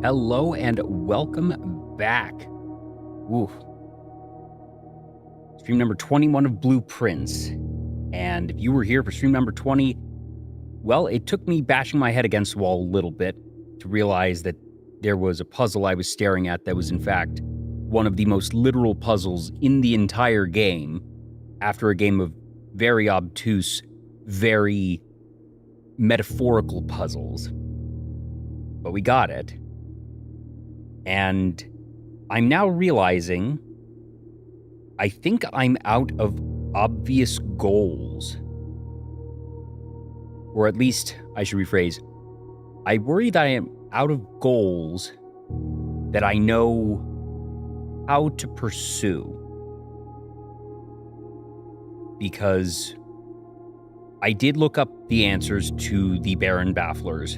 Hello and welcome back. Ooh. Stream number 21 of Blueprints. And if you were here for stream number 20, well, it took me bashing my head against the wall a little bit to realize that there was a puzzle I was staring at that was in fact one of the most literal puzzles in the entire game after a game of very obtuse, very metaphorical puzzles. But we got it. And I'm now realizing I think I'm out of obvious goals. Or at least, I should rephrase, I worry that I am out of goals that I know how to pursue. Because I did look up the answers to the Baron Bafflers,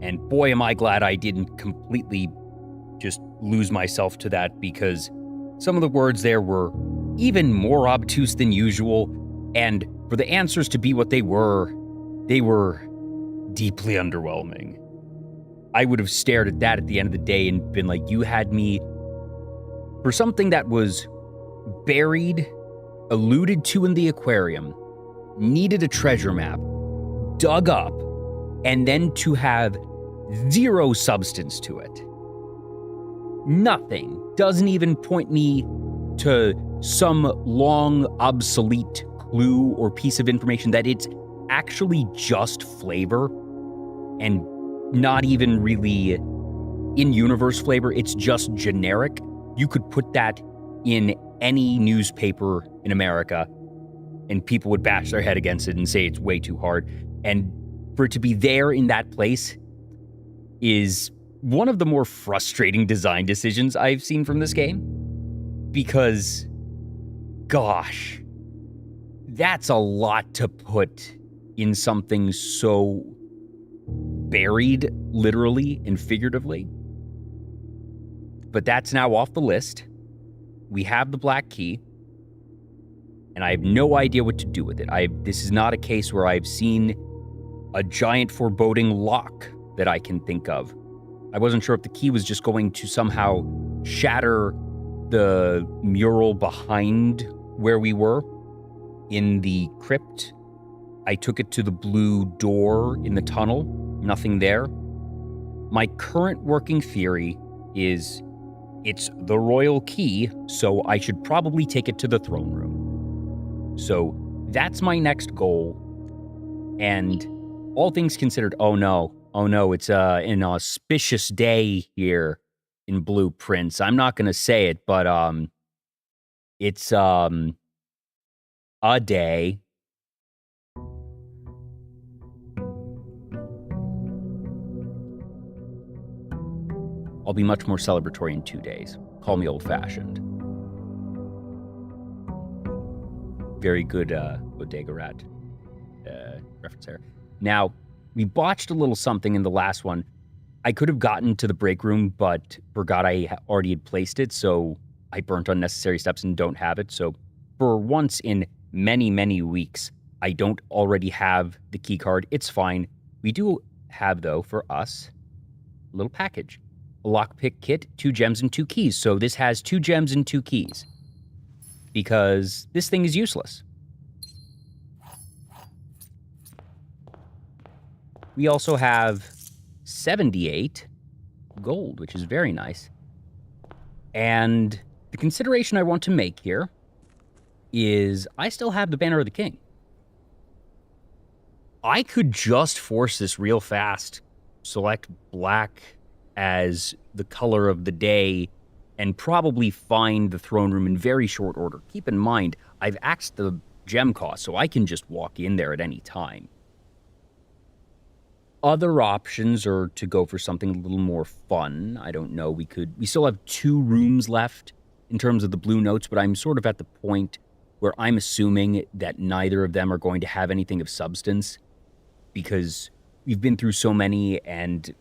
and boy am I glad I didn't completely just lose myself to that, because some of the words there were even more obtuse than usual, and for the answers to be what they were deeply underwhelming. I would have stared at that at the end of the day and been like, you had me for something that was buried, alluded to in the aquarium, needed a treasure map, dug up, and then to have zero substance to it. Nothing. Doesn't even point me to some long obsolete clue or piece of information that it's actually just flavor and not even really in-universe flavor. It's just generic. You could put that in any newspaper in America and people would bash their head against it and say it's way too hard. And for it to be there in that place is one of the more frustrating design decisions I've seen from this game. Because, gosh, that's a lot to put in something so buried, literally and figuratively. But that's now off the list. We have the black key, and I have no idea what to do with it. This is not a case where I've seen a giant foreboding lock that I can think of. I wasn't sure if the key was just going to somehow shatter the mural behind where we were in the crypt. I took it to the blue door in the tunnel. Nothing there. My current working theory is it's the royal key, so I should probably take it to the throne room. So that's my next goal. And all things considered, oh no, it's an auspicious day here in Blueprints. I'm not going to say it, but it's a day. I'll be much more celebratory in 2 days. Call me old-fashioned. Very good Bodega Rat reference there. Now, we botched a little something in the last one. I could have gotten to the break room, but forgot I already had placed it, so I burnt unnecessary steps and don't have it. So for once in many, many weeks, I don't already have the key card. It's fine. We do have, though, for us, a little package. A lockpick kit, 2 gems and 2 keys. So this has 2 gems and 2 keys. Because this thing is useless. We also have 78 gold, which is very nice. And the consideration I want to make here is I still have the Banner of the King. I could just force this real fast, select black as the color of the day, and probably find the throne room in very short order. Keep in mind, I've axed the gem cost, so I can just walk in there at any time. Other options are to go for something a little more fun. I don't know, we still have 2 rooms left in terms of the blue notes, but I'm sort of at the point where I'm assuming that neither of them are going to have anything of substance, because we've been through so many, and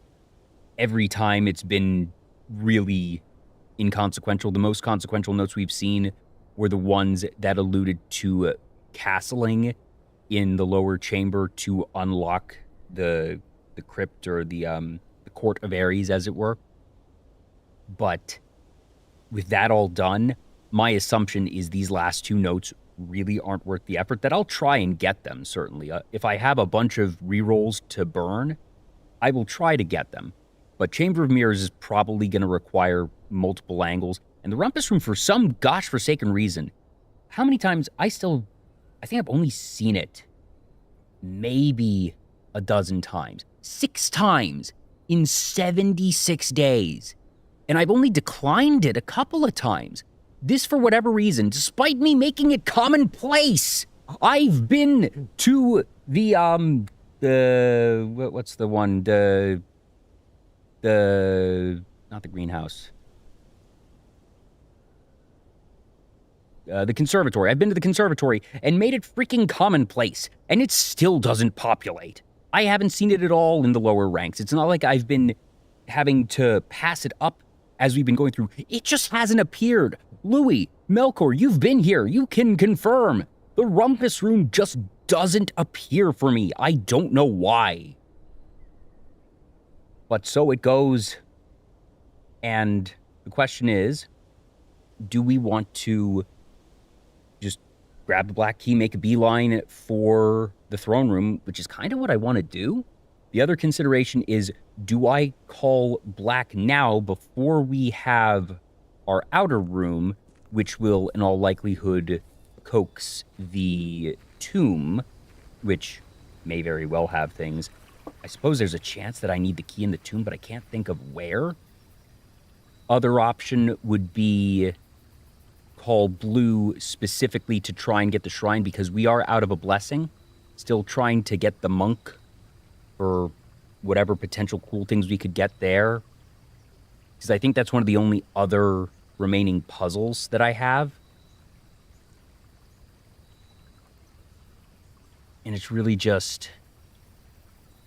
every time it's been really inconsequential. The most consequential notes we've seen were the ones that alluded to castling in the lower chamber to unlock the crypt, or the court of Ares, as it were. But with that all done, my assumption is these last 2 notes really aren't worth the effort, that I'll try and get them, certainly. If I have a bunch of rerolls to burn, I will try to get them. But Chamber of Mirrors is probably going to require multiple angles. And the Rumpus Room, for some gosh-forsaken reason, how many times I think I've only seen it maybe a dozen times. 6 times in 76 days. And I've only declined it a couple of times. This, for whatever reason, despite me making it commonplace, I've been to the, what's the one, not the greenhouse. The conservatory. I've been to the conservatory and made it freaking commonplace, and it still doesn't populate. I haven't seen it at all in the lower ranks. It's not like I've been having to pass it up as we've been going through. It just hasn't appeared. Louis, Melkor, you've been here. You can confirm. The Rumpus Room just doesn't appear for me. I don't know why. But so it goes. And the question is, do we want to just grab the black key, make a beeline for the throne room, which is kind of what I want to do? The other consideration is, do I call black now before we have our outer room, which will, in all likelihood, coax the tomb, which may very well have things. I suppose there's a chance that I need the key in the tomb, but I can't think of where. Other option would be call blue specifically to try and get the shrine, because we are out of a blessing. Still trying to get the monk for whatever potential cool things we could get there. Because I think that's one of the only other remaining puzzles that I have. And it's really just,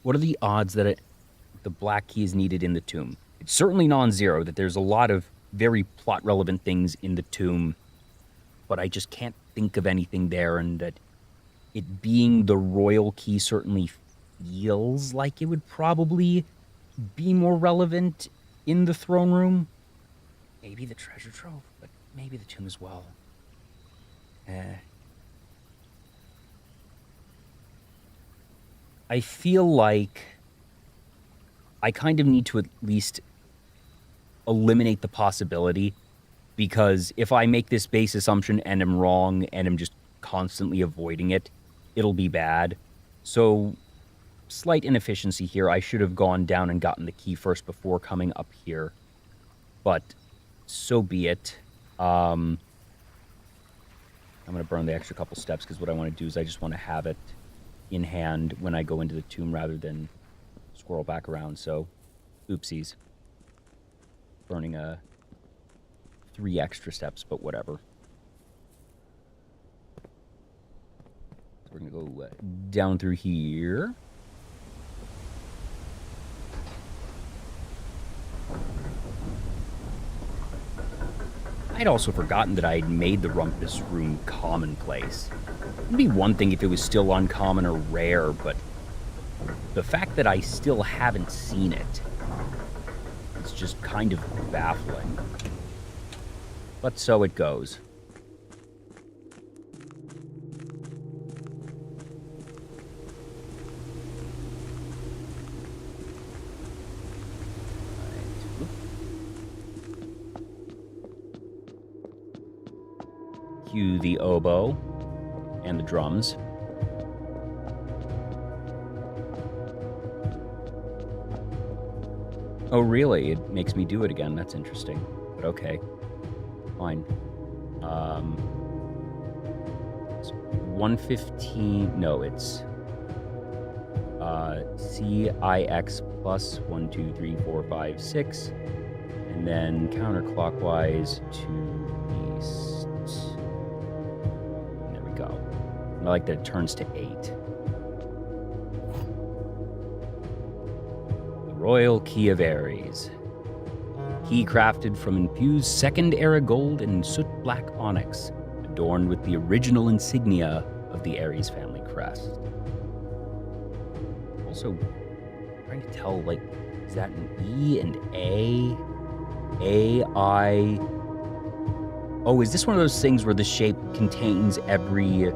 what are the odds that the black key is needed in the tomb? It's certainly non-zero that there's a lot of very plot-relevant things in the tomb, but I just can't think of anything there, and that it being the royal key certainly feels like it would probably be more relevant in the throne room. Maybe the treasure trove, but maybe the tomb as well. I feel like I kind of need to at least eliminate the possibility, because if I make this base assumption and am wrong and am just constantly avoiding it, it'll be bad. So, slight inefficiency here. I should have gone down and gotten the key first before coming up here. But so be it. I'm going to burn the extra couple steps because what I want to do is I just want to have it in hand when I go into the tomb rather than squirrel back around. So, oopsies. Burning 3 extra steps, but whatever. So we're going to go down through here. I'd also forgotten that I'd made the Rumpus Room commonplace. It'd be one thing if it was still uncommon or rare, but the fact that I still haven't seen it is just kind of baffling. But so it goes. Cue the oboe and the drums. Oh, really? It makes me do it again. That's interesting. But okay. Fine. It's 115. No, it's CIX plus 1, 2, 3, 4, 5, 6. And then counterclockwise to east. And there we go. I like that it turns to 8. The Royal Key of Ares. Key crafted from infused second-era gold and soot-black onyx, adorned with the original insignia of the Ares family crest. Also, trying to tell, like, is that an E and A? A, I... Oh, is this one of those things where the shape contains every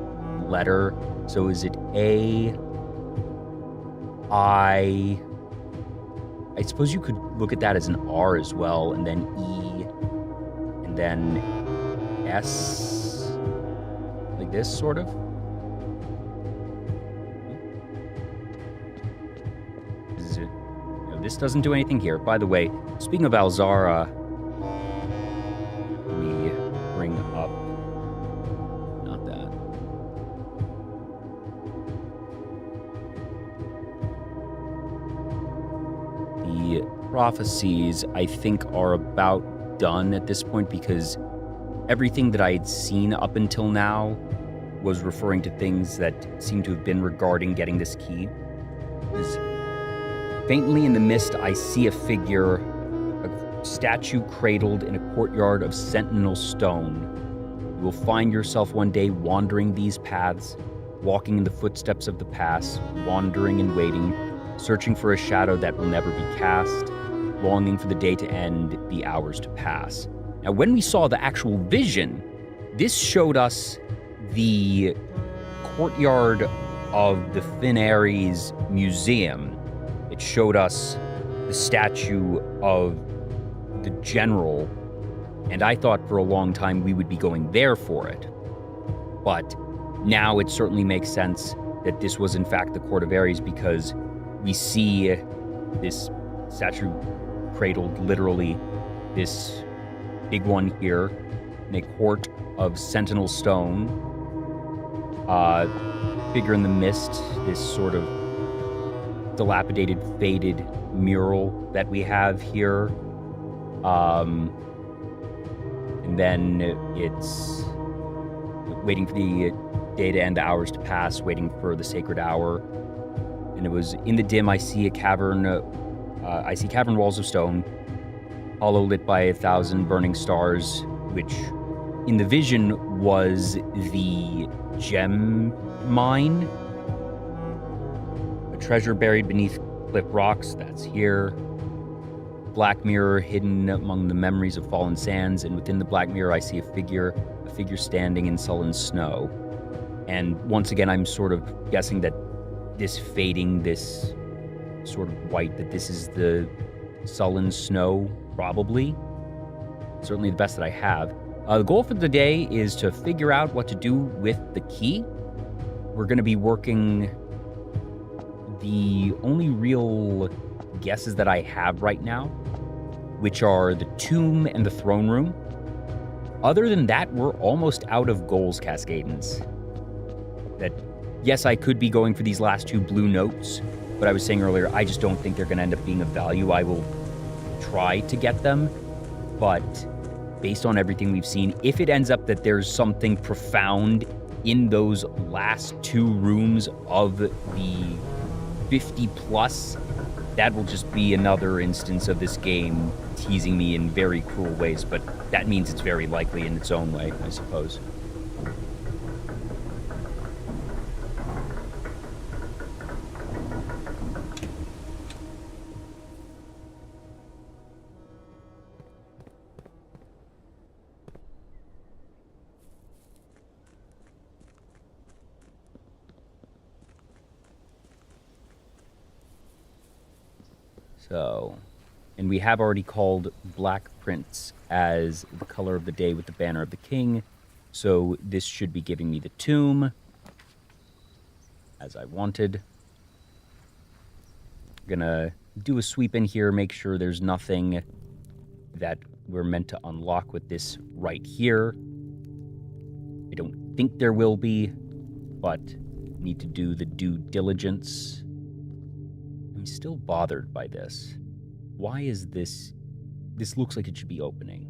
letter? So is it A, I suppose you could look at that as an R as well, and then E, and then S, like this, sort of. This doesn't do anything here. By the way, speaking of Alzara, let me bring up, not that. The prophecies, I think, are about done at this point, because everything that I had seen up until now was referring to things that seem to have been regarding getting this key. Faintly in the mist, I see a figure, a statue cradled in a courtyard of sentinel stone. You will find yourself one day wandering these paths, walking in the footsteps of the past, wandering and waiting, searching for a shadow that will never be cast, longing for the day to end, the hours to pass. Now, when we saw the actual vision, this showed us the courtyard of the Thin Ares Museum. It showed us the statue of the general, and I thought for a long time we would be going there for it. But now it certainly makes sense that this was in fact the Court of Ares, because we see this statue cradled, literally, this big one here, in a court of sentinel stone. Figure in the mist, this sort of dilapidated, faded mural that we have here. And then it's waiting for the day to end, the hours to pass, waiting for the sacred hour. And it was in the dim, I see a cavern, I see cavern walls of stone, hollow lit by 1,000 burning stars, which in the vision was the gem mine. A treasure buried beneath cliff rocks, that's here. black mirror hidden among the memories of fallen sands, and within the black mirror I see a figure standing in sullen snow. And once again, I'm sort of guessing that this fading, this sort of white, that this is the sullen snow, probably. Certainly the best that I have. The goal for the day is to figure out what to do with the key. We're going to be working... The only real guesses that I have right now, which are the tomb and the throne room. Other than that, we're almost out of goals, Cascadens. That, yes, I could be going for these last 2 blue notes, but I was saying earlier, I just don't think they're going to end up being of value. I will try to get them, but based on everything we've seen, if it ends up that there's something profound in those last 2 rooms of the 50 plus, that will just be another instance of this game teasing me in very cruel ways, but that means it's very likely in its own way, I suppose. So, and we have already called Black Prince as the color of the day with the banner of the king. So this should be giving me the tomb, as I wanted. Gonna do a sweep in here, make sure there's nothing that we're meant to unlock with this right here. I don't think there will be, but need to do the due diligence. I'm still bothered by this. Why is this... This looks like it should be opening.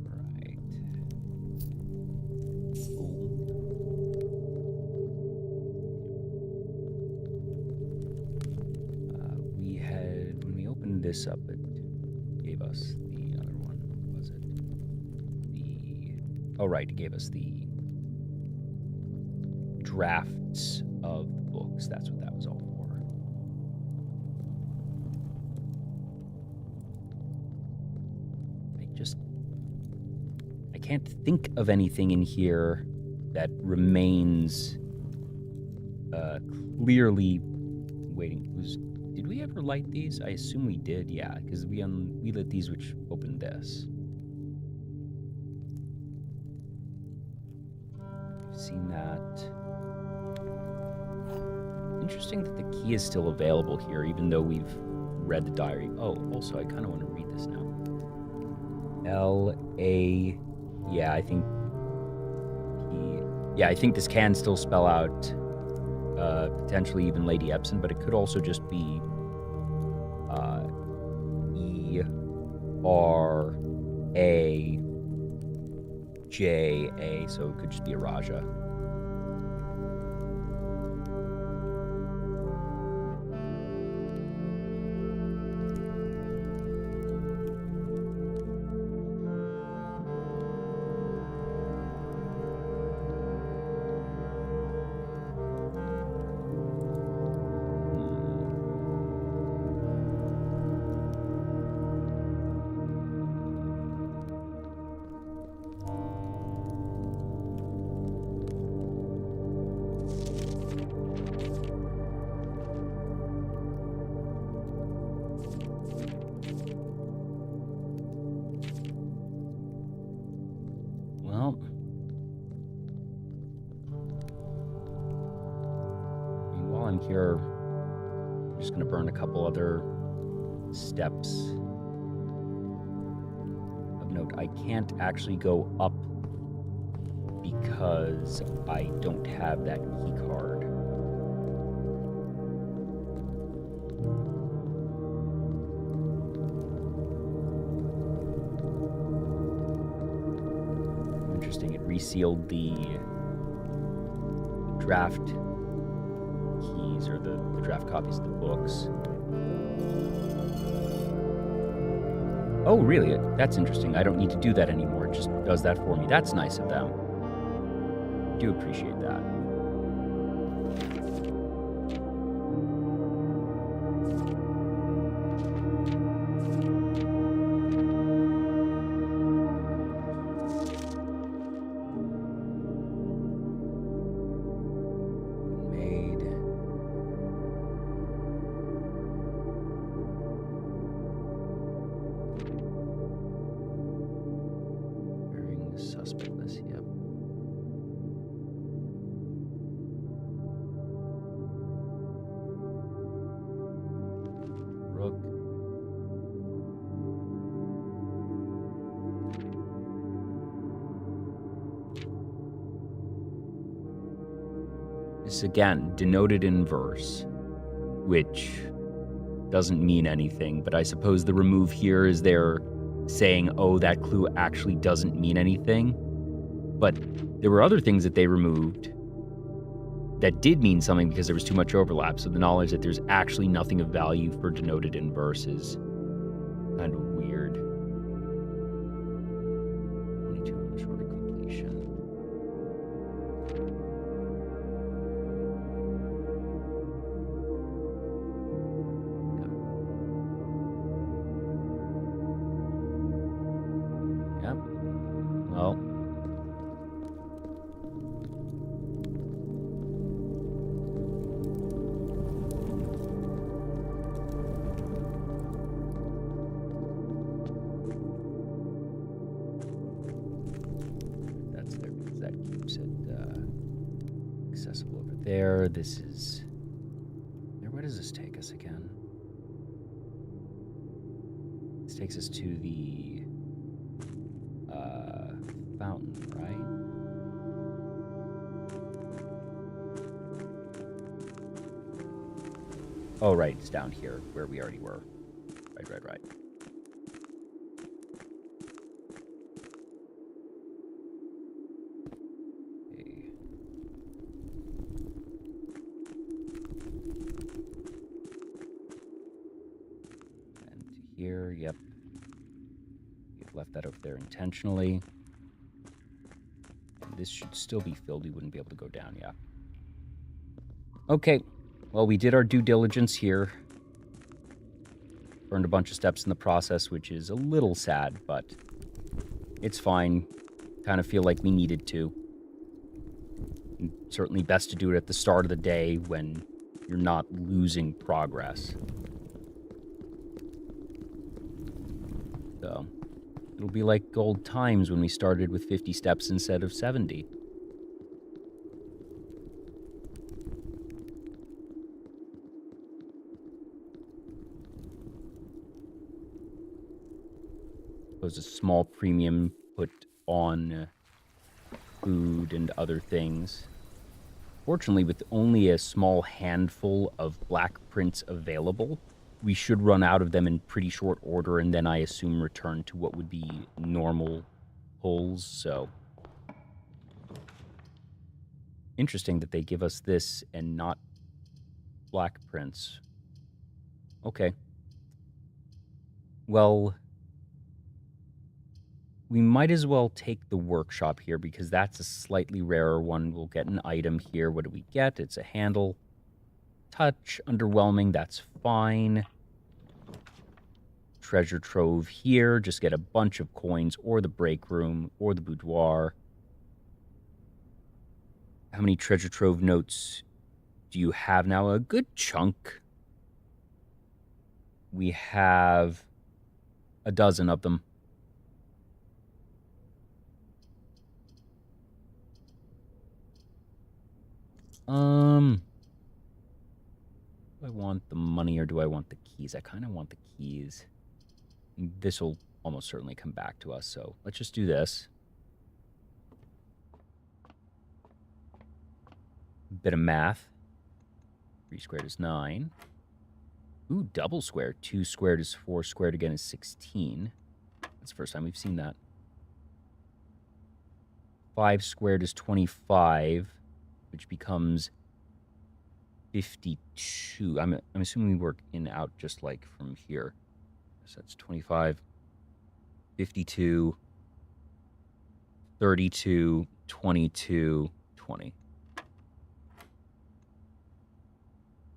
Right. We had... When we opened this up, it gave us the other one. What was it? Oh, right, it gave us the drafts of books. That's what that was all for. I can't think of anything in here that remains clearly waiting. Did we ever light these? I assume we did, yeah, because we lit these, which opened this. Seen that. Interesting that the key is still available here, even though we've read the diary. Oh, also, I kind of want to read this now. L-A... Yeah, I think... Yeah, I think this can still spell out potentially even Lady Epson, but it could also just be E-R-A-J-A, so it could just be a Raja. Here, I'm just going to burn a couple other steps. Of note, I can't actually go up because I don't have that key card. Interesting, it resealed the draft keys, or the draft copies of the books. Oh, really? That's interesting. I don't need to do that anymore. It just does that for me. That's nice of them. do appreciate that. This again, denoted in verse, which doesn't mean anything, but I suppose the remove here is they're saying, oh, that clue actually doesn't mean anything. But there were other things that they removed that did mean something because there was too much overlap. So the knowledge that there's actually nothing of value for denoted in verse is kind of weird. 22 on the shorter completion. Yep. Well. There, this is there. Where does this take us again? This takes us to the fountain, right? Oh, right, it's down here where we already were. Right. Here, yep. We've left that over there intentionally. And this should still be filled. We wouldn't be able to go down, yeah. Okay, well, we did our due diligence here. Burned a bunch of steps in the process, which is a little sad, but it's fine. Kind of feel like we needed to. And certainly best to do it at the start of the day when you're not losing progress. So, it'll be like old times when we started with 50 steps instead of 70. There's a small premium put on food and other things. Fortunately, with only a small handful of black prints available, we should run out of them in pretty short order, and then I assume return to what would be normal pulls, so. Interesting that they give us this and not black prints. Okay. Well, we might as well take the workshop here because that's a slightly rarer one. We'll get an item here. What do we get? It's a handle. Touch, underwhelming, that's fine. Treasure trove here, just get a bunch of coins or the break room or the boudoir. How many treasure trove notes do you have now? A good chunk. We have a dozen of them. Do I want the money or do I want the keys? I kind of want the keys. This will almost certainly come back to us, so let's just do this. Bit of math. 3 squared is 9. Ooh, double square. 2 squared is 4. Squared again is 16. That's the first time we've seen that. 5 squared is 25, which becomes 52. I'm assuming we work in out just like from here. So that's 25, 52, 32, 22, 20.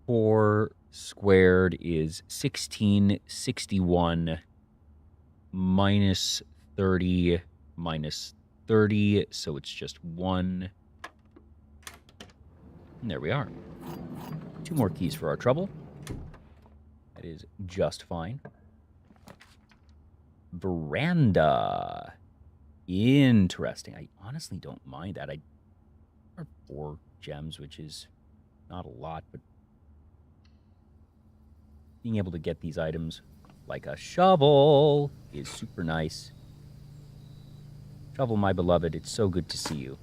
4 squared is 1661 minus 30 minus 30, so it's just 1. And there we are. 2 more keys for our trouble. That is just fine. Veranda. Interesting. I honestly don't mind that. I are 4 gems, which is not a lot, but being able to get these items like a shovel is super nice. Shovel, my beloved, it's so good to see you.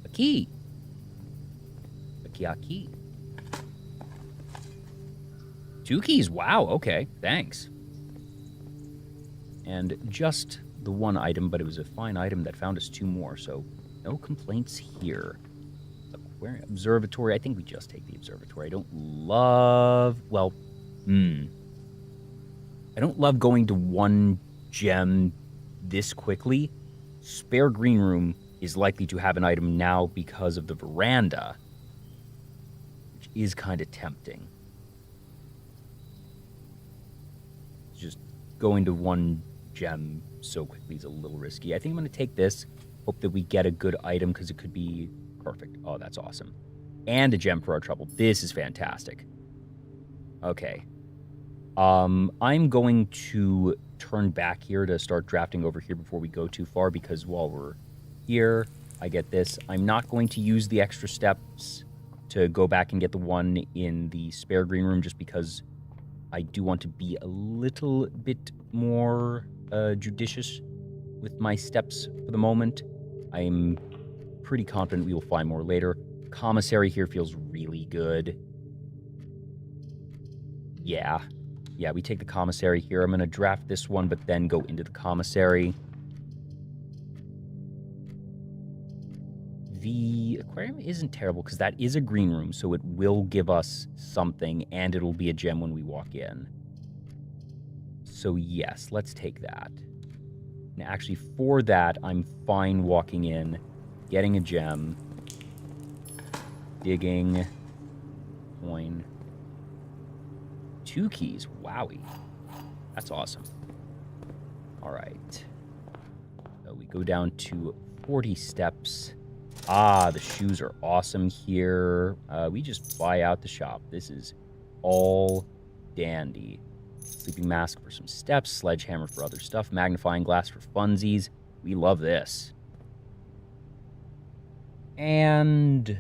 A key. A key. 2 keys. Wow, okay. Thanks. And just the 1 item, but it was a fine item that found us 2 more, so no complaints here. Aquarium, observatory. I think we just take the observatory. I don't love... Well, I don't love going to 1 gem this quickly. Spare green room is likely to have an item now because of the veranda, which is kind of tempting. Just going to 1 gem so quickly is a little risky. I think I'm going to take this. Hope that we get a good item because it could be perfect. Oh, that's awesome. And a gem for our trouble. This is fantastic. Okay. I'm going to turn back here to start drafting over here before we go too far, because while we're here, I get this. I'm not going to use the extra steps to go back and get the 1 in the spare green room, just because I do want to be a little bit more judicious with my steps for the moment. I'm pretty confident we will find more later. Commissary here feels really good. Yeah, we take the commissary here. I'm going to draft this one, but then go into the commissary. The aquarium isn't terrible because that is a green room, so it will give us something, and it'll be a gem when we walk in. So yes, let's take that. And actually, for that, I'm fine walking in, getting a gem, digging, coin, 2 keys. Wowie. That's awesome. All right. So we go down to 40 steps. Ah, the shoes are awesome here. We just buy out the shop. This is all dandy. Sleeping mask for some steps, sledgehammer for other stuff, magnifying glass for funsies. We love this. And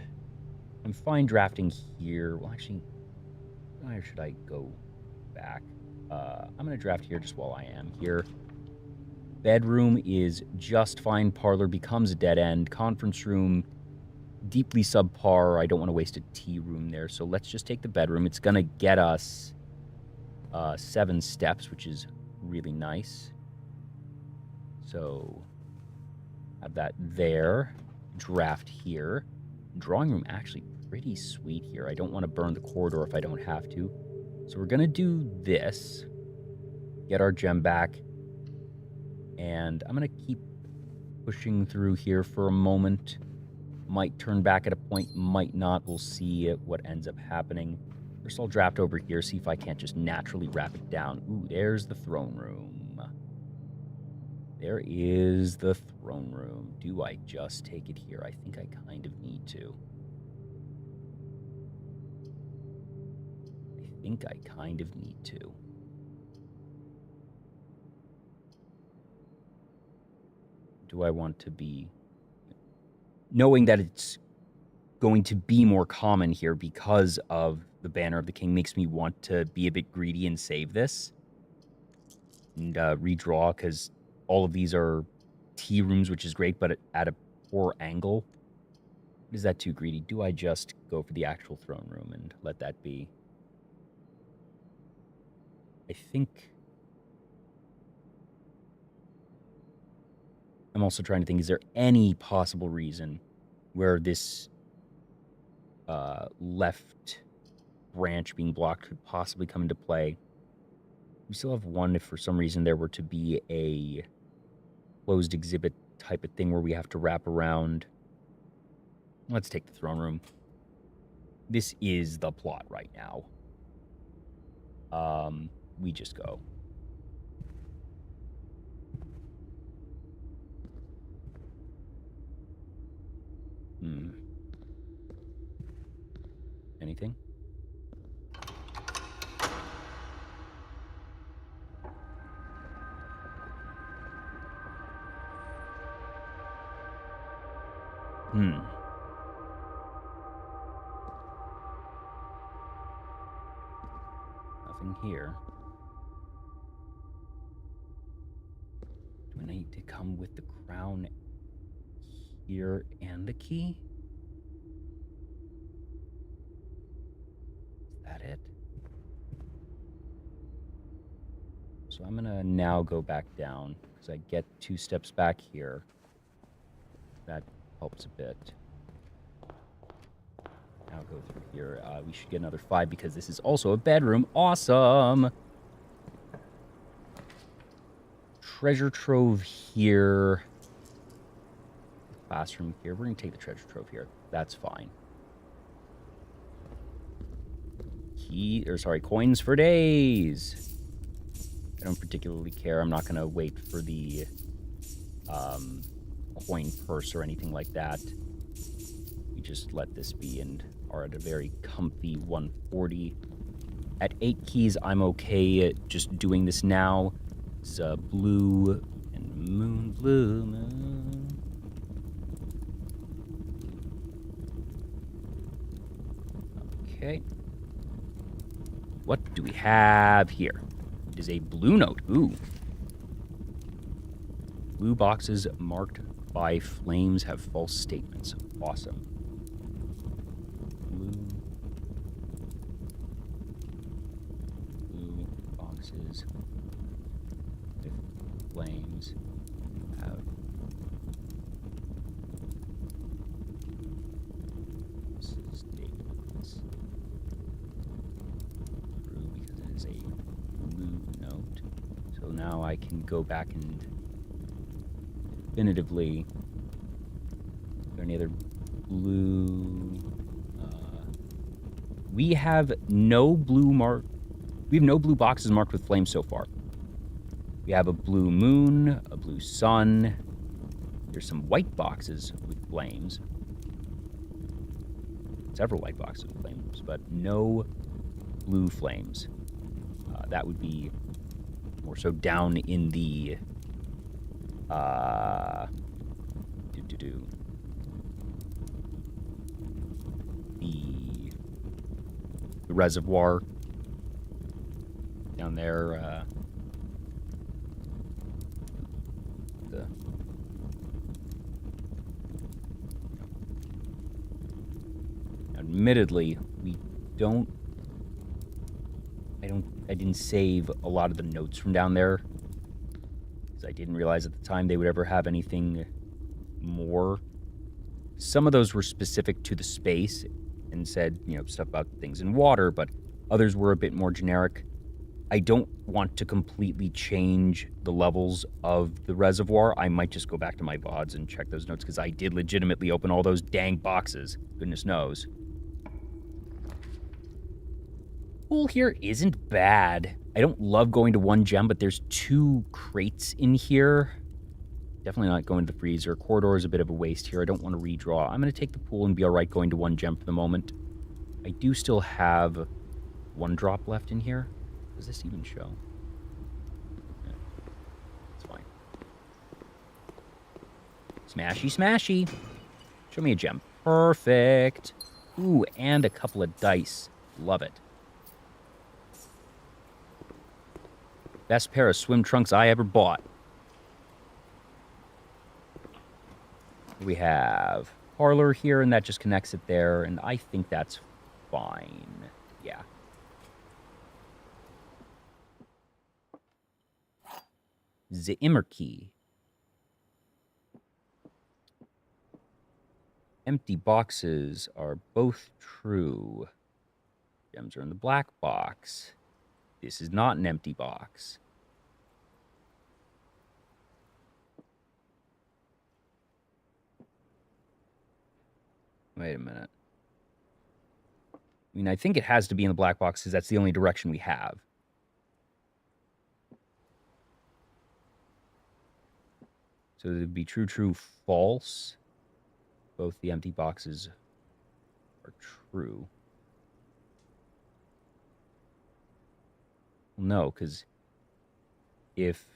I'm fine drafting here. Well, actually, where should I go back? I'm going to draft here just while I am here. Bedroom is just fine. Parlor becomes a dead end. Conference room, deeply subpar. I don't want to waste a tea room there, so let's just take the bedroom. It's going to get us 7 steps, which is really nice. So, have that there. Draft here. Drawing room actually pretty sweet here. I don't want to burn the corridor if I don't have to. So we're going to do this. Get our gem back. And I'm going to keep pushing through here for a moment. Might turn back at a point, might not. We'll see what ends up happening. First, I'll draft over here, see if I can't just naturally wrap it down. Ooh, there's the throne room. There is the throne room. Do I just take it here? I think I kind of need to. Do I want to be... Knowing that it's going to be more common here because of the Banner of the King makes me want to be a bit greedy and save this. And redraw, because all of these are tea rooms, which is great, but at a poor angle. Is that too greedy? Do I just go for the actual throne room and let that be? I think... I'm also trying to think, is there any possible reason where this left branch being blocked could possibly come into play? We still have 1 if for some reason there were to be a closed exhibit type of thing where we have to wrap around. Let's take the throne room. This is the plot right now. We just go. Anything? Nothing here. Do I need to come with the crown here and the key? Is that it? So I'm gonna now go back down because I get 2 steps back here. That helps a bit. Now go through here. We should get another 5 because this is also a bedroom. Awesome! Treasure trove here. Classroom here. We're going to take the treasure trove here. That's fine. Coins for days. I don't particularly care. I'm not going to wait for the coin purse or anything like that. We just let this be and are at a very comfy 140. At 8 keys, I'm okay at just doing this now. It's blue and moon, blue moon. Okay. What do we have here? It is a blue note. Ooh. Blue boxes marked by flames have false statements. Awesome. Blue boxes with flames have statements. True, because it is a blue note. So now I can go back and definitively. Are there any other blue? We have no blue boxes marked with flames so far. We have a blue moon, a blue sun. There's some white boxes with flames. Several white boxes with flames, but no blue flames. That would be more so down in the the reservoir down there. Admittedly, I didn't save a lot of the notes from down there because I didn't realize at the time they would ever have anything more. Some of those were specific to the space and said, stuff about things in water, but others were a bit more generic. I don't want to completely change the levels of the reservoir. I might just go back to my VODs and check those notes because I did legitimately open all those dang boxes. Goodness knows. Pool here isn't bad. I don't love going to 1 gem, but there's 2 crates in here. Definitely not going to the freezer. Corridor is a bit of a waste here. I don't want to redraw. I'm going to take the pool and be all right going to 1 gem for the moment. I do still have 1 drop left in here. Does this even show? Yeah, it's fine. Smashy, smashy. Show me a gem. Perfect. Ooh, and a couple of dice. Love it. Best pair of swim trunks I ever bought. We have parlor here, and that just connects it there, and I think that's fine. Yeah. The Immer key. Empty boxes are both true. Gems are in the black box. This is not an empty box. Wait a minute. I mean, I think it has to be in the black box because that's the only direction we have. So it would be true, true, false. Both the empty boxes are true. Well, no, because if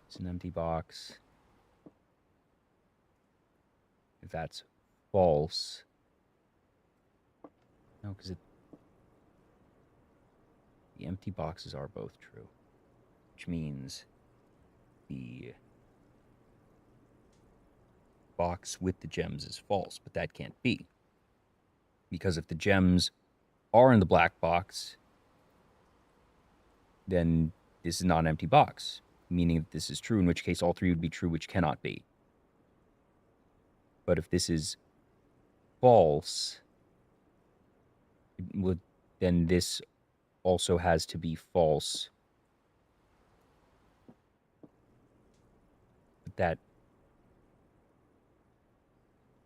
it's an empty box, if that's false, no, because the empty boxes are both true, which means the box with the gems is false, but that can't be. Because if the gems are in the black box, then this is not an empty box, meaning that this is true, in which case all three would be true, which cannot be. But if this is false, then this also has to be false. But that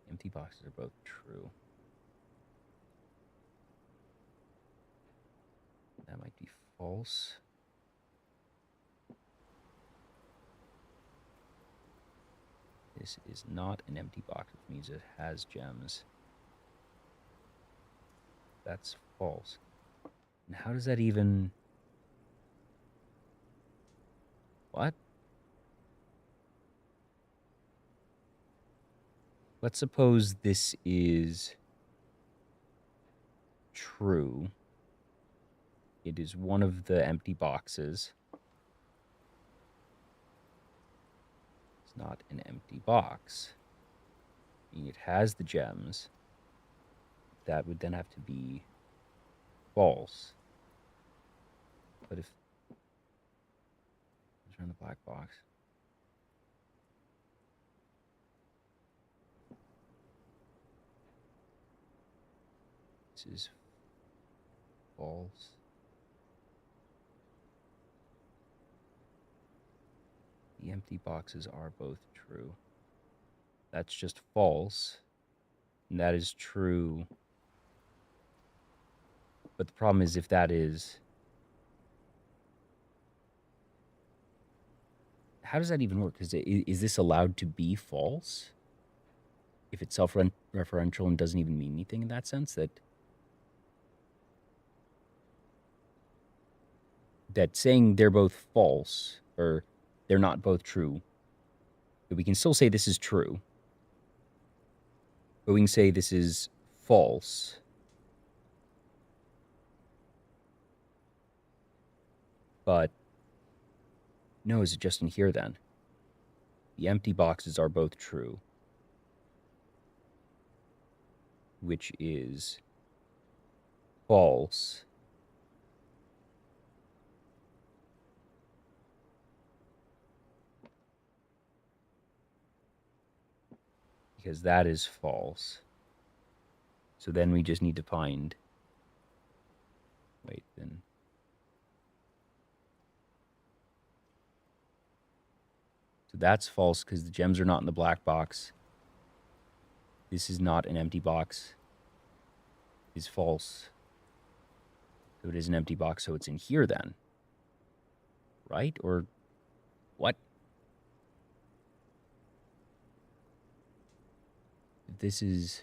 empty boxes are both true. That might be false. This is not an empty box, which means it has gems. That's false. And how does that even... What? Let's suppose this is true. It is one of the empty boxes. It's not an empty box. It has the gems. That would then have to be false. But if those are in the black box. This is false. The empty boxes are both true. That's just false. And that is true. But the problem is if that is... How does that even work? Is this allowed to be false? If it's self-referential and doesn't even mean anything in that sense? That saying they're both false, or they're not both true, but we can still say this is true. But we can say this is false. But no, is it just in here then? The empty boxes are both true. Which is false. Because that is false. So then we just need to find... Wait, then... So that's false because the gems are not in the black box. This is not an empty box. Is false. So it is an empty box, so it's in here then. Right? Or what? This is...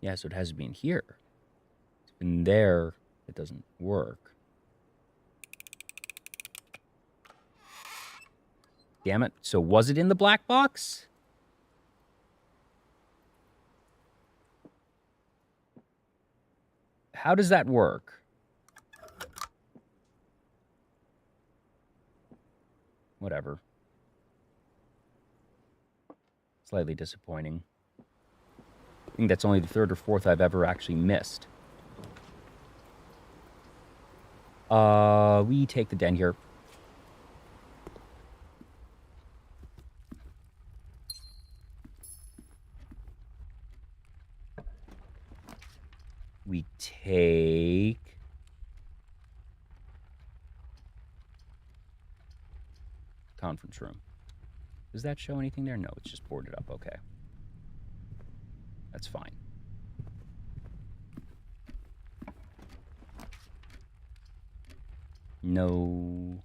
Yeah, so it has to be in here. It's been there. It doesn't work. Damn it. So was it in the black box? How does that work? Whatever. Slightly disappointing. I think that's only the third or fourth I've ever actually missed. We take the den here. We take conference room. Does that show anything there? No, it's just boarded up. Okay. That's fine. No,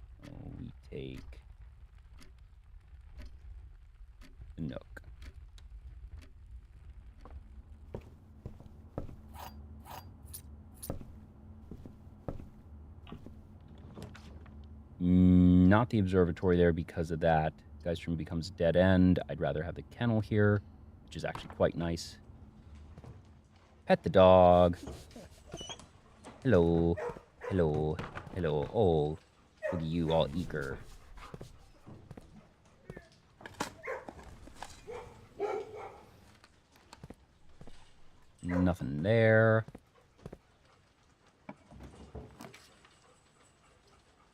we take the Nook. Not the observatory there because of that. Guy's room becomes a dead end. I'd rather have the kennel here, which is actually quite nice. Pet the dog. Hello. Hello. Hello. Oh, look at you, all eager. Nothing there.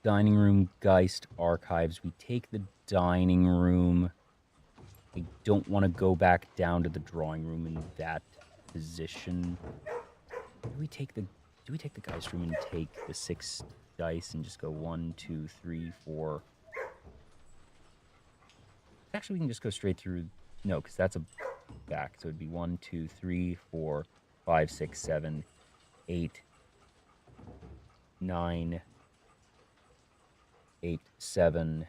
Dining room, Geist, archives. We take the dining room. I don't want to go back down to the drawing room in that position. Do we take the Geist room and take the 6 dice and just go 1, 2, 3, 4? Actually, we can just go straight through. No, because that's a back. So it'd be 1, 2, 3, 4, 5, 6, 7, 8, 9, 8, 7,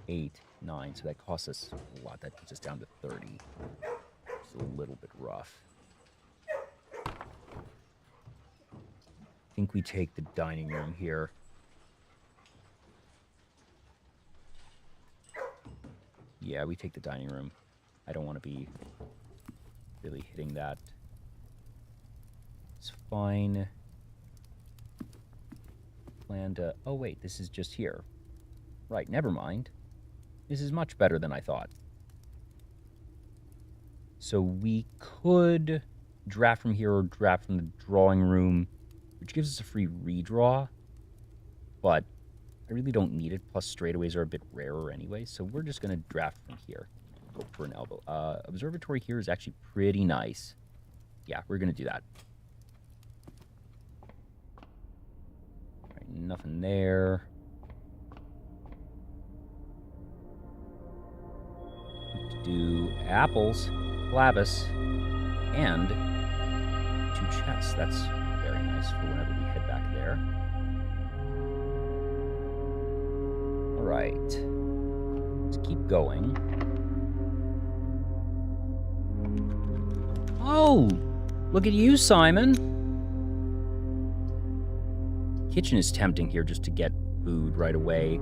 8, 9. So that costs us a lot. That puts us down to 30. It's a little bit rough. I think we take the dining room here. Yeah, we take the dining room. I don't want to be really hitting that. It's fine. Plan to... Oh, wait, this is just here. Right, never mind. This is much better than I thought. So we could draft from here or draft from the drawing room, which gives us a free redraw, but I really don't need it. Plus, straightaways are a bit rarer anyway, so we're just going to draft from here. Go for an elbow. Observatory here is actually pretty nice. Yeah, we're going to do that. All right, nothing there. Do apples, Clavis, and 2 chests. That's very nice for whenever we head back there. All right. Let's keep going. Oh, look at you, Simon. Kitchen is tempting here just to get food right away.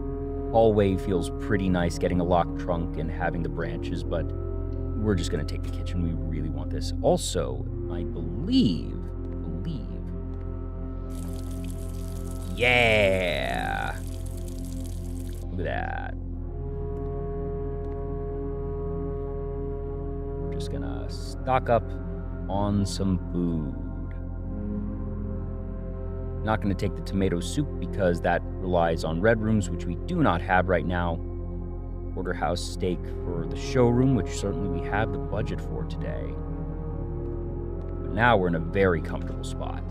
Hallway feels pretty nice, getting a locked trunk and having the branches, but we're just going to take the kitchen. We really want this. Also, I believe... Yeah! Look at that. We're just going to stock up on some food. Not going to take the tomato soup because that relies on red rooms, which we do not have right now. Porterhouse steak for the showroom, which certainly we have the budget for today. But now we're in a very comfortable spot.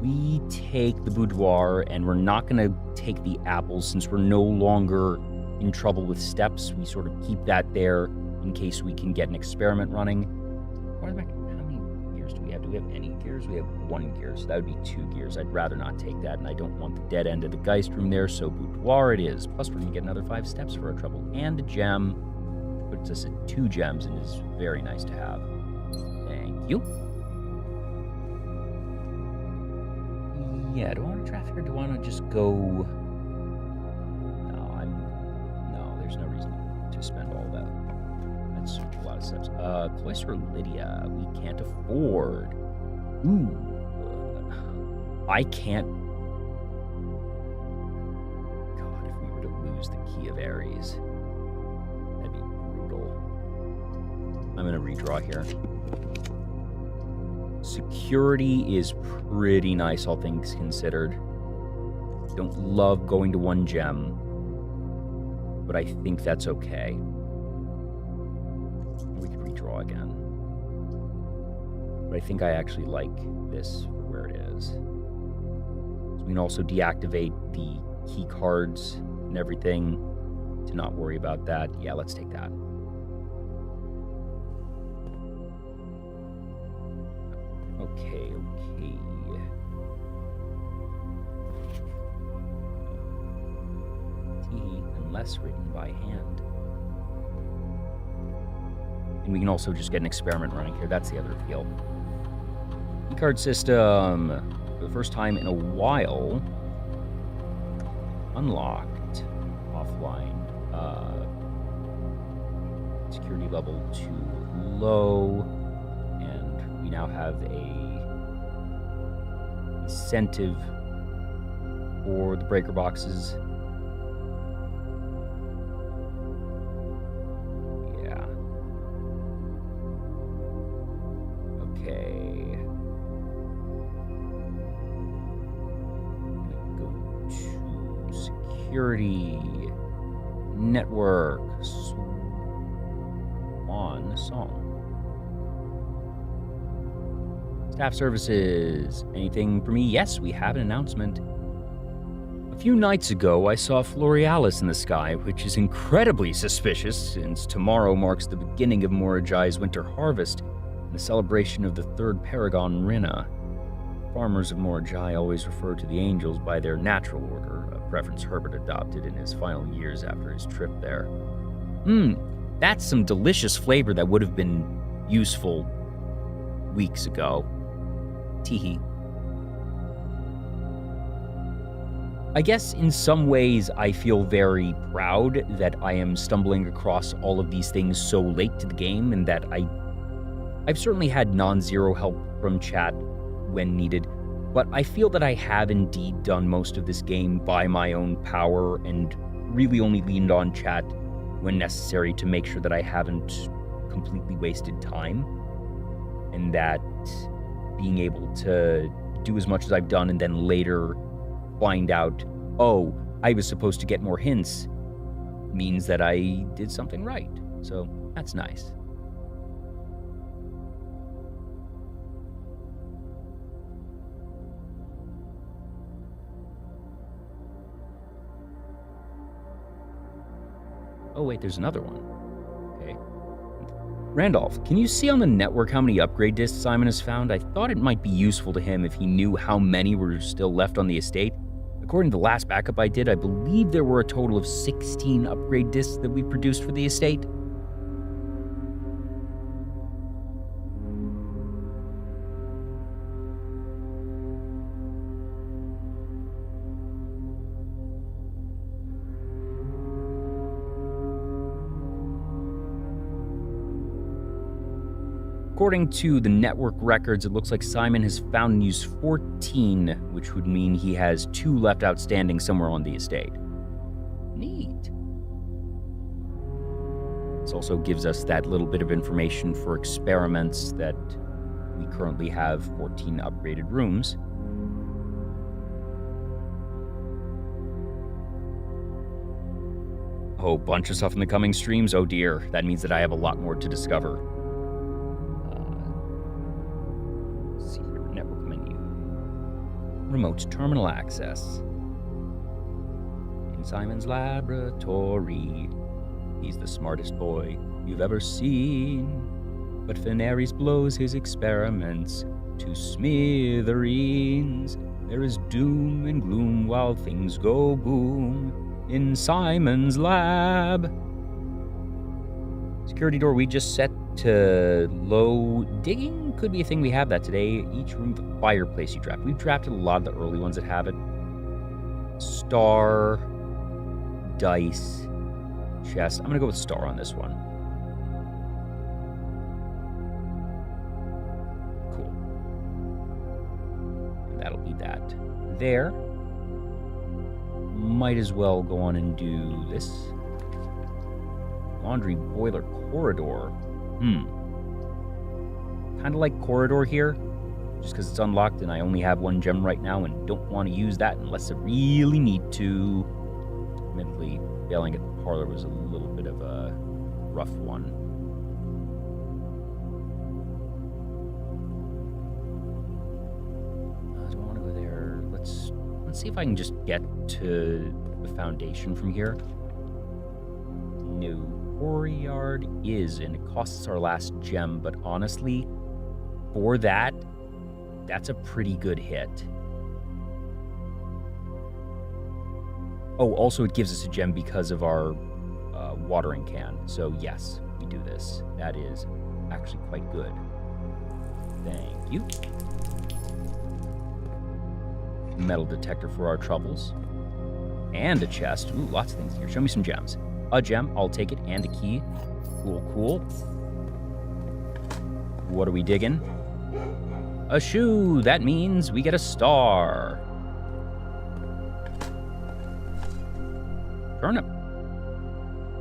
We take the boudoir, and we're not going to take the apples since we're no longer in trouble with steps. We sort of keep that there in case we can get an experiment running. How many gears do we have? Do we have any gears? We have 1 gear, so that would be 2 gears. I'd rather not take that, and I don't want the dead end of the Geist room there, so boudoir it is. Plus, we're going to get another 5 steps for our trouble. And a gem. Puts us at 2 gems and is very nice to have. Thank you. Yeah, do I want to traffic or do I want to just go... No, there's no reason to spend all that. That's a lot of steps. Cloister Lydia, we can't afford. Ooh. I can't... God, if we were to lose the Key of Ares, that'd be brutal. I'm going to redraw here. Security is pretty nice, all things considered. Don't love going to 1 gem, but I think that's okay. We could redraw again. But I think I actually like this for where it is. So we can also deactivate the key cards and everything to not worry about that. Yeah, let's take that. Okay. Unless written by hand. And we can also just get an experiment running here. That's the other appeal. Keycard system. For the first time in a while. Unlocked. Offline. Security level too low. And we now have a incentive for the breaker boxes. Security, network, Swan Song. Staff services. Anything for me? Yes, we have an announcement. A few nights ago, I saw Florealis in the sky, which is incredibly suspicious since tomorrow marks the beginning of Morajai's winter harvest and the celebration of the third paragon Rinna. Farmers of Morajai always refer to the angels by their natural order, a preference Herbert adopted in his final years after his trip there. That's some delicious flavor that would have been useful weeks ago. Teehee. I guess in some ways I feel very proud that I am stumbling across all of these things so late to the game, and that I've certainly had non-zero help from chat when needed, but I feel that I have indeed done most of this game by my own power and really only leaned on chat when necessary to make sure that I haven't completely wasted time, and that being able to do as much as I've done and then later find out, oh, I was supposed to get more hints, means that I did something right. So that's nice. Oh, wait, there's another one. Okay. Randolph, can you see on the network how many upgrade discs Simon has found? I thought it might be useful to him if he knew how many were still left on the estate. According to the last backup I did, I believe there were a total of 16 upgrade discs that we produced for the estate. According to the network records, it looks like Simon has found and used 14, which would mean he has 2 left outstanding somewhere on the estate. Neat. This also gives us that little bit of information for experiments that we currently have 14 upgraded rooms. Oh, bunch of stuff in the coming streams? Oh dear, that means that I have a lot more to discover. Remote terminal access. In Simon's laboratory, he's the smartest boy you've ever seen. But Veneris blows his experiments to smithereens. There is doom and gloom while things go boom in Simon's lab. Security door we just set to low. Digging could be a thing we have that today. Each room with a fireplace you draft. We've drafted a lot of the early ones that have it. Star, dice, chest. I'm gonna go with star on this one. Cool. And that'll be that there. Might as well go on and do this. Laundry boiler corridor. Kind of like corridor here, just because it's unlocked and I only have 1 gem right now and don't want to use that unless I really need to. Admittedly, failing at the parlor was a little bit of a rough one. I don't want to go there. Let's Let's see if I can just get to the foundation from here. No, quarry yard is, and it costs our last gem, but honestly, for that, that's a pretty good hit. Oh, also it gives us a gem because of our watering can. So yes, we do this. That is actually quite good. Thank you. Metal detector for our troubles. And a chest. Ooh, lots of things here. Show me some gems. A gem, I'll take it, and a key. Cool, cool. What are we digging? A shoe. That means we get a star. Turnip.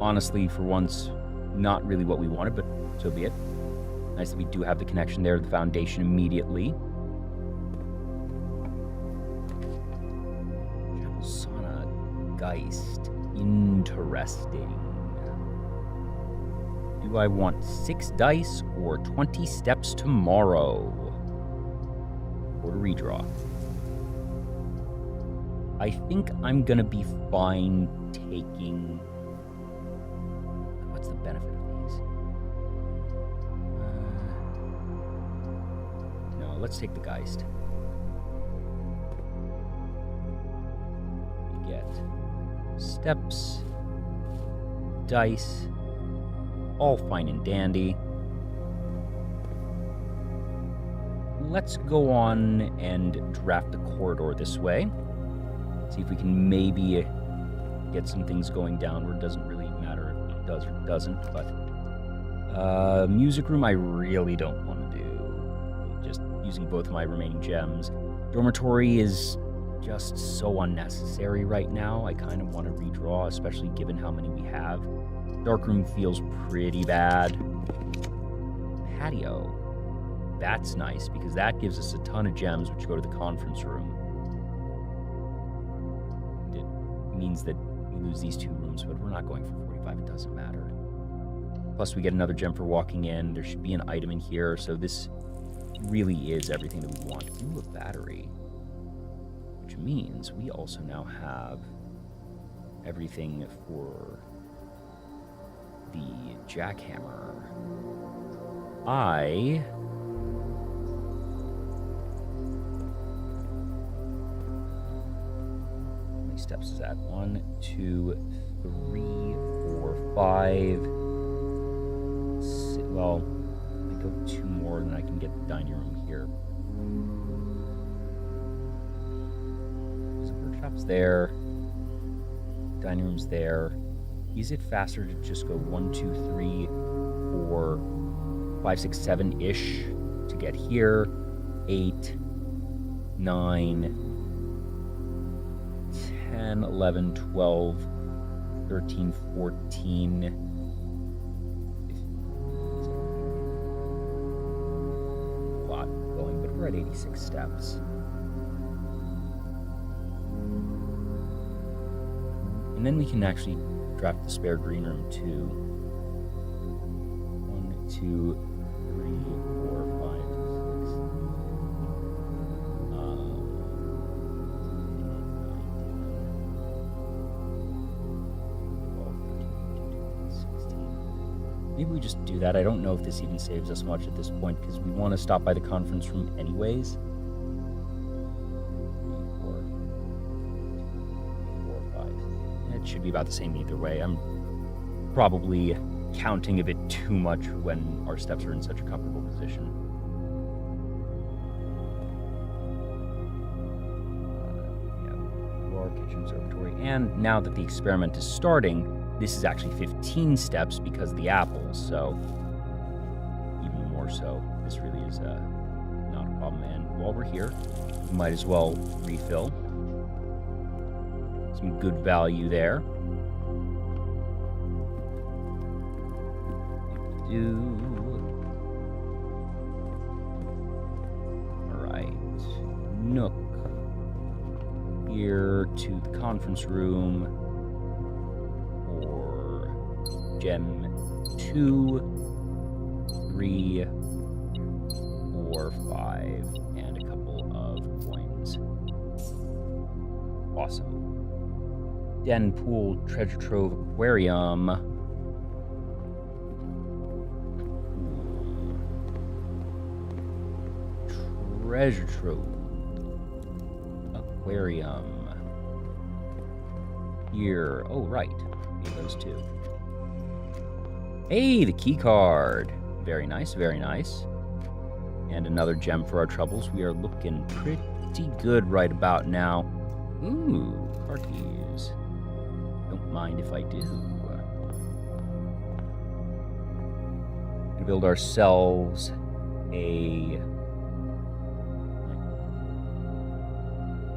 Honestly, for once, not really what we wanted, but so be it. Nice that we do have the connection there to the foundation immediately. Sauna Geist. Interesting. Do I want 6 dice or 20 steps tomorrow? Or to redraw? I think I'm gonna be fine taking... What's the benefit of these? No, let's take the Geist. We get steps, dice, all fine and dandy. Let's go on and draft the corridor this way. See if we can maybe get some things going downward. Doesn't really matter if it does or doesn't, but music room I really don't want to do. Just using both my remaining gems. Dormitory is just so unnecessary right now. I kind of want to redraw, especially given how many we have. Darkroom feels pretty bad. Patio. That's nice, because that gives us a ton of gems, which go to the conference room. It means that we lose these 2 rooms, but we're not going for 45. It doesn't matter. Plus, we get another gem for walking in. There should be an item in here, so this really is everything that we want. Ooh, a battery. Which means we also now have everything for the jackhammer. How many steps is that? 1, 2, 3, 4, 5. Well, I go 2 more, and then I can get the dining room here. So workshop's there. Dining room's there. Is it faster to just go 1, 2, 3, 4, 5, 6, 7-ish to get here? 8, 9, 10, 11, 12, 13, 14. A lot going, but we're at 86 steps. And then we can actually draft the spare green room too. 1, 2, 3, 4, 5, 6, 12, 13, 14, 16. Maybe we just do that. I don't know if this even saves us much at this point, because we want to stop by the conference room anyways. 3, 4, 5. It should be about the same either way. I'm probably counting a bit too much when our steps are in such a comfortable position. Yeah, our kitchen observatory. And now that the experiment is starting, this is actually 15 steps because of the apples, so even more so, this really is not a problem. And while we're here, we might as well refill. Some good value there. Alright. Nook. Here to the conference room. Or gem 2, 3, 4, 5, and a couple of coins. Awesome. Den, pool, treasure trove, aquarium. Treasure trove. Aquarium. Here. Oh, right. Need those two. Hey, the key card. Very nice, very nice. And another gem for our troubles. We are looking pretty good right about now. Ooh, car keys. Don't mind if I do. Gonna build ourselves a...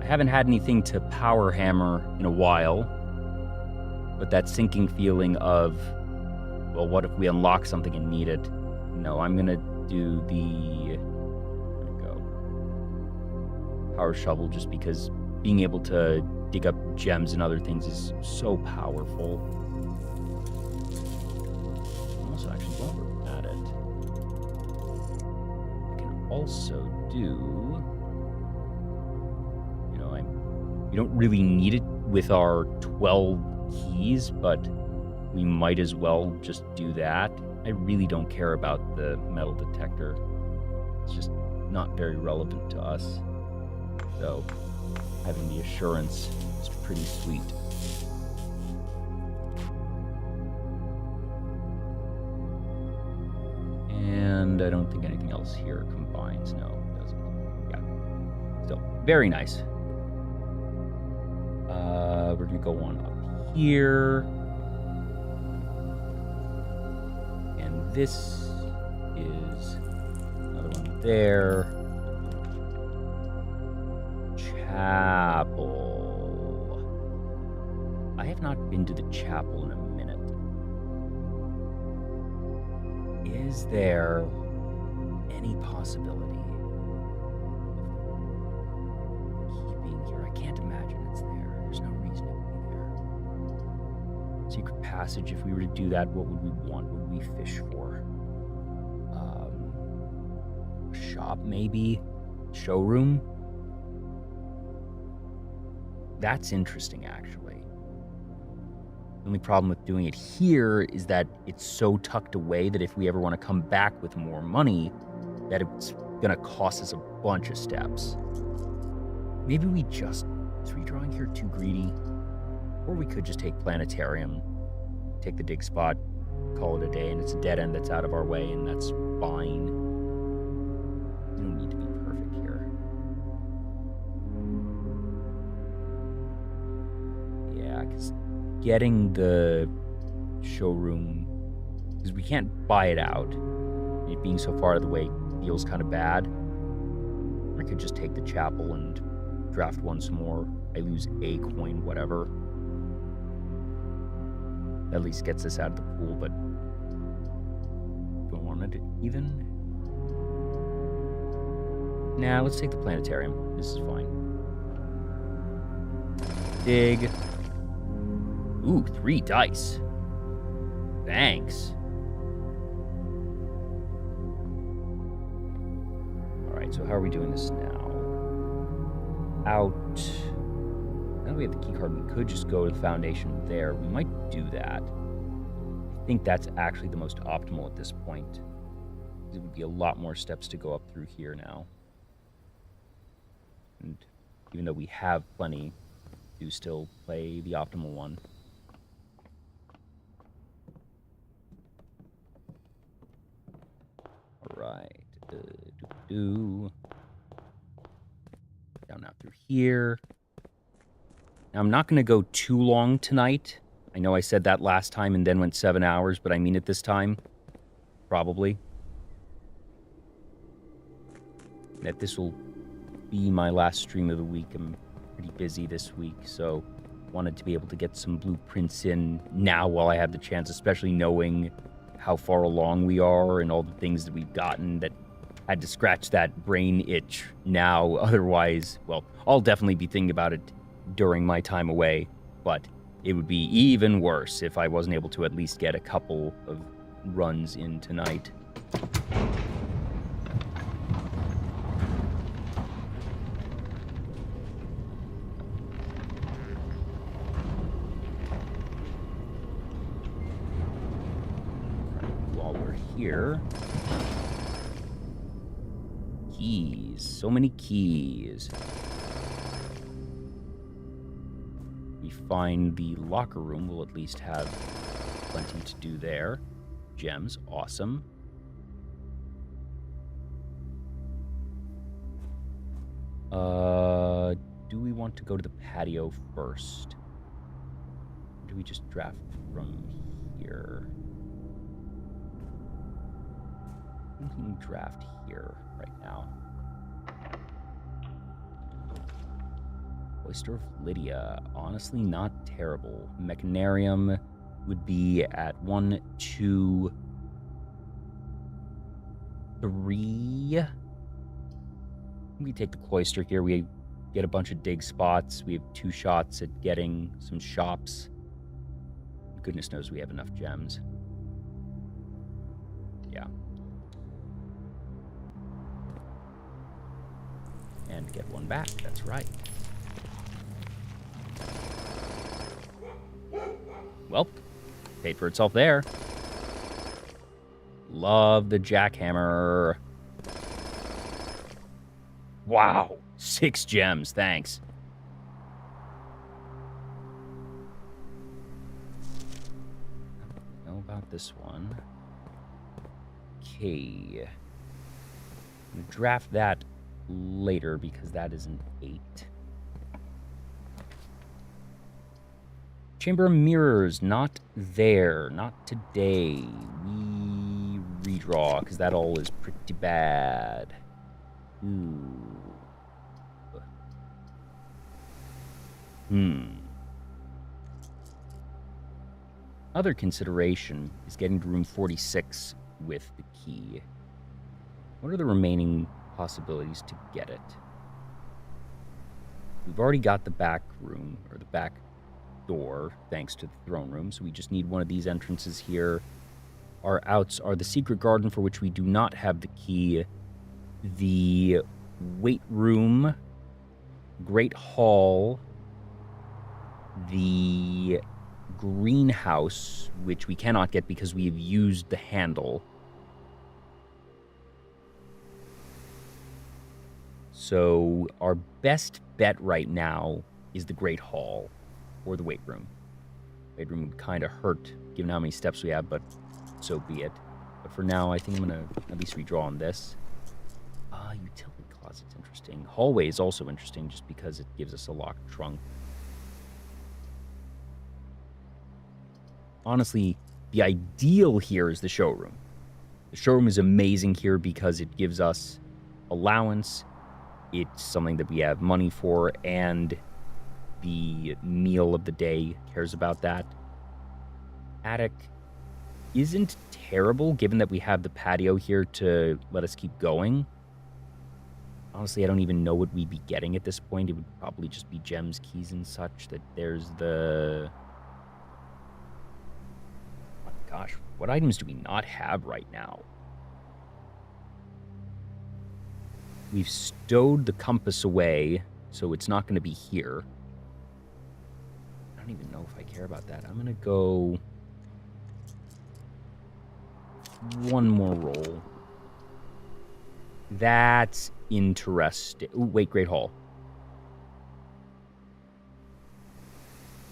I haven't had anything to power hammer in a while, but that sinking feeling of, well, what if we unlock something and need it? No, I'm gonna do the... Where'd it go? Power shovel, just because being able to dig up gems and other things is so powerful. Also, actually, while we're at it, I can also do... We don't really need it with our 12 keys, but we might as well just do that. I really don't care about the metal detector. It's just not very relevant to us. So having the assurance is pretty sweet. And I don't think anything else here combines. No, it doesn't. Yeah. Still, very nice. We're gonna go on up here. And this is another one there. Chapel. I have not been to the chapel in a minute. Is there any possibility of keeping here? I can't imagine it's there. There's no reason it would be there. Secret passage, if we were to do that, what would we want? What would we fish for? A shop, maybe? Showroom? That's interesting, actually. The only problem with doing it here is that it's so tucked away that if we ever want to come back with more money, that it's going to cost us a bunch of steps. Maybe we just... Is redrawing here too greedy? Or we could just take planetarium, take the dig spot, call it a day, and it's a dead end that's out of our way, and that's fine. You don't need to be perfect here. Yeah, because getting the showroom, because we can't buy it out, it being so far out of the way feels kind of bad. I could just take the chapel and draft once more. I lose a coin, whatever. At least gets us out of the pool, but do I want it even? Nah, let's take the planetarium. This is fine. Dig. Ooh, 3 dice. Thanks. Alright, so how are we doing this now? Out. Now that we have the key card, we could just go to the foundation there. We might do that. I think that's actually the most optimal at this point. It would be a lot more steps to go up through here now. And even though we have plenty, do still play the optimal one. Alright. Down now through here. Now, I'm not going to go too long tonight. I know I said that last time and then went 7 hours, but I mean it this time. Probably. That this will be my last stream of the week. I'm pretty busy this week, so wanted to be able to get some blueprints in now while I have the chance, especially knowing how far along we are and all the things that we've gotten that had to scratch that brain itch now. Otherwise, well, I'll definitely be thinking about it during my time away, but it would be even worse if I wasn't able to at least get a couple of runs in tonight. here. Keys. So many keys. We find the locker room. We'll at least have plenty to do there. Gems. Awesome. Do we want to go to the patio first? Or do we just draft from here? We can draft here right now. Oyster of Lydia. Honestly, not terrible. Mechanarium would be at 1, 2, 3. We take the cloister here. We get a bunch of dig spots. We have 2 shots at getting some shops. Goodness knows we have enough gems. Yeah. And get 1 back. That's right. Well, paid for itself there. Love the jackhammer. Wow. 6 gems. Thanks. Know about this one. Okay. I'm gonna draft that later because that is an 8. Chamber of Mirrors, not there. Not today. We redraw because that all is pretty bad. Ooh. Other consideration is getting to room 46 with the key. What are the remaining possibilities to get it? We've already got the back room, or the back door, thanks to the throne room, so we just need one of these entrances here. Our outs are the secret garden, for which we do not have the key, the weight room, great hall, the greenhouse, which we cannot get because we have used the handle. So our best bet right now is the great hall or the weight room. Weight room would kind of hurt given how many steps we have, but so be it. But for now, I think I'm going to at least redraw on this. Utility closet's interesting. Hallway is also interesting just because it gives us a locked trunk. Honestly, the ideal here is the showroom. The showroom is amazing here because it gives us allowance. It's something that we have money for, and the meal of the day cares about that. Attic isn't terrible given that we have the patio here to let us keep going. Honestly, I don't even know what we'd be getting at this point. It would probably just be gems, keys, and such. That there's the... Oh my gosh, what items do we not have right now? We've stowed the compass away, so it's not going to be here. I don't even know if I care about that. I'm going to go... one more roll. That's interesting. Ooh, wait, Great Hall.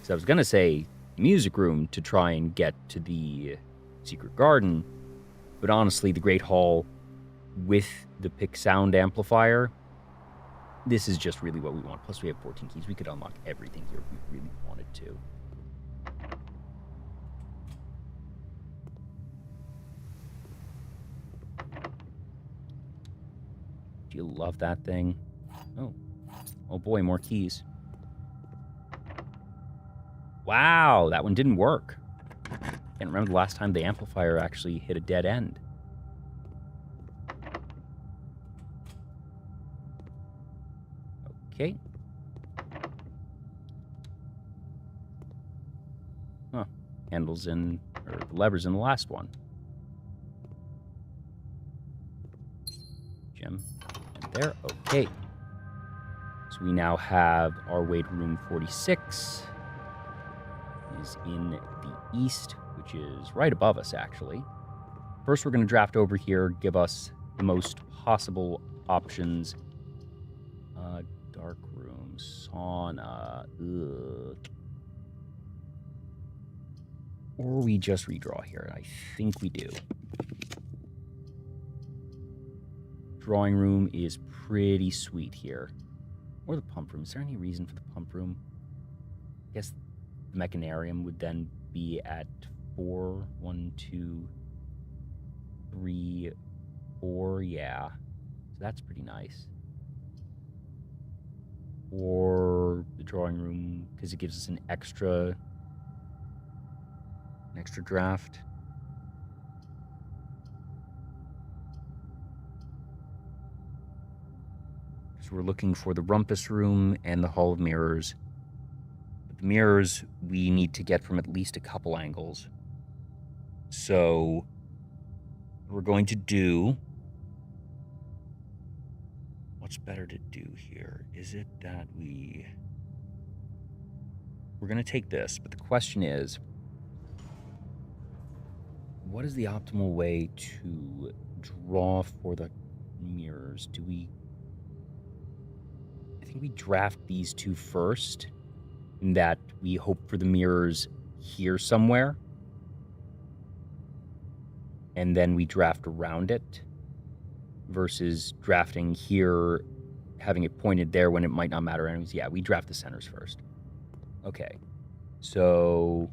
So I was going to say music room to try and get to the secret garden, but honestly, the Great Hall with the pick sound amplifier, this is just really what we want. Plus we have 14 keys. We could unlock everything here if we really wanted to. Do you love that thing? Oh boy, more keys. Wow, that one didn't work. Can't remember the last time the amplifier actually hit a dead end. Okay. Huh. Handles in, or the levers in the last one. Gem. And there. Okay. So we now have our weight room 46. Is in the east, which is right above us, actually. First, we're going to draft over here, give us the most possible options. Dark room, sauna, ugh. Or we just redraw here. I think we do. Drawing room is pretty sweet here. Or the pump room. Is there any reason for the pump room? I guess the mechanarium would then be at 4. 1, 2, 3, 4. Yeah. So that's pretty nice. Or the drawing room, because it gives us an extra draft. So we're looking for the rumpus room and the hall of mirrors. But the mirrors we need to get from at least a couple angles. So what we're going to do, what's better to do here? Is it that we're going to take this, but the question is, what is the optimal way to draw for the mirrors? I think we draft these two first, in that we hope for the mirrors here somewhere, and then we draft around it, versus drafting here, having it pointed there when it might not matter anyways. Yeah, we draft the centers first. Okay, so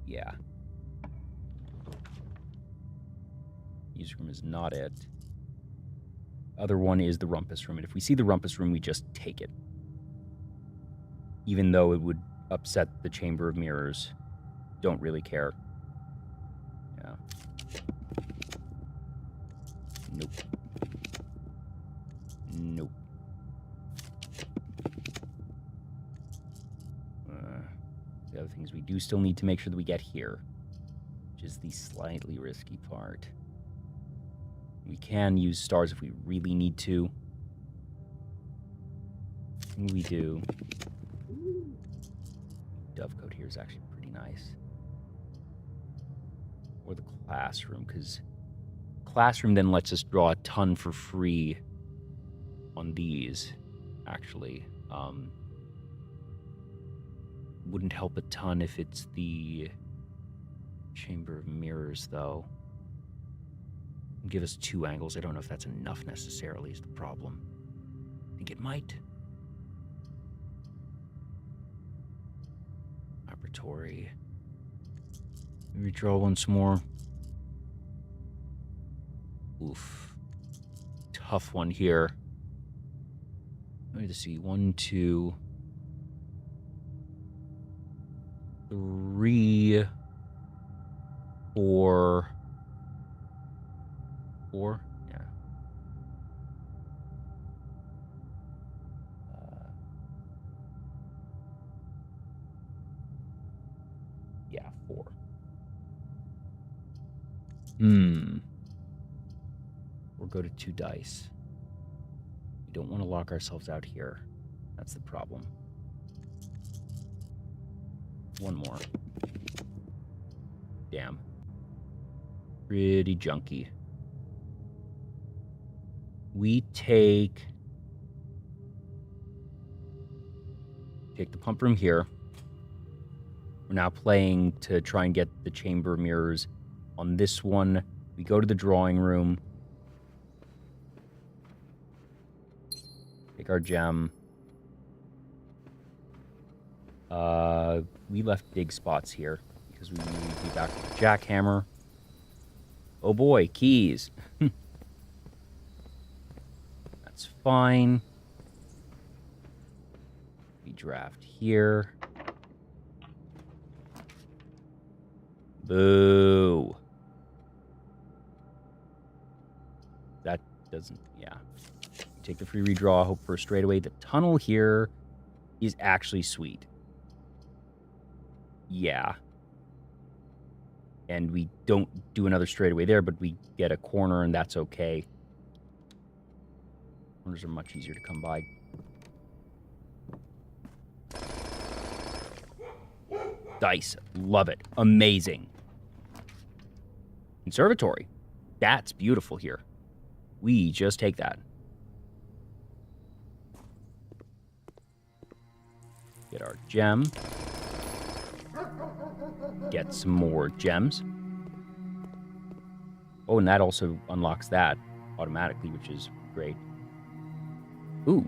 yeah. User room is not it. Other one is the rumpus room, and if we see the rumpus room, we just take it. Even though it would upset the chamber of mirrors. Don't really care. Yeah. Nope. Nope. The other things we do still need to make sure that we get here, which is the slightly risky part. We can use stars if we really need to. And we do. Dovecoat here is actually pretty nice. Or the classroom, because classroom then lets us draw a ton for free on these, actually. Wouldn't help a ton if it's the Chamber of Mirrors, though. Give us 2 angles. I don't know if that's enough necessarily is the problem. I think it might. Laboratory. Redraw once more. Oof. Tough one here. Let me see. 1, 2, 3, 4. 4? Yeah. Yeah, 4. We'll go to 2 dice. We don't want to lock ourselves out here. That's the problem. 1 more. Damn. Pretty junky. We take the pump room here. We're now playing to try and get the chamber mirrors on this one. We go to the drawing room. Take our gem. We left dig spots here because we need to be back with the jackhammer. Oh boy, keys. That's fine. We draft here. Boo. That doesn't, yeah. Take the free redraw, hope for a straightaway. The tunnel here is actually sweet. Yeah. And we don't do another straightaway there, but we get a corner, and that's okay. Corners are much easier to come by. Dice. Love it. Amazing. Conservatory. That's beautiful here. We just take that. Get our gem. Get some more gems. Oh, and that also unlocks that automatically, which is great. Ooh.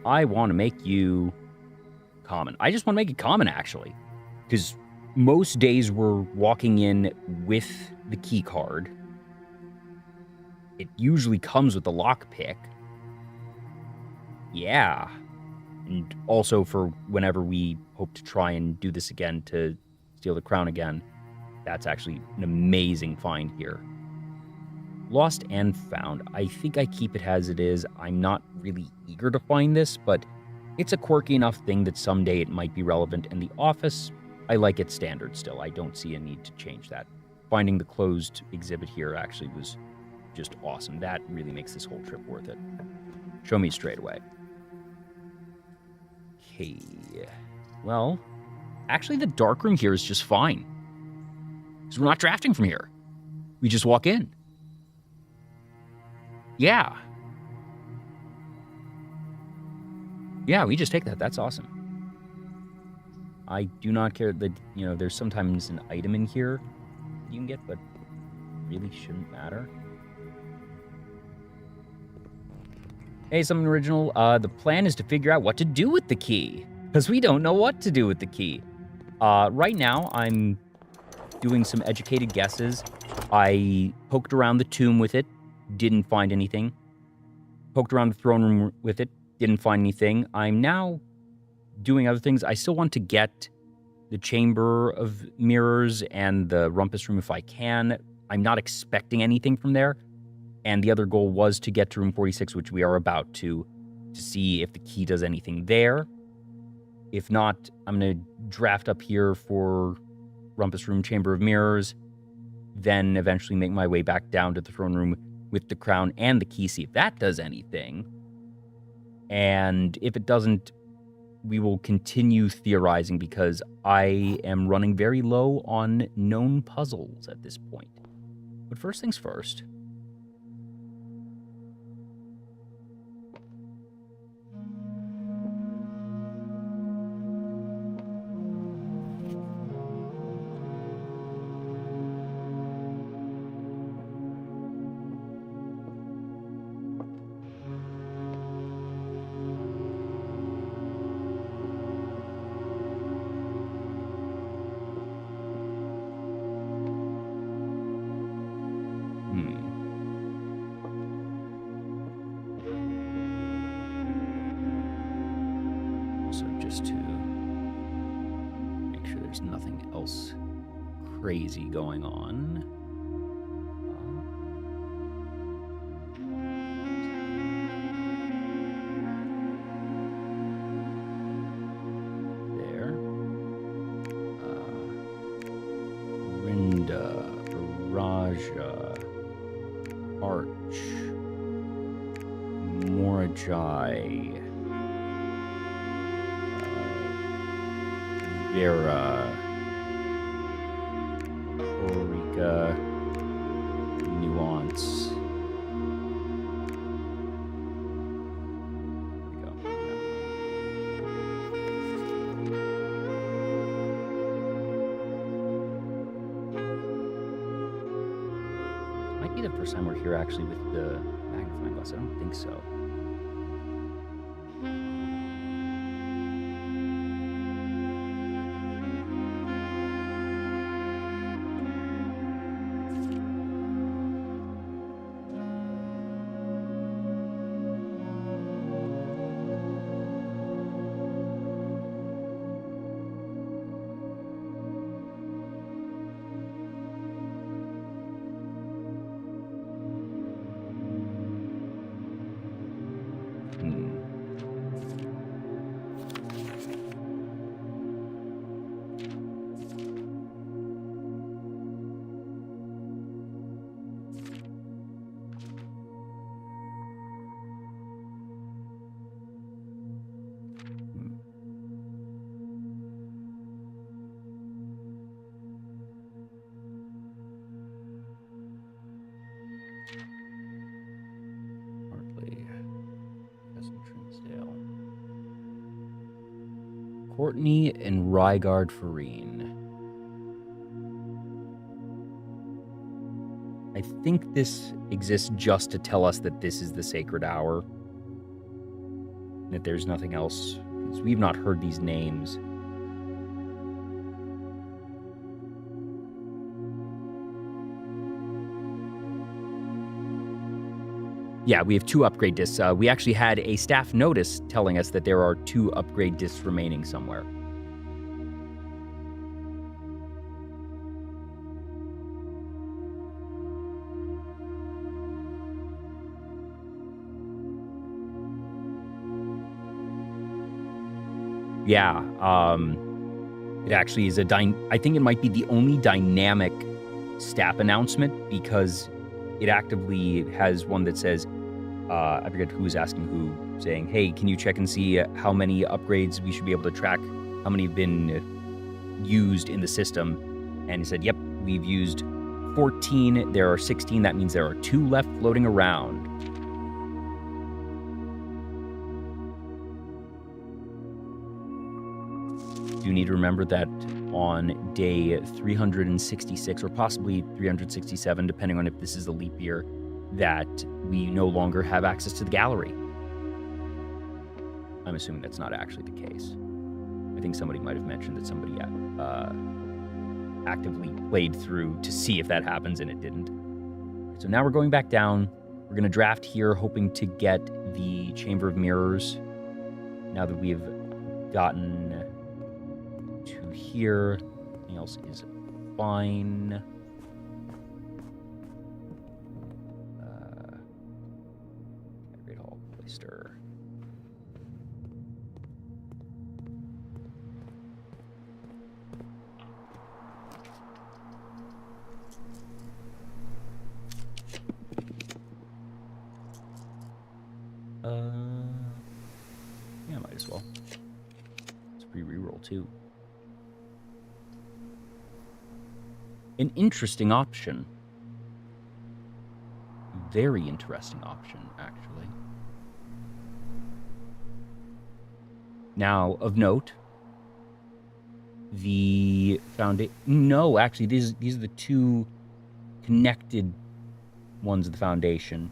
I want to make you common. I just want to make it common, actually. Because most days we're walking in with the key card. It usually comes with the lockpick. Yeah. And also for whenever we hope to try and do this again to steal the crown again, that's actually an amazing find here. Lost and found. I think I keep it as it is. I'm not really eager to find this, but it's a quirky enough thing that someday it might be relevant. And the office, I like it standard still. I don't see a need to change that. Finding the closed exhibit here actually was just awesome. That really makes this whole trip worth it. Show me straight away. Okay. Well, actually the dark room here is just fine. Because we're not drafting from here. We just walk in. Yeah. Yeah, we just take that. That's awesome. I do not care that, there's sometimes an item in here you can get, but really shouldn't matter. Hey, something original. The plan is to figure out what to do with the key, because we don't know what to do with the key. Right now, I'm doing some educated guesses. I poked around the tomb with it. Didn't find anything. Poked around the throne room with it. Didn't find anything. I'm now doing other things. I still want to get the Chamber of Mirrors and the Rumpus Room if I can. I'm not expecting anything from there. And the other goal was to get to room 46, which we are about to see if the key does anything there. If not, I'm going to draft up here for Rumpus Room, Chamber of Mirrors, then eventually make my way back down to the throne room with the crown and the key, see if that does anything. And if it doesn't, we will continue theorizing because I am running very low on known puzzles at this point. But first things first. Crazy going on. There. Rinda, Raja, Arch, Morajai, Vera, Nuance. There we go. Might be the first time we're here actually with the magnifying glass. I don't think so. Courtney and Rygard Farine. I think this exists just to tell us that this is the sacred hour. That there's nothing else. Because we've not heard these names. Yeah, we have 2 upgrade discs. We actually had a staff notice telling us that there are 2 upgrade discs remaining somewhere. Yeah, it actually is I think it might be the only dynamic staff announcement because it actively has one that says, I forget who's asking who, saying, hey, can you check and see how many upgrades we should be able to track, how many have been used in the system? And he said, yep, we've used 14. There are 16. That means there are 2 left floating around. You need to remember that on day 366 or possibly 367, depending on if this is a leap year, that we no longer have access to the gallery. I'm assuming that's not actually the case. I think somebody might have mentioned that somebody actively played through to see if that happens, and it didn't. So now we're going back down. We're going to draft here, hoping to get the Chamber of Mirrors. Now that we've gotten to here, everything else is fine. Great Hall, Cloister. Yeah, might as well. It's a free reroll too. An interesting option. Very interesting option, actually. Now, of note, the foundation. No, actually, these are the 2 connected ones of the foundation.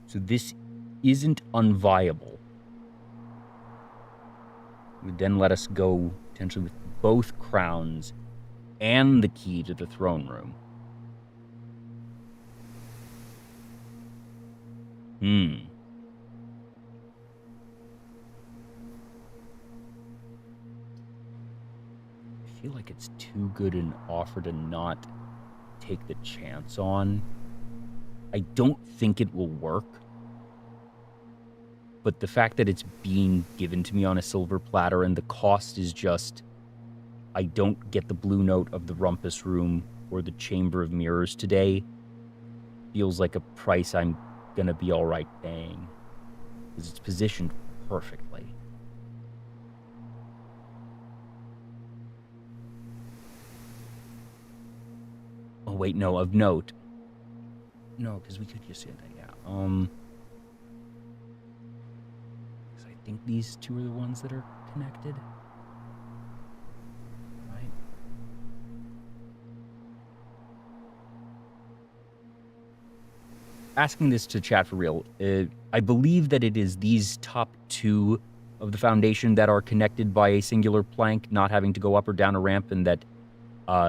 So this isn't unviable. It would then let us go potentially with both crowns and the key to the throne room. I feel like it's too good an offer to not take the chance on. I don't think it will work. But the fact that it's being given to me on a silver platter and the cost is just, I don't get the blue note of the Rumpus Room or the Chamber of Mirrors today, feels like a price I'm going to be all right paying. Because it's positioned perfectly. Oh, wait, no, of note. No, because we could just say that, yeah. I think these 2 are the ones that are connected. Right? Asking this to chat for real, I believe that it is these top 2 of the foundation that are connected by a singular plank, not having to go up or down a ramp, and that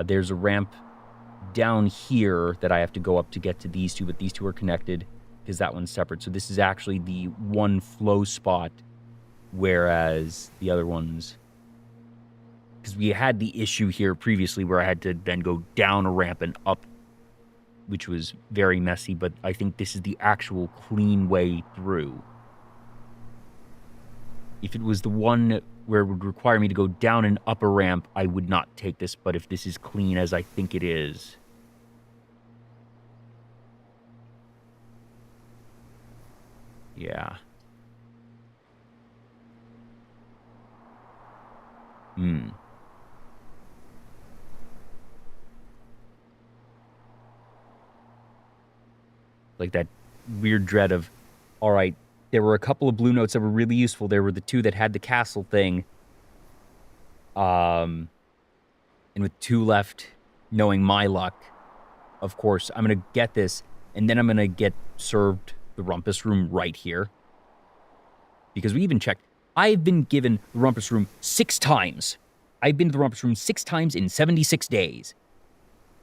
there's a ramp down here that I have to go up to get to these 2, but these 2 are connected because that one's separate. So this is actually the one flow spot, whereas the other ones, because we had the issue here previously where I had to then go down a ramp and up, which was very messy, but I think this is the actual clean way through. If it was the one where it would require me to go down and up a ramp, I would not take this, but if this is clean as I think it is. Yeah. Like that weird dread of, all right, there were a couple of blue notes that were really useful. There were the 2 that had the castle thing. And with 2 left, knowing my luck, of course, I'm going to get this, and then I'm going to get served the rumpus room right here. Because we even checked. I've been given the rumpus room 6 times. I've been to the rumpus room 6 times in 76 days.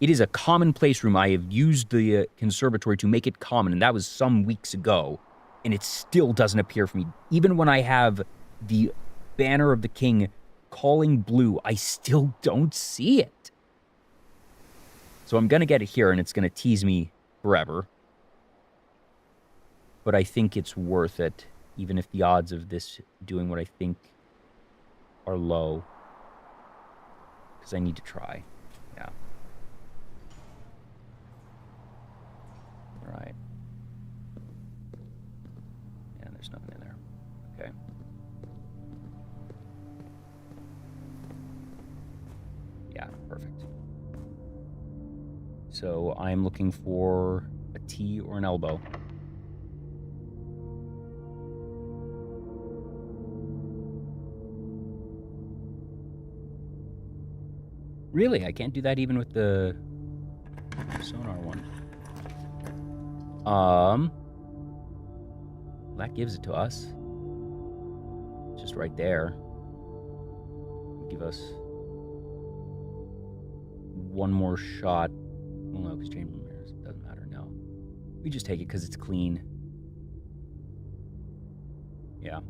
It is a commonplace room. I have used the conservatory to make it common, and that was some weeks ago, and it still doesn't appear for me. Even when I have the banner of the king calling blue, I still don't see it. So I'm going to get it here, and it's going to tease me forever. But I think it's worth it, even if the odds of this doing what I think are low. Because I need to try. Yeah. All right. Yeah, there's nothing in there. Okay. Yeah, perfect. So I'm looking for a T or an elbow. Really? I can't do that even with the sonar one. That gives it to us. It's just right there. Give us one more shot. Well, no, because chamber mirrors, it doesn't matter now. We just take it because it's clean. Yeah.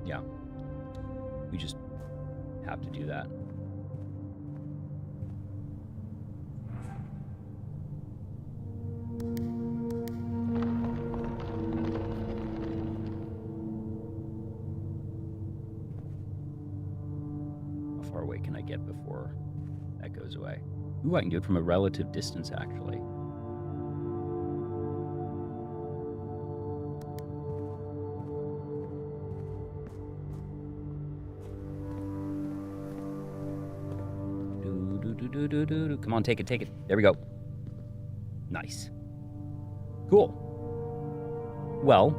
Yeah. We just have to do that. How far away can I get before that goes away? Ooh, I can do it from a relative distance, actually. Come on, take it, take it. There we go. Nice. Cool. Well,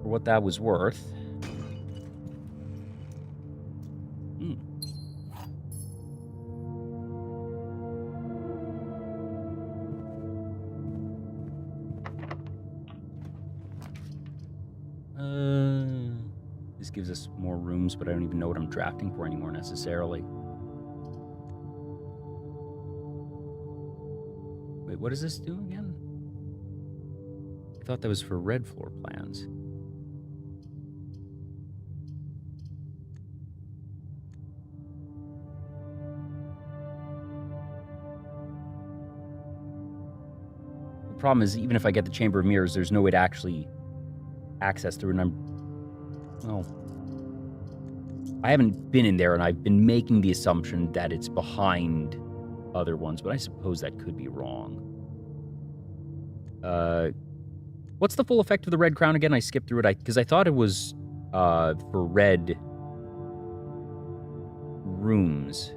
for what that was worth. This gives us more rooms, but I don't even know what I'm drafting for anymore necessarily. Wait, what does this do again? I thought that was for red floor plans. The problem is, even if I get the Chamber of Mirrors, there's no way to actually access through, and well, I haven't been in there, and I've been making the assumption that it's behind other ones, but I suppose that could be wrong. What's the full effect of the red crown again? I skipped through it, because I thought it was for red rooms.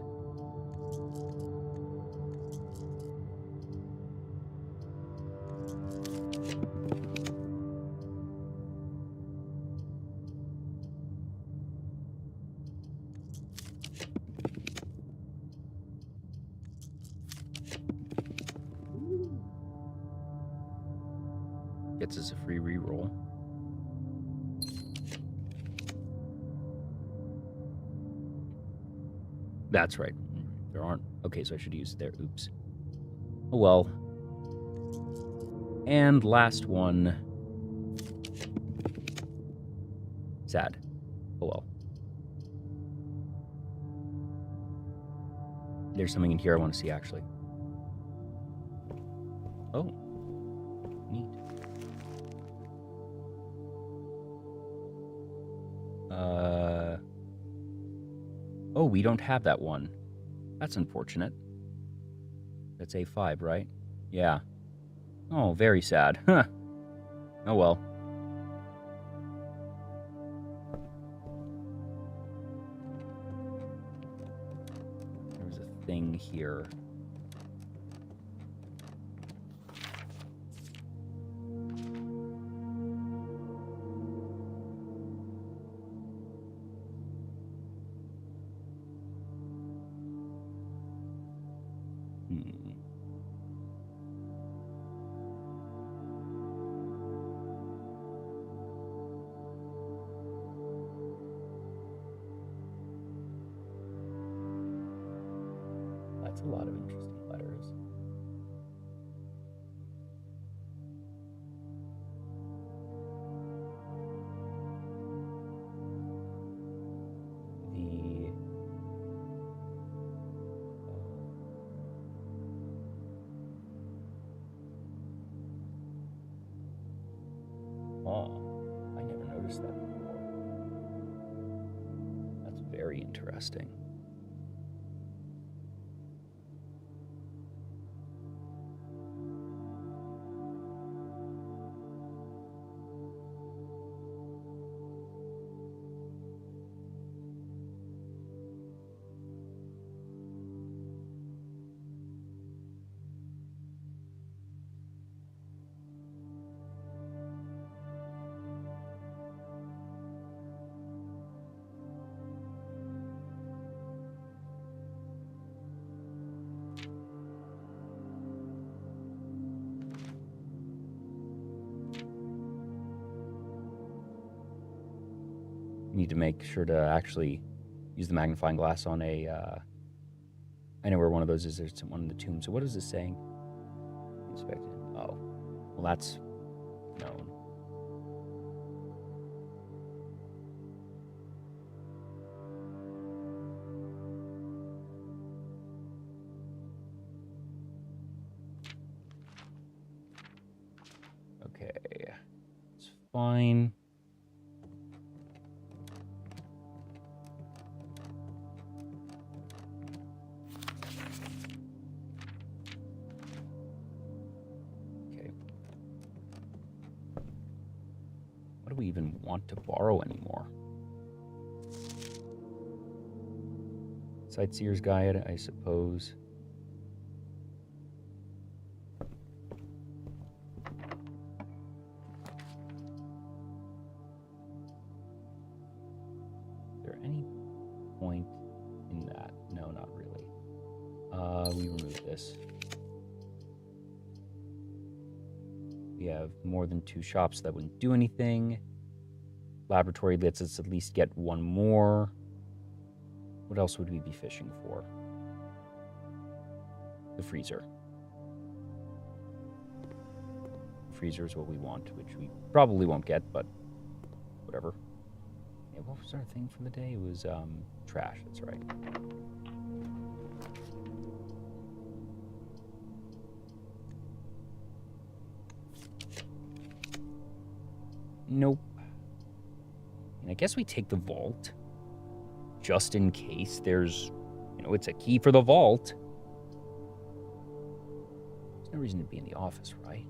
Gets us a free reroll. That's right. There aren't. Okay, so I should use there. Oops. Oh well. And last one. Sad. Oh well. There's something in here I want to see, actually. Oh. Neat. Oh, we don't have that one. That's unfortunate. That's A5, right? Yeah. Oh, very sad. Huh. Oh well. There's a thing here. Huh. I never noticed that before. That's very interesting. Need to make sure to actually use the magnifying glass on a, I know where one of those is. There's one in the tomb. So what is this saying? Inspected. Oh, well, that's known. Okay, it's fine. Do we even want to borrow anymore? Sightseer's Guide, I suppose. Is there any point in that? No, not really. We remove this. We have more than 2 shops that wouldn't do anything. Laboratory lets us at least get 1 more. What else would we be fishing for? The freezer. Freezer is what we want, which we probably won't get, but whatever. Yeah, what was our thing for the day? It was trash, that's right. Nope. And I guess we take the vault, just in case there's, it's a key for the vault. There's no reason to be in the office, right?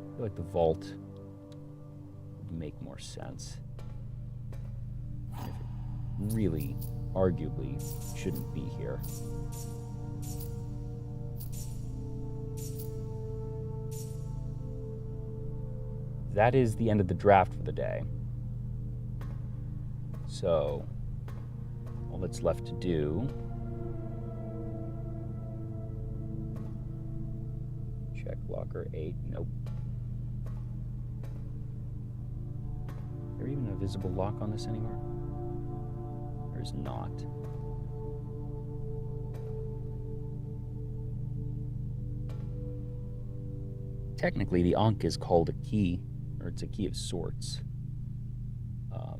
I feel like the vault would make more sense. And if it really, arguably, shouldn't be here. That is the end of the draft for the day. So, all that's left to do... Check locker 8. Nope. Is there even a visible lock on this anywhere? There's not. Technically, the Ankh is called a key. Or it's a key of sorts. I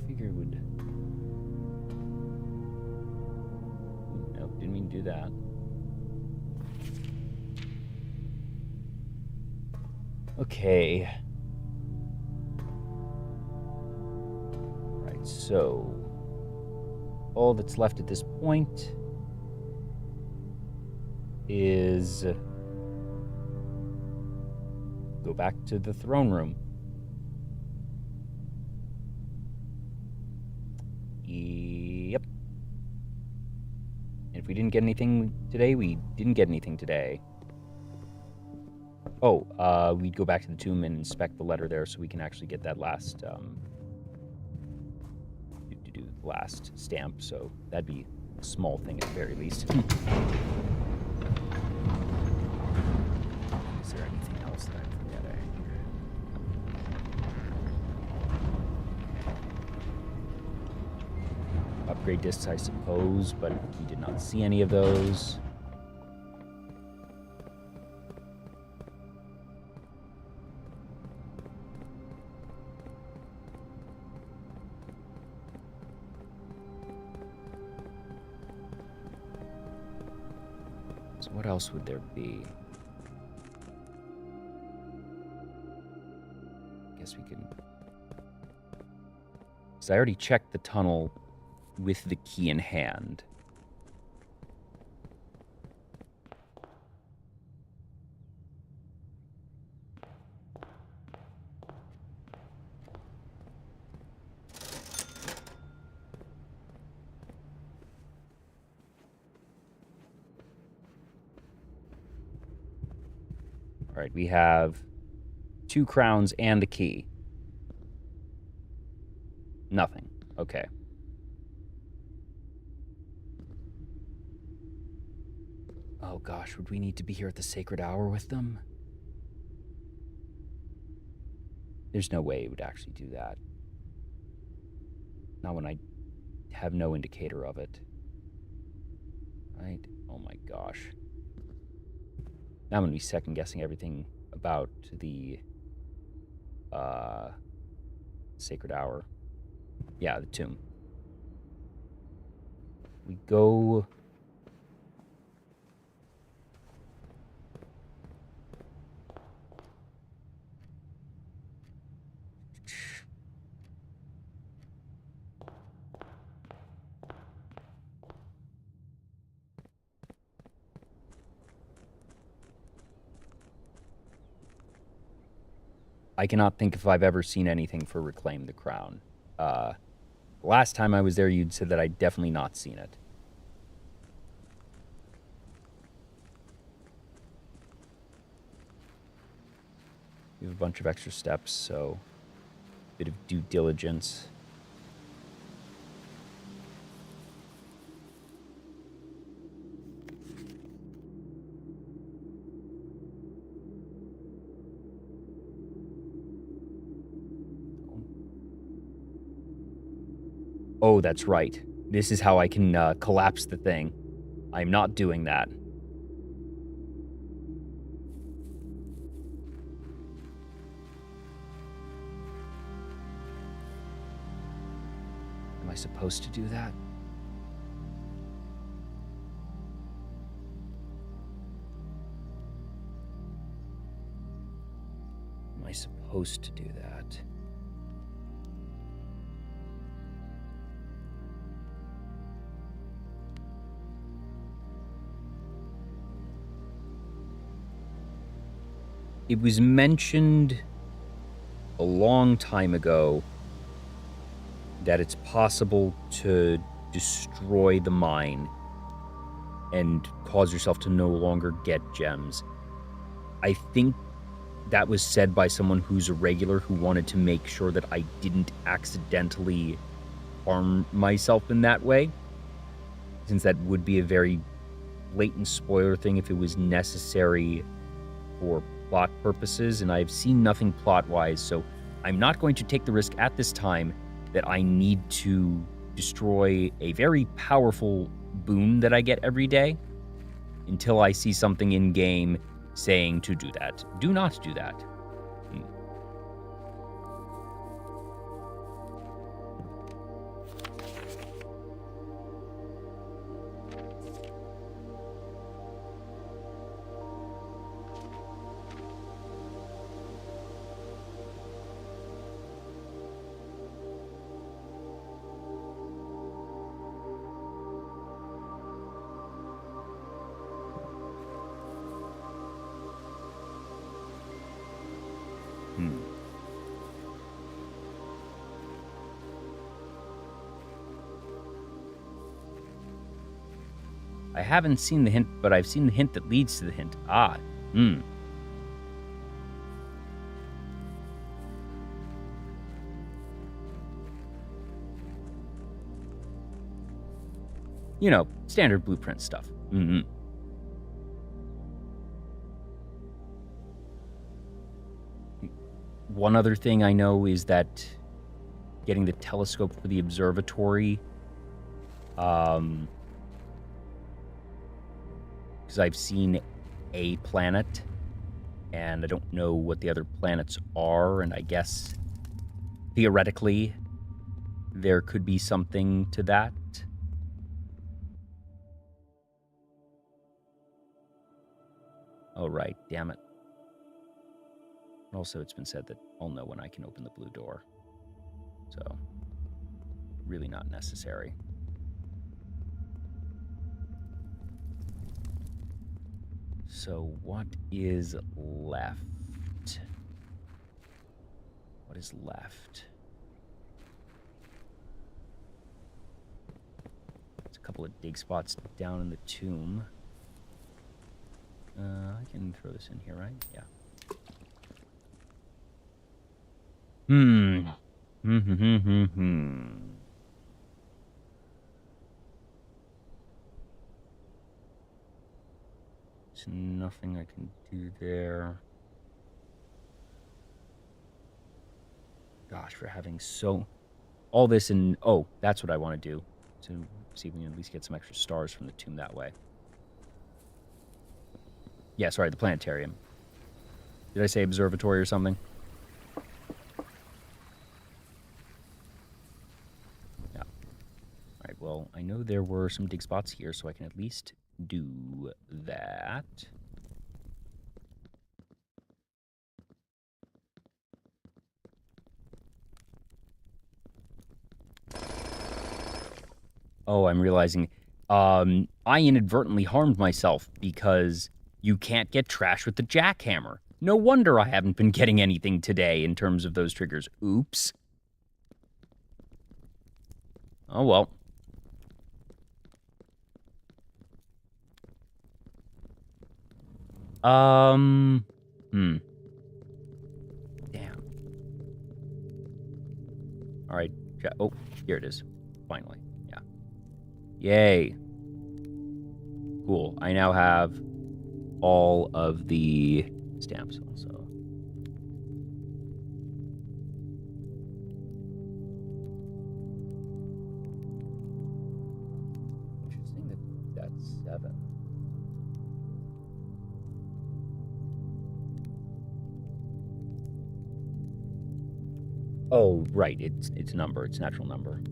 figured it would... Nope, didn't mean to do that. Okay. So, all that's left at this point is go back to the throne room. Yep. And if we didn't get anything today, we didn't get anything today. Oh, we'd go back to the tomb and inspect the letter there so we can actually get that last... last stamp, so that'd be a small thing at the very least. Is there anything else that I'm forgetting? Upgrade discs, I suppose, but we did not see any of those. So what else would there be? Guess we can... Because I already checked the tunnel with the key in hand. All right, we have 2 crowns and a key. Nothing. Okay. Oh gosh, would we need to be here at the sacred hour with them? There's no way it would actually do that. Not when I have no indicator of it. Right? Oh my gosh. Now I'm going to be second-guessing everything about the sacred hour. Yeah, the tomb. We go... I cannot think if I've ever seen anything for Reclaim the Crown. Last time I was there, you'd said that I'd definitely not seen it. We have a bunch of extra steps, so a bit of due diligence. Oh, that's right. This is how I can collapse the thing. I'm not doing that. Am I supposed to do that? Am I supposed to do that? It was mentioned a long time ago that it's possible to destroy the mine and cause yourself to no longer get gems. I think that was said by someone who's a regular who wanted to make sure that I didn't accidentally harm myself in that way, since that would be a very blatant spoiler thing if it was necessary for plot purposes, and I've seen nothing plot-wise, so I'm not going to take the risk at this time that I need to destroy a very powerful boon that I get every day until I see something in-game saying to do that. Do not do that. I haven't seen the hint, but I've seen the hint that leads to the hint. Ah, You know, standard blueprint stuff. One other thing I know is that getting the telescope for the observatory, because I've seen a planet, and I don't know what the other planets are, and I guess theoretically there could be something to that. Oh, right. Damn it. Also, it's been said that I'll know when I can open the blue door. So, really not necessary. So, what is left? What is left? There's a couple of dig spots down in the tomb. I can throw this in here, right? Yeah. There's nothing I can do there. Gosh, for having all this in... Oh, that's what I want to do. To see if we can at least get some extra stars from the tomb that way. Yeah, sorry, the planetarium. Did I say observatory or something? Yeah. All right, well, I know there were some dig spots here, so I can at least do that. Oh, I'm realizing I inadvertently harmed myself because you can't get trash with the jackhammer. No wonder I haven't been getting anything today in terms of those triggers. Oops. Oh, well. Damn. All right. Oh, here it is. Finally. Yeah. Yay. Cool. I now have all of the stamps also. Interesting that that's 7. Oh, right. It's a number. It's a natural number.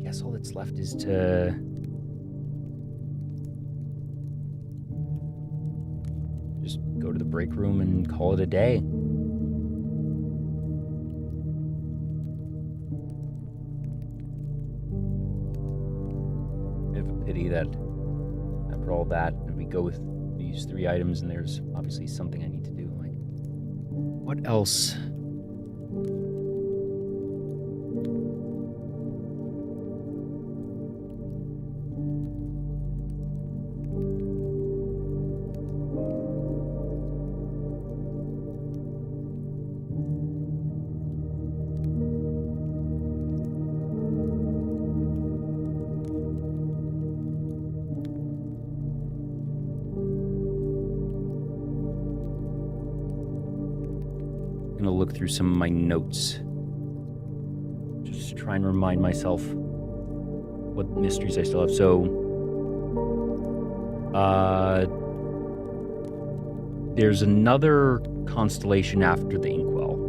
Guess all that's left is to just go to the break room and call it a day. Bit of a pity that after all that, we go with these 3 items and there's obviously something I need to do. Like, what else? Look through some of my notes. Just try and remind myself what mysteries I still have. So, there's another constellation after the Inkwell.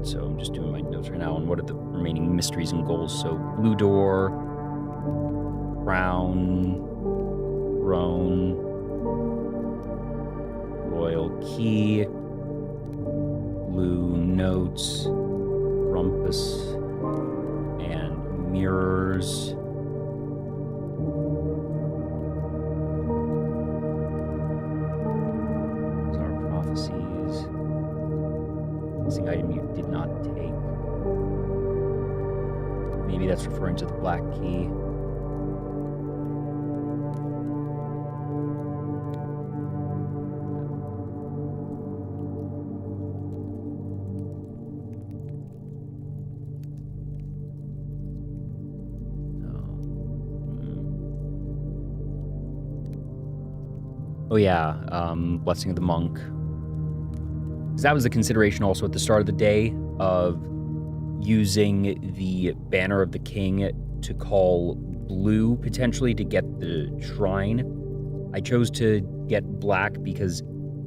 So I'm just doing my notes right now on what are the remaining mysteries and goals. So blue door, crown, throne, royal key, blue notes, rumpus, and mirrors. Those are prophecies. The item you did not take. Maybe that's referring to the black key. Oh yeah, Blessing of the Monk. Because that was the consideration also at the start of the day of using the Banner of the King to call blue potentially to get the shrine. I chose to get black because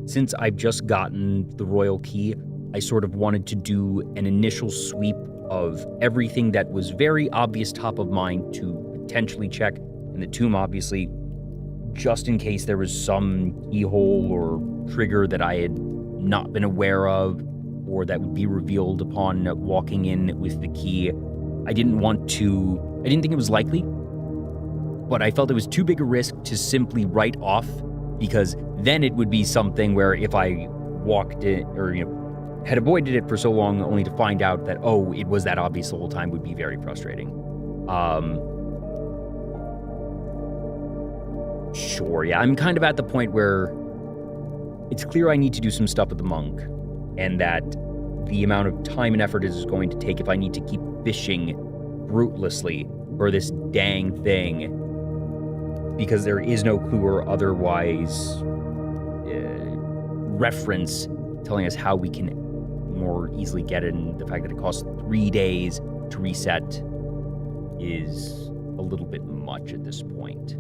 since I've just gotten the royal key, I sort of wanted to do an initial sweep of everything that was very obvious top of mind to potentially check in the tomb, obviously, just in case there was some keyhole or trigger that I had not been aware of or that would be revealed upon walking in with the key. I didn't think it was likely, but I felt it was too big a risk to simply write off, because then it would be something where if I walked in or, had avoided it for so long only to find out that, oh, it was that obvious the whole time, would be very frustrating. Sure, yeah, I'm kind of at the point where it's clear I need to do some stuff with the monk, and that the amount of time and effort it is going to take if I need to keep fishing rootlessly for this dang thing, because there is no clue or otherwise reference telling us how we can more easily get it, and the fact that it costs 3 days to reset is a little bit much at this point.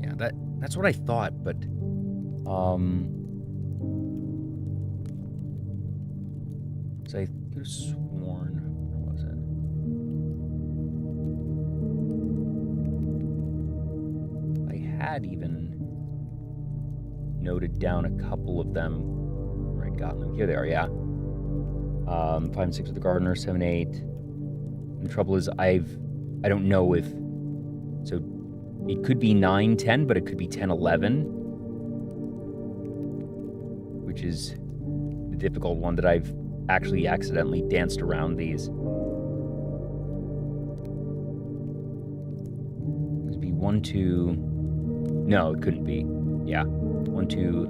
Yeah, that's what I thought, but so I could have sworn, where was it? I had even noted down a couple of them where I'd gotten them. Here they are, yeah. 5 and 6 with the gardener, 7, 8. And the trouble is, I don't know if, so it could be 9, 10, but it could be 10, 11, which is the difficult one that I've actually accidentally danced around these. It'd be 1, 2. No, it couldn't be. Yeah. 1, 2.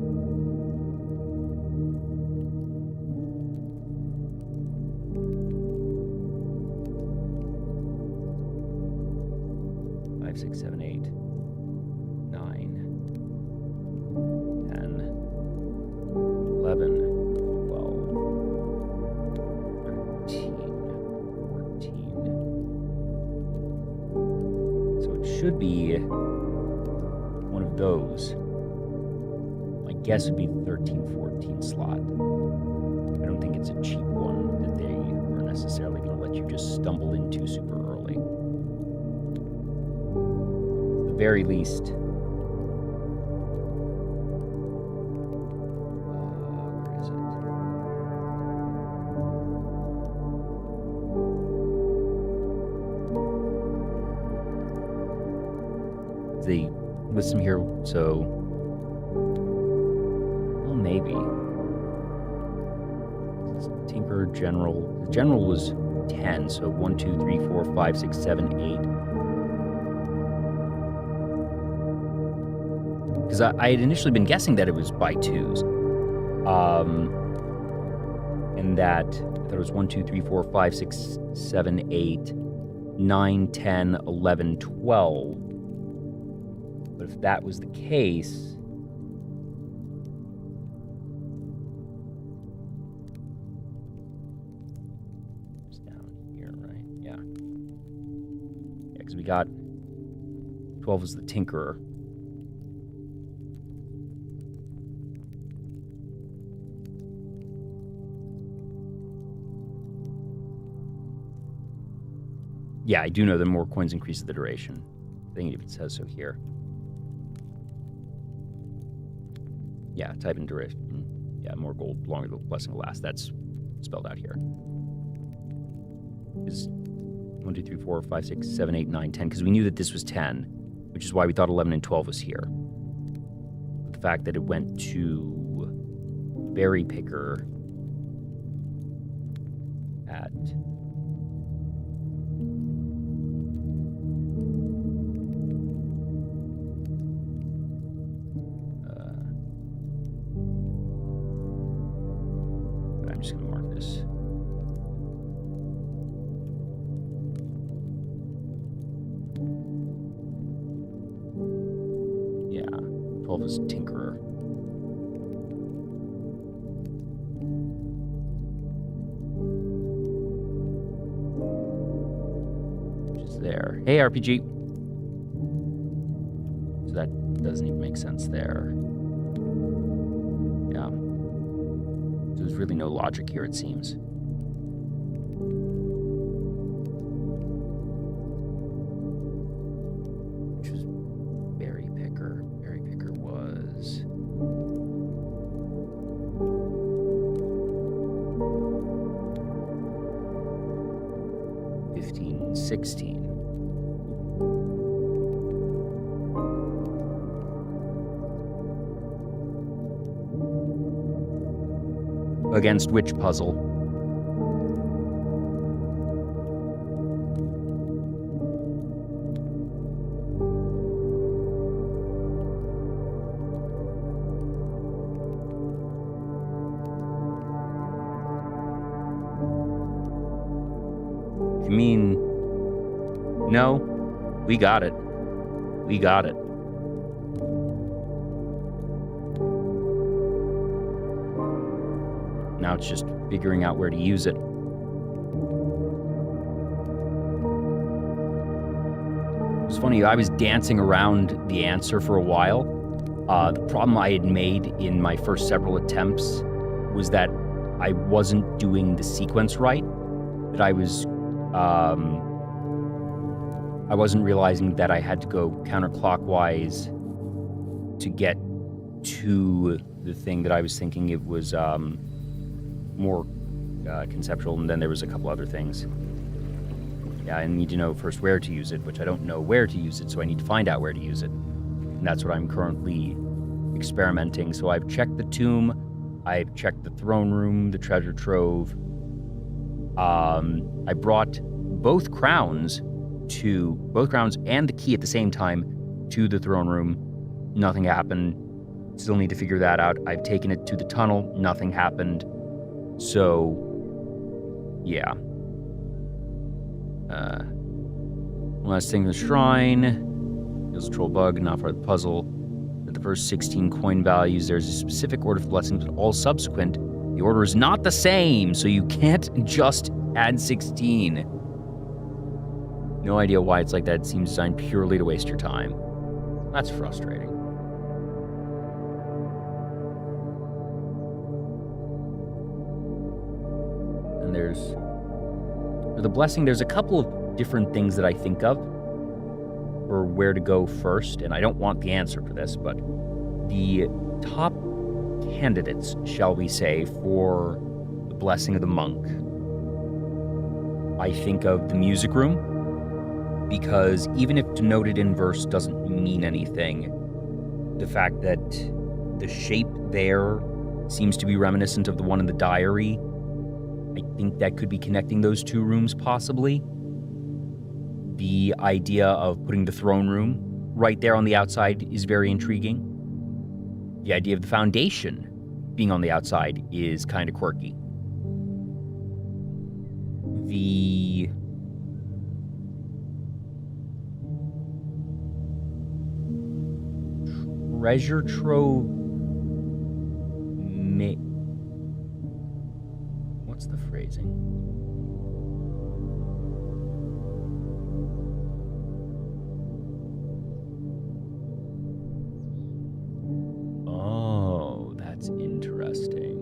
Five, 6, 7, 8, 9, 10, 11, 12, 13, 14. So it should be one of those. My guess would be the 13, 14 slot. I don't think it's a cheap one that they are necessarily going to let you just stumble into super early. At the very least, where is it? They list them here, so well, maybe Tinker General. The General was 10, so 1, 2, 3, 4, 5, 6, 7, 8. Because I had initially been guessing that it was by twos, and that I thought it was 1, 2, 3, 4, 5, 6, 7, 8, 9, 10, 11, 12. But if that was the case, it's down here, right? Yeah. Yeah, because we got 12 was the Tinkerer. Yeah, I do know that more coins increase the duration. I think it even says so here. Yeah, type in duration. Yeah, more gold, longer the blessing will last. That's spelled out here. Is 1, 2, 3, 4, 5, 6, 7, 8, 9, 10, because we knew that this was 10, which is why we thought 11 and 12 was here. But the fact that it went to Berry Picker at I'm just going to mark this. 12 is Tinkerer. Which is there. Hey, RPG. So that doesn't even make sense there. Yeah. So there's really no logic here, it seems. Which was Berry Picker. Berry Picker was... 15, 16. Against which puzzle? If you mean no, we got it. We got it. Now it's just figuring out where to use it. It's funny, I was dancing around the answer for a while. The problem I had made in my first several attempts was that I wasn't doing the sequence right. That I wasn't realizing that I had to go counterclockwise to get to the thing that I was thinking it was more conceptual, and then there was a couple other things. Yeah, I need to know first where to use it, which I don't know where to use it, so I need to find out where to use it. And that's what I'm currently experimenting. So I've checked the tomb, I've checked the throne room, the treasure trove. I brought both crowns and the key at the same time to the throne room. Nothing happened. Still need to figure that out. I've taken it to the tunnel. Nothing happened. So, yeah. Last thing, the shrine. Heals a troll bug, not part of the puzzle. At the first 16 coin values, there's a specific order for blessings, but all subsequent, the order is not the same, so you can't just add 16. No idea why it's like that. It seems designed purely to waste your time. That's frustrating. And for the blessing, there's a couple of different things that I think of for where to go first, and I don't want the answer for this, but the top candidates, shall we say, for the blessing of the monk. I think of the music room, because even if denoted in verse doesn't mean anything, the fact that the shape there seems to be reminiscent of the one in the diary, I think that could be connecting those two rooms possibly. The idea of putting the throne room right there on the outside is very intriguing. The idea of the foundation being on the outside is kind of quirky. The treasure trove what's the phrasing? Oh, that's interesting.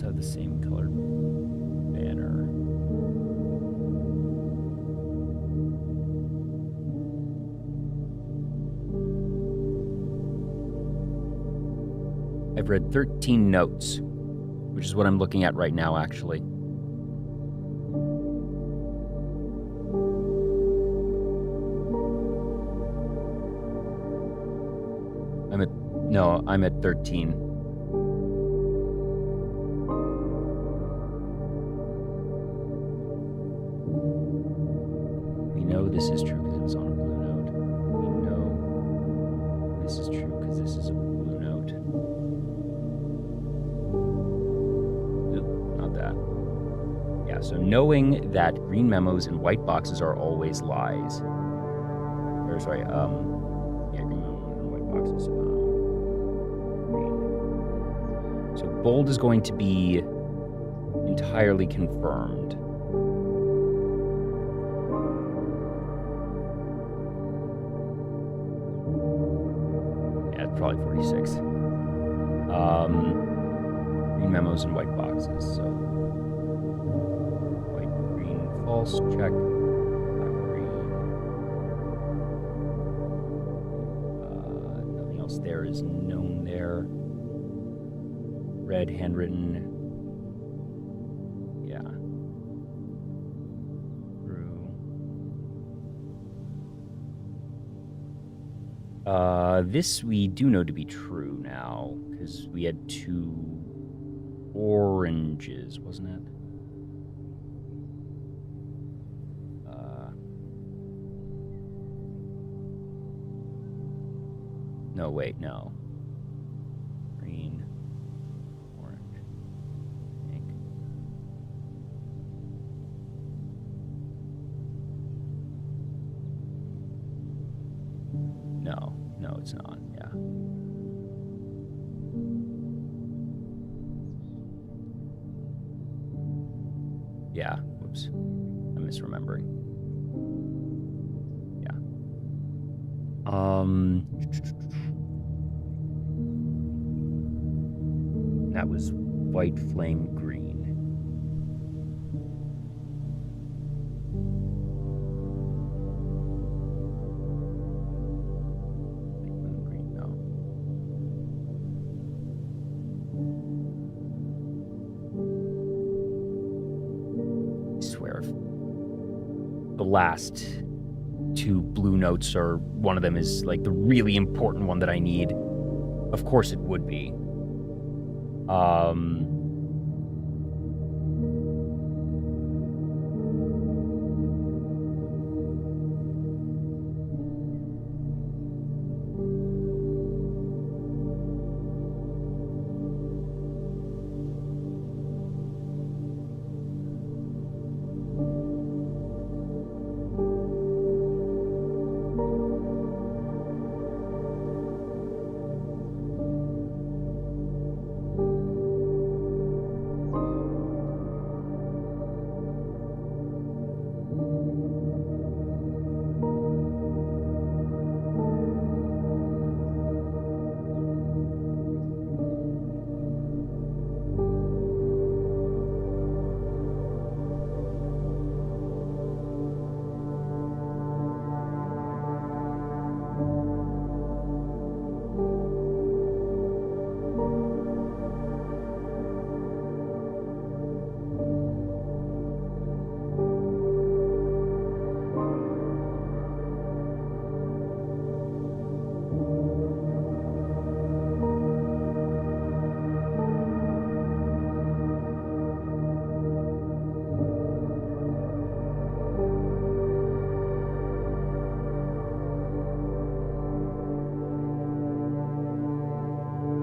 Have the same colored banner. I've read 13 notes, which is what I'm looking at right now, actually. I'm at 13. This is true because it's on a blue note. We know this is true because this is a blue note. So knowing that green memos and white boxes are always lies. Or sorry, yeah, green memos and white boxes. Green. So bold is going to be entirely confirmed. Yeah, it's probably 46. Green memos and white boxes. So white, green, false, check. Black, green. Nothing else there is known there. Red, handwritten. Yeah. True. This we do know to be true now, because we had 2 oranges, wasn't it? No, wait, no. Green, orange, pink. No, it's not, yeah. Yeah, whoops. I'm misremembering. Yeah. That was white flame green. White flame green, no. I swear, if the last 2 blue notes are one of them is like the really important one that I need. Of course it would be.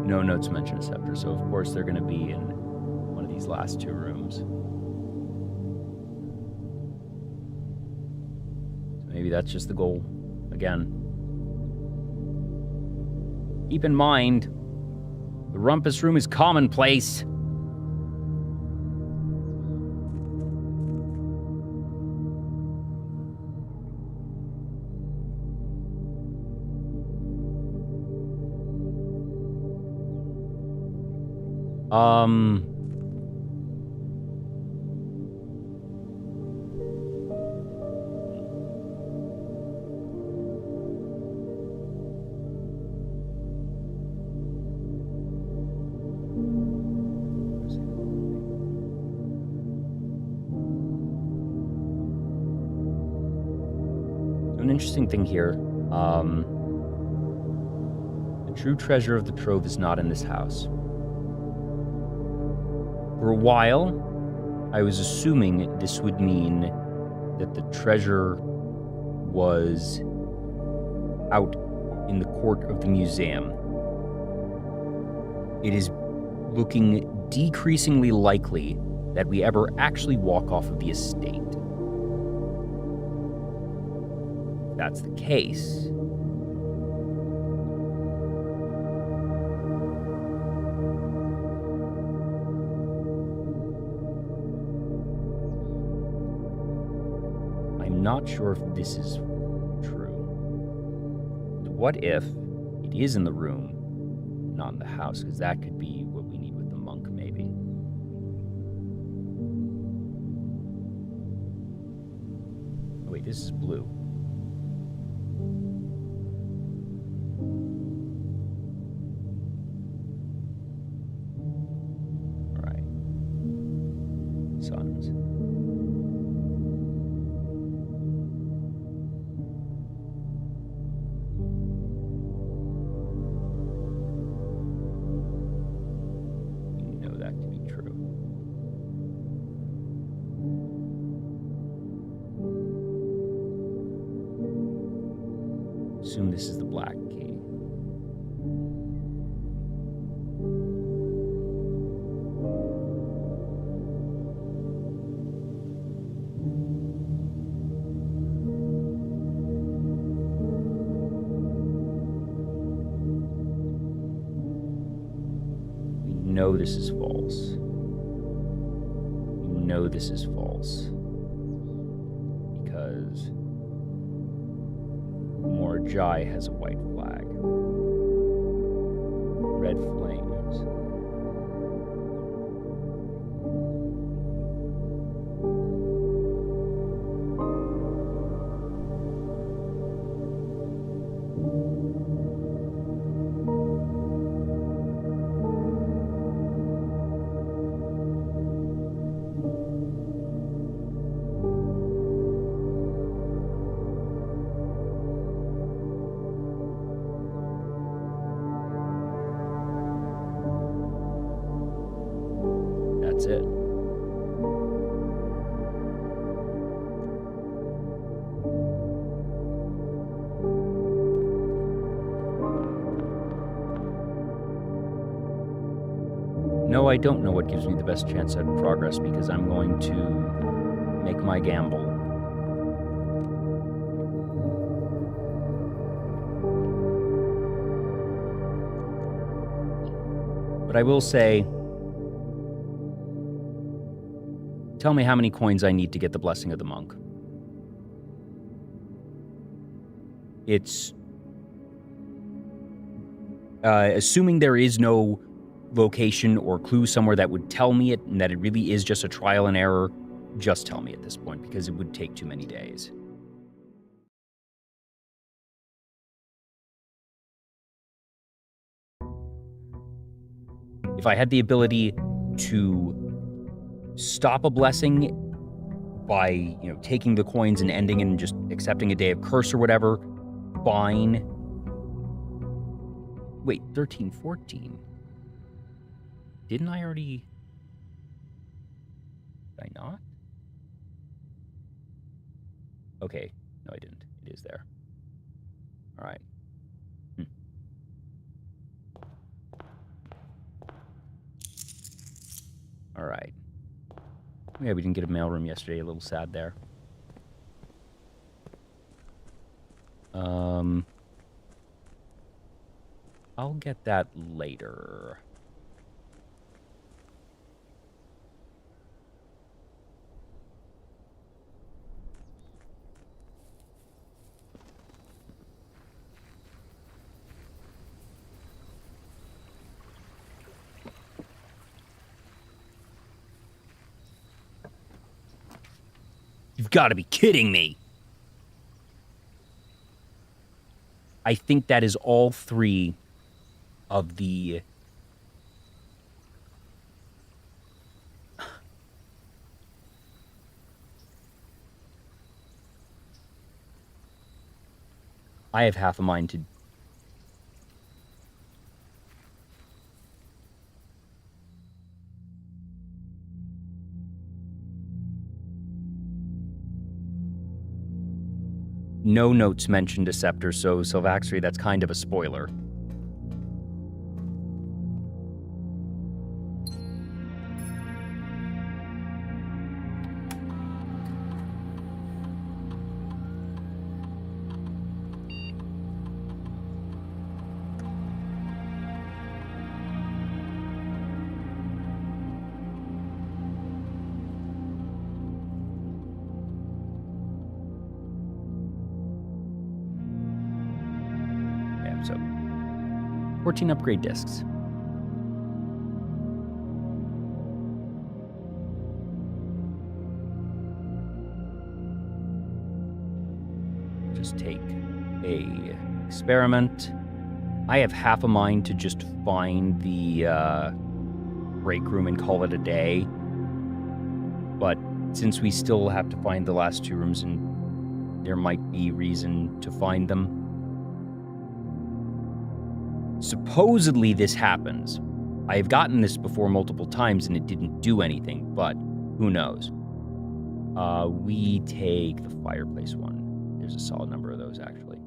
No notes mention a scepter, so of course they're going to be in one of these last 2 rooms. So maybe that's just the goal. Again, keep in mind, the rumpus room is commonplace. An interesting thing here. The true treasure of the trove is not in this house. For a while, I was assuming this would mean that the treasure was out in the court of the museum. It is looking decreasingly likely that we ever actually walk off of the estate. If that's the case, I'm not sure if this is true. What if it is in the room, not in the house? Because that could be what we need with the monk, maybe. Oh, wait, this is blue. All right. Sons. Assume this is the black key. We know this is false. We know this is false. Because Jai has a white flag. Red flames. That's it. No, I don't know what gives me the best chance at progress because I'm going to make my gamble. But I will say, tell me how many coins I need to get the blessing of the monk. It's assuming there is no location or clue somewhere that would tell me it and that it really is just a trial and error, just tell me at this point because it would take too many days. If I had the ability to stop a blessing by, taking the coins and ending and just accepting a day of curse or whatever, fine. Wait, 13, 14. Didn't I already... Did I not? Okay. No, I didn't. It is there. All right. All right. Yeah, we didn't get a mailroom yesterday. A little sad there. I'll get that later. You've got to be kidding me. I think that is all three of the... I have half a mind to... No notes mentioned a scepter, so Sylvaxry, that's kind of a spoiler. so 14 upgrade discs. Just take a experiment. I have half a mind to just find the break room and call it a day. But since we still have to find the last 2 rooms, and there might be reason to find them. Supposedly this happens. I have gotten this before multiple times and it didn't do anything, but who knows? We take the fireplace one. There's a solid number of those, actually.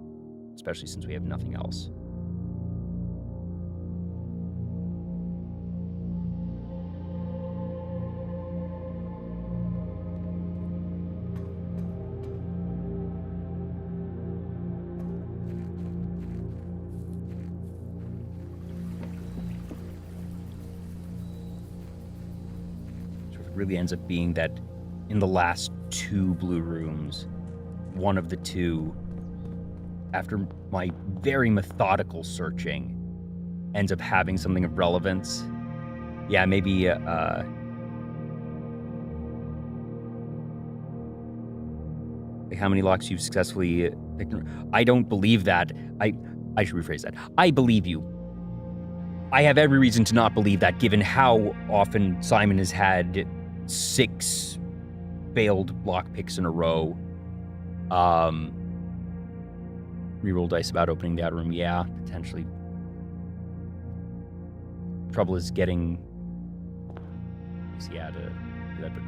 Especially since we have nothing else. Really ends up being that in the last 2 blue rooms, one of the 2, after my very methodical searching, ends up having something of relevance. Yeah, maybe how many locks you've successfully picked. I don't believe that. I should rephrase that. I believe you. I have every reason to not believe that, given how often Simon has had 6 failed block picks in a row. Reroll dice about opening that room. Yeah, potentially. Trouble is getting... Yeah, to do that. But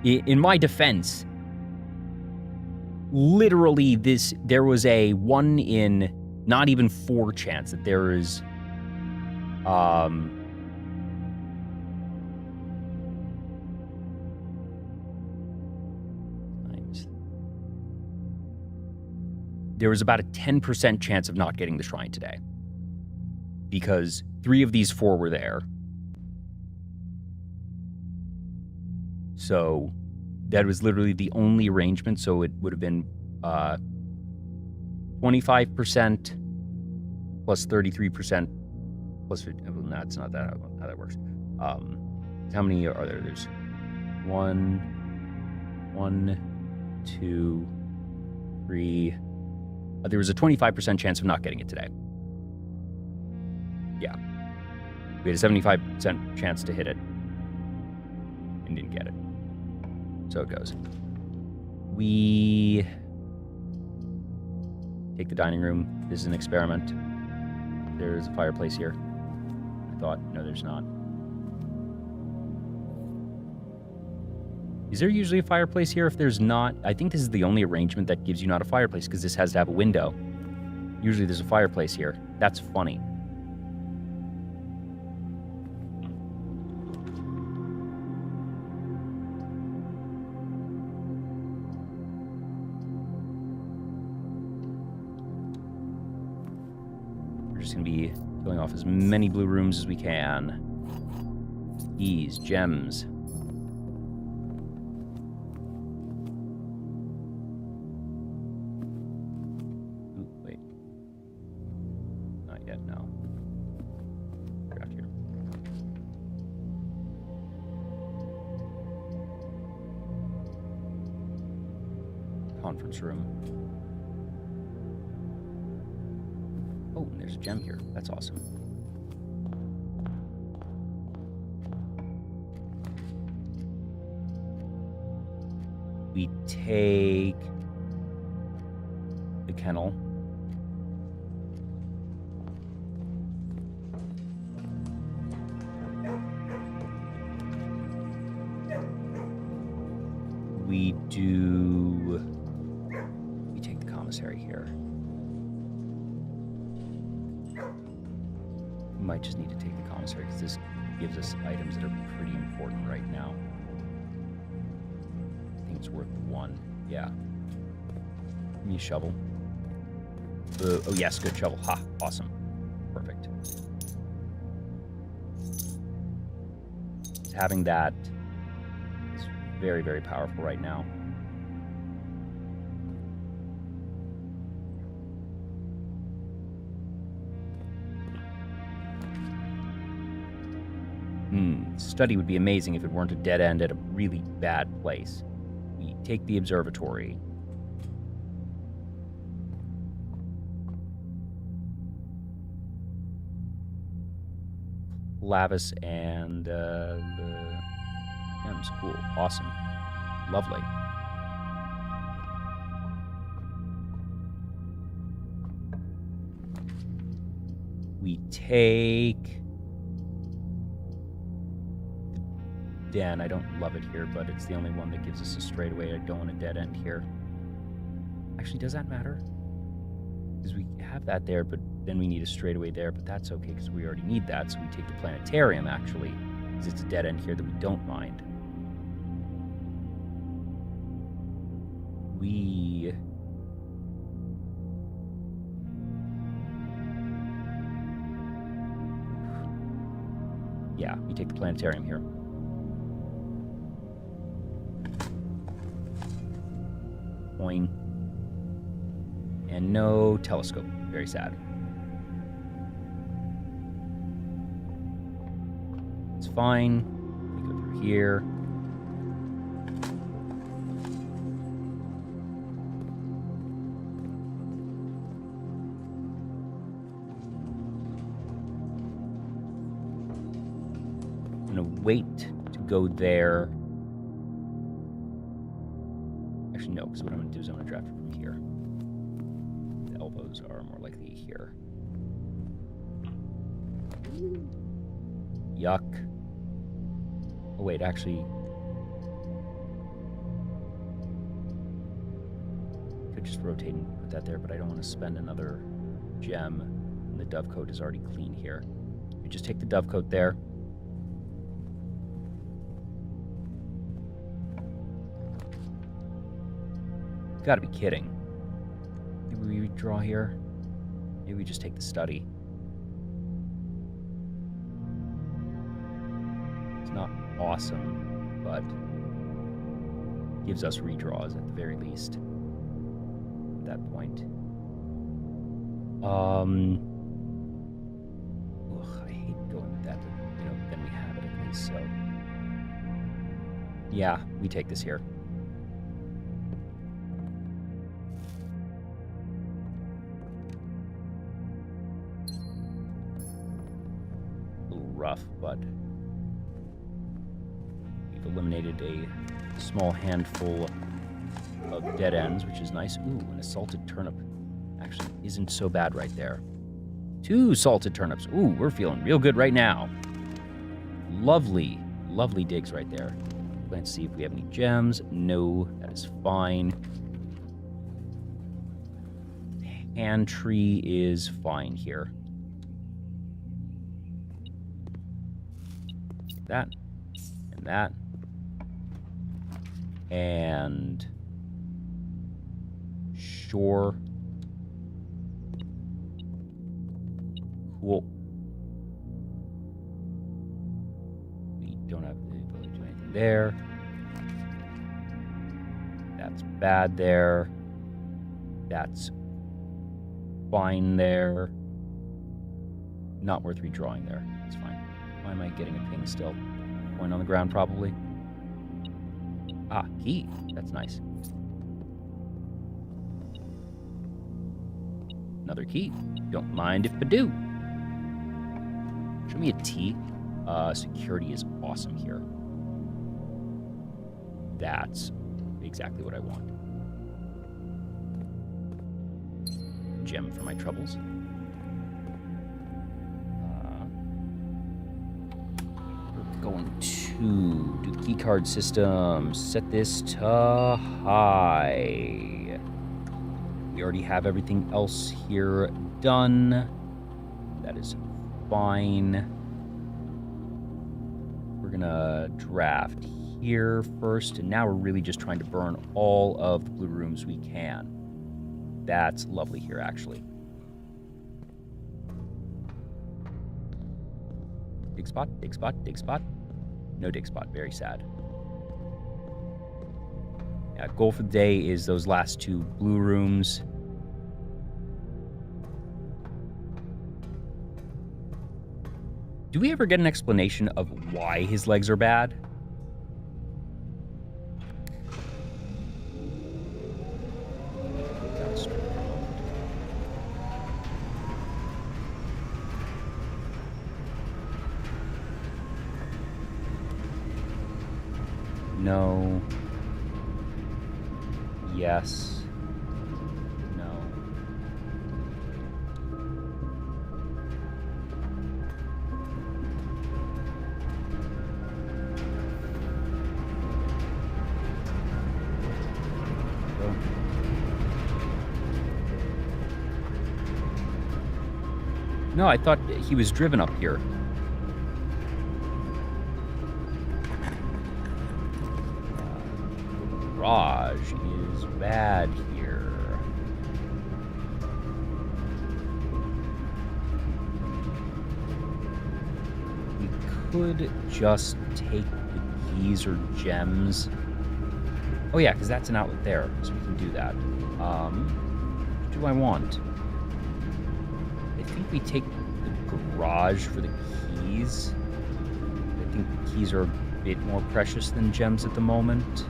in my defense, literally there was a 1 in not even 4 chance that there is... There was about a 10% chance of not getting the shrine today. Because 3 of these 4 were there. So that was literally the only arrangement. So it would have been 25% plus 33% plus 50. Well, no, it's not that how that works. How many are there? There's 1, 2, 3. There was a 25% chance of not getting it today. Yeah. We had a 75% chance to hit it. And didn't get it. So it goes. We take the dining room. This is an experiment. There's a fireplace here. I thought, no, there's not. Is there usually a fireplace here? If there's not, I think this is the only arrangement that gives you not a fireplace, because this has to have a window. Usually there's a fireplace here. That's funny. We're just going to be filling off as many blue rooms as we can. Keys, gems. Conference room. Oh, and there's a gem here. That's awesome. We take the kennel. We take the commissary here. We might just need to take the commissary because this gives us items that are pretty important right now. I think it's worth 1. Yeah. Give me a shovel. Oh yes, good shovel. Ha, awesome. Perfect. Just having that is very, very powerful right now. study would be amazing if it weren't a dead end at a really bad place. We take the observatory. Lavis and the gems. Cool. Awesome. Lovely. We take the den. I don't love it here, but it's the only one that gives us a straightaway. I don't want a dead end here. Actually, does that matter? Because we have that there, but then we need a straightaway there, but that's okay because we already need that. So we take the planetarium, actually, because it's a dead end here that we don't mind. Yeah, we take the planetarium here. Coin. And no telescope. Very sad. It's fine. We go through here. I'm gonna wait to go there. Actually, no, because what I'm gonna do is I'm gonna draft it from here. The elbows are more likely here. Yuck. Oh wait, actually, could just rotate and put that there, but I don't want to spend another gem. And the dovecote is already clean here. We just take the dovecote there. Gotta be kidding. Maybe we draw here. Maybe we just take the study. It's not awesome, but gives us redraws at the very least. At that point. I hate going with that, but then we have it at least, so. Yeah, we take this here. Rough, but we've eliminated a small handful of dead ends, which is nice. Ooh, an assaulted turnip actually isn't so bad right there. 2 salted turnips. Ooh, we're feeling real good right now. Lovely, lovely digs right there. Let's see if we have any gems. No, that is fine. Hand tree is fine here. That and that and sure. Cool. We don't have the ability to do anything there. That's bad there. That's fine there. Not worth redrawing there. It's fine. Why am I getting a ping still? Point on the ground, probably. Ah, key. That's nice. Another key. Don't mind if I do. Show me a T. Security is awesome here. That's exactly what I want. Gem for my troubles. Going to do the keycard system. Set this to high. We already have everything else here done. That is fine. We're gonna draft here first, and now we're really just trying to burn all of the blue rooms we can. That's lovely here, actually. Dig spot, dig spot, dig spot. No dig spot, very sad. Yeah, goal for the day is those last 2 blue rooms. Do we ever get an explanation of why his legs are bad? No. Yes. No. Go. No, I thought he was driven up here. Garage is bad here. We could just take the keys or gems. Oh yeah, because that's an outlet there, so we can do that. What do I want? I think we take the garage for the keys. I think the keys are a bit more precious than gems at the moment.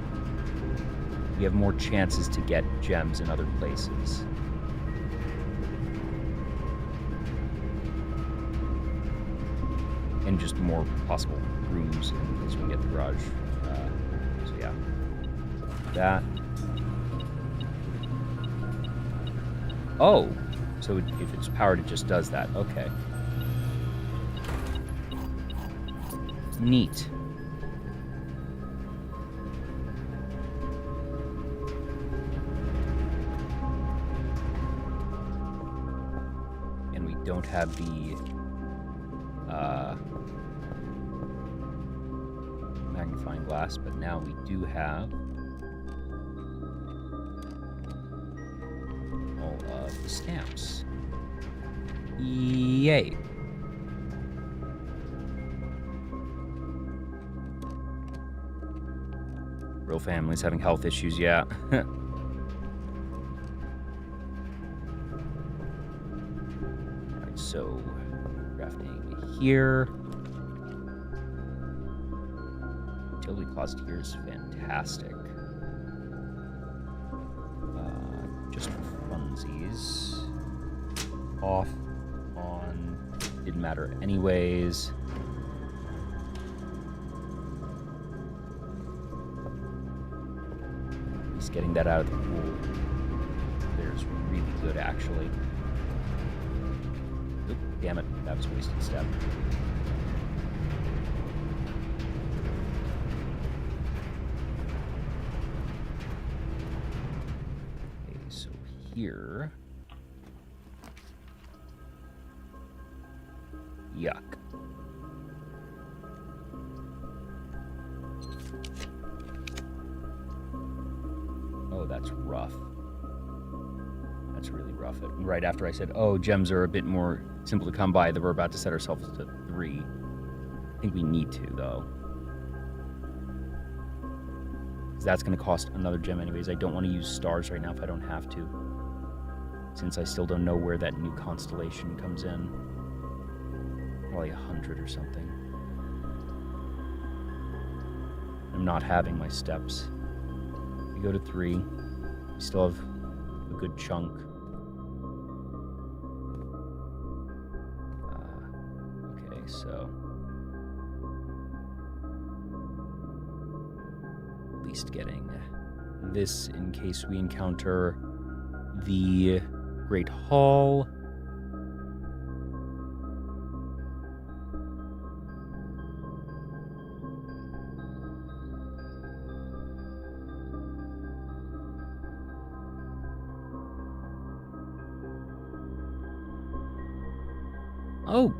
We have more chances to get gems in other places. And just more possible rooms as we get the garage. So yeah. That. Oh! So if it's powered, it just does that. Okay. Neat. And we don't have the magnifying glass, but now we do have all of the stamps. Yay. Real families having health issues, yeah. Alright, so crafting here. Utility closet here is fantastic. Just for funsies. Off, on, didn't matter anyways. Just getting that out of the pool. There's really good, actually. Oop, damn it, that was a wasted step. Okay, so here. Yuck. Oh, that's rough. That's really rough. Right after I said, oh, gems are a bit more simple to come by, that we're about to set ourselves to 3. I think we need to, though. Because that's going to cost another gem anyways. I don't want to use stars right now if I don't have to. Since I still don't know where that new constellation comes in. Probably 100 or something. I'm not having my steps. We go to 3. We still have a good chunk. Okay, so at least getting this in case we encounter the Great Hall. Oh,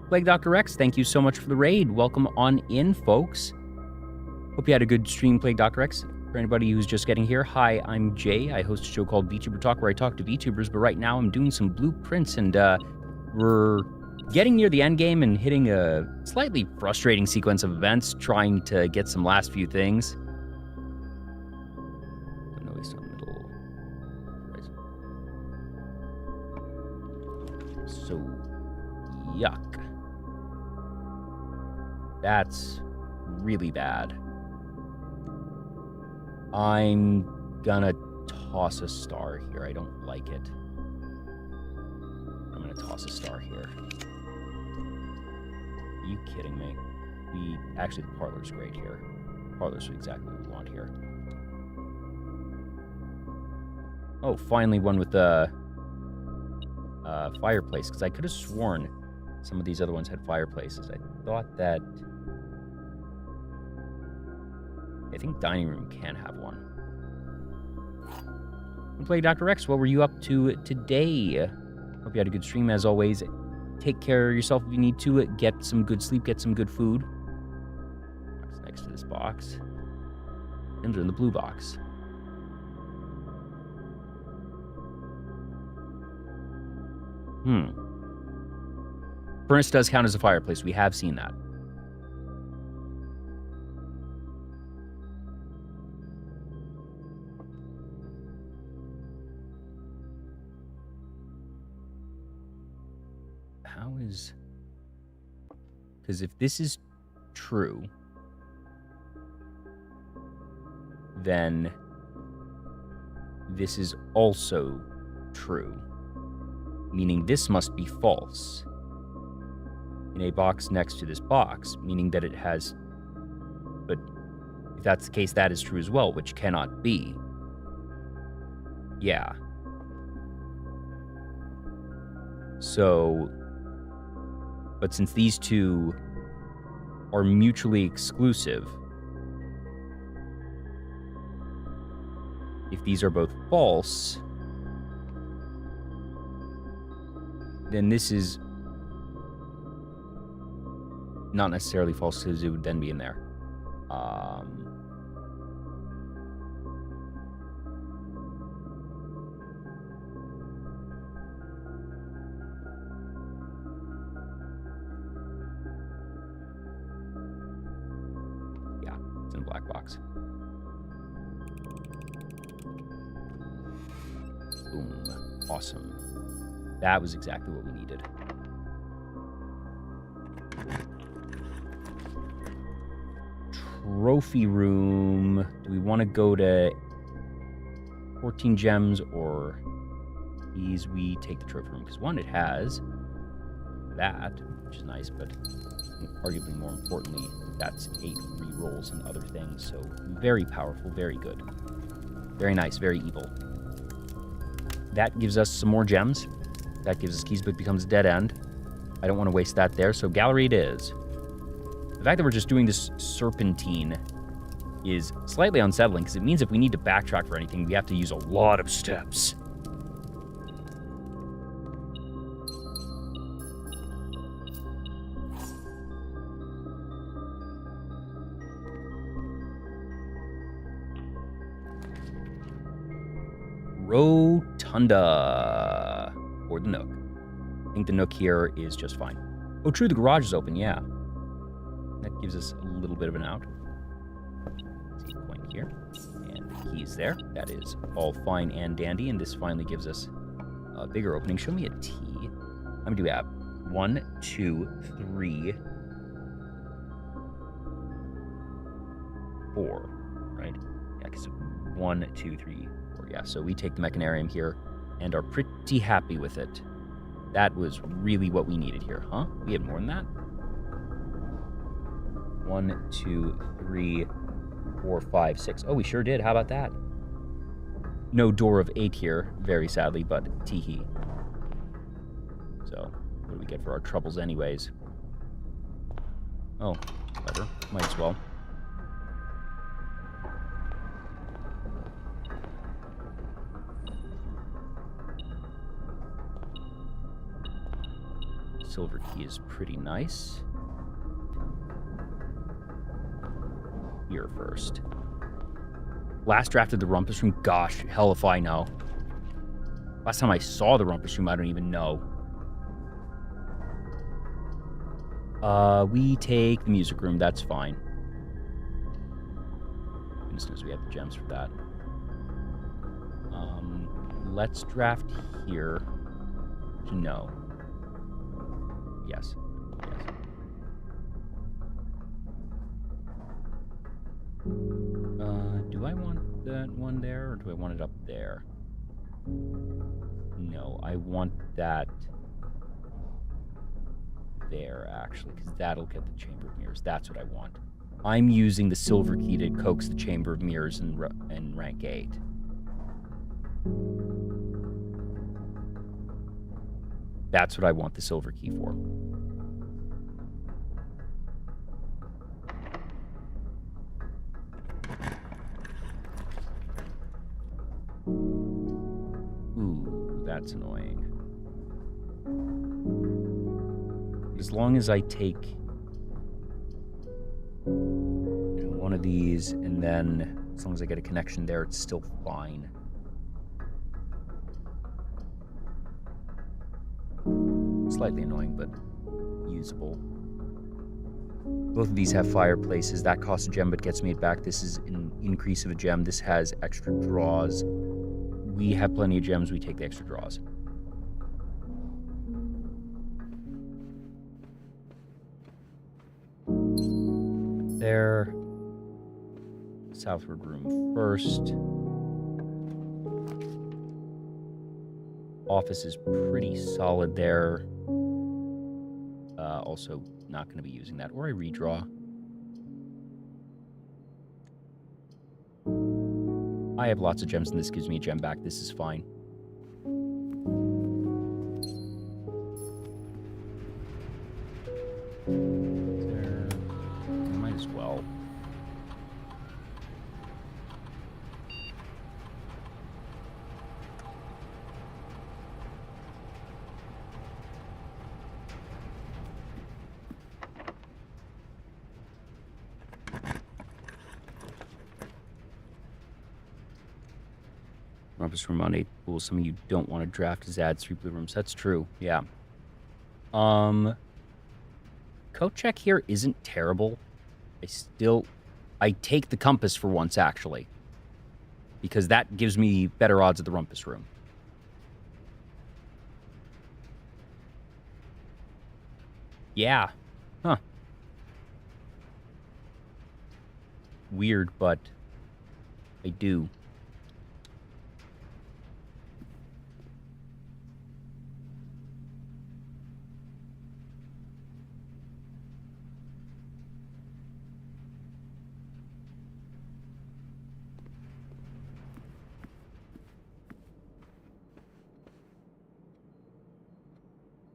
Plague Dr. X, thank you so much for the raid. Welcome on in, folks. Hope you had a good stream, Plague Dr. X. For anybody who's just getting here, hi, I'm Jay. I host a show called Vtuber Talk where I talk to VTubers, but right now I'm doing some blueprints and we're getting near the end game and hitting a slightly frustrating sequence of events, trying to get some last few things. No waste on middle. So, yuck. That's really bad. I'm gonna toss a star here. I don't like it. I'm gonna toss a star here. Are you kidding me? Actually, the parlor's great here. Parlor's exactly what we want here. Oh, finally one with the fireplace, because I could have sworn some of these other ones had fireplaces. I thought that... I think dining room can have one. Play Dr. X, what were you up to today? Hope you had a good stream as always. Take care of yourself if you need to. Get some good sleep, get some good food. What's next to this box? Ends are in the blue box. Furnace does count as a fireplace. We have seen that. How is... Because if this is true, then this is also true. Meaning this must be false. In a box next to this box, meaning that it has... But if that's the case, that is true as well, which cannot be. Yeah. So... But since these two are mutually exclusive, if these are both false, then this is not necessarily false because it would then be in there. Yeah, it's in a black box. Boom. Awesome. That was exactly what we needed. Trophy room. Do we want to go to 14 gems or these? We take the trophy room because one, it has that, which is nice, but arguably more importantly, that's 8 free rolls and other things. So very powerful, very good. Very nice, very evil. That gives us some more gems. That gives us keys, but becomes a dead end. I don't want to waste that there, so gallery it is. The fact that we're just doing this serpentine is slightly unsettling, because it means if we need to backtrack for anything, we have to use a lot of steps. Rotunda. Or the Nook. I think the Nook here is just fine. Oh, true, the garage is open, yeah. That gives us a little bit of an out. Let's see, coin here. And the keys there. That is all fine and dandy, and this finally gives us a bigger opening. Show me a T. How many do we have? 1, 2, 3, 4. Right? Yeah, because 1, 2, 3, 4. Yeah, so we take the mechanarium here and are pretty happy with it. That was really what we needed here, huh? We had more than that? 1, 2, 3, 4, 5, 6. Oh, we sure did. How about that? No door of 8 here, very sadly, but teehee. So, what do we get for our troubles anyways? Oh, clever. Might as well. Silver key is pretty nice. Here first. Last draft of the Rumpus Room? Gosh, hell if I know. Last time I saw the Rumpus Room, I don't even know. We take the music room, that's fine. Goodness knows we have the gems for that. Let's draft here. No. Yes. Yes. I want that one there, or do I want it up there? No, I want that there, actually, because that'll get the Chamber of Mirrors. That's what I want. I'm using the silver key to coax the Chamber of Mirrors in rank 8. That's what I want the silver key for. Ooh, that's annoying. As long as I take one of these, and then as long as I get a connection there, it's still fine. Slightly annoying, but usable. Both of these have fireplaces. That costs a gem, but gets me it back. This is an increase of a gem. This has extra draws. We have plenty of gems. We take the extra draws. There. Southward room first. Office is pretty solid there. Also, not going to be using that. Or I redraw. I have lots of gems, and this gives me a gem back. This is fine. There. Might as well. Rumpus room on 8 pools. Some of you don't want to draft as adds 3 blue rooms. That's true. Yeah. Coat check here isn't terrible. I take the compass for once, actually. Because that gives me better odds at the rumpus room. Yeah. Huh. Weird, but I do.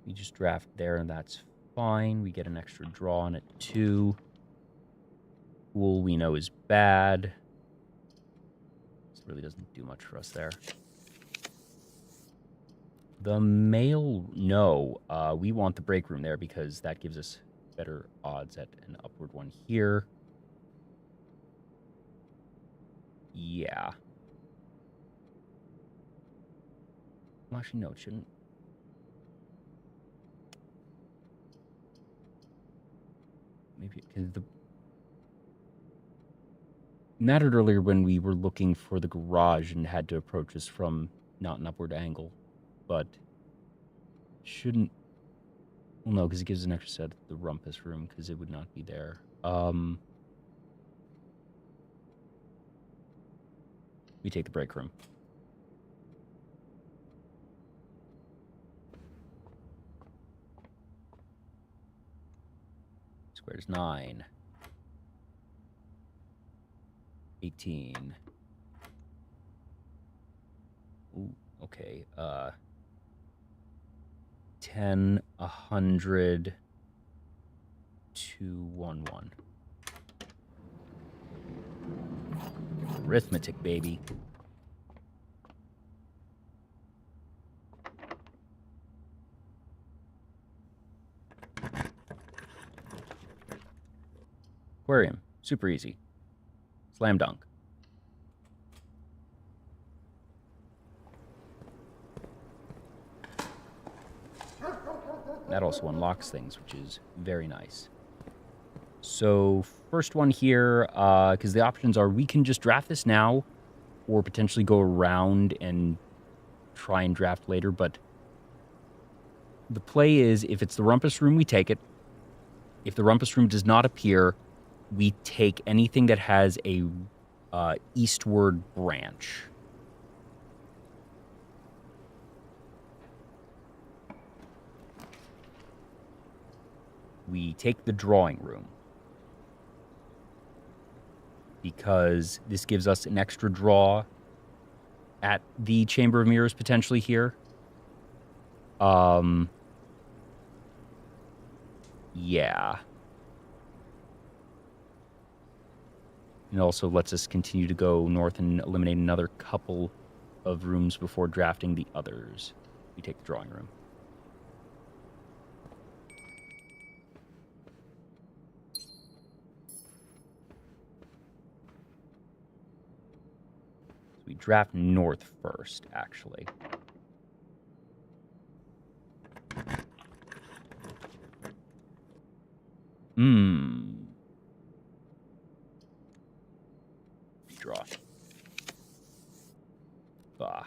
We just draft there, and that's fine. We get an extra draw on it, too. Pool we know is bad. This really doesn't do much for us there. The mail, no. We want the break room there because that gives us better odds at an upward one here. Yeah. Well, actually, no, it shouldn't. Maybe the mattered earlier when we were looking for the garage and had to approach us from not an upward angle, but shouldn't. Well, no, because it gives an extra set at the rumpus room because it would not be there. We take the break room. Squares 9. 18. Ooh, okay. 10, 100, 2, 1, 1. Arithmetic, baby. Aquarium. Super easy. Slam dunk. That also unlocks things, which is very nice. So, first one here, because the options are we can just draft this now, or potentially go around and try and draft later, but the play is, if it's the rumpus room, we take it. If the rumpus room does not appear, we take anything that has a eastward branch. We take the drawing room because this gives us an extra draw at the Chamber of Mirrors potentially here. Yeah. And it also lets us continue to go north and eliminate another couple of rooms before drafting the others. We take the drawing room. So we draft north first, actually. Draw. Bah.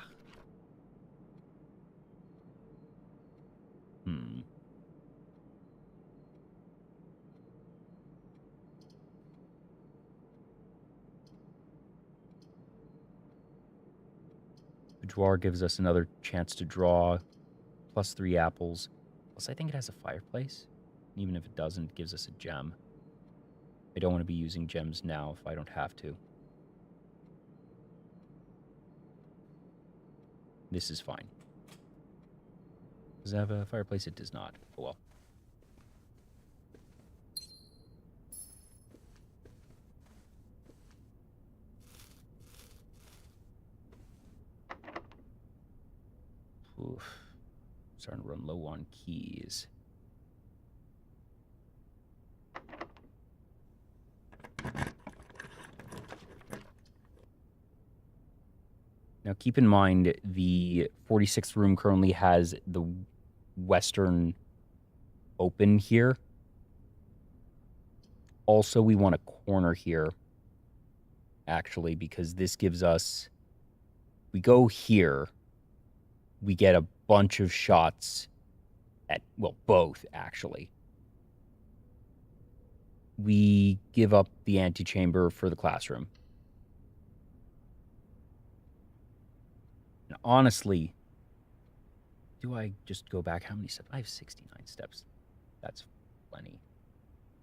Boudoir gives us another chance to draw, plus 3 apples. Plus, I think it has a fireplace. Even if it doesn't, it gives us a gem. I don't want to be using gems now if I don't have to. This is fine. Does it have a fireplace? It does not. Oh well. Oof. Starting to run low on keys. Now keep in mind the 46th room currently has the western open here. Also, we want a corner here, actually, because this gives us... We go here, we get a bunch of shots at... Well, both, actually. We give up the antechamber for the classroom. And honestly, do I just go back? How many steps? I have 69 steps. That's plenty.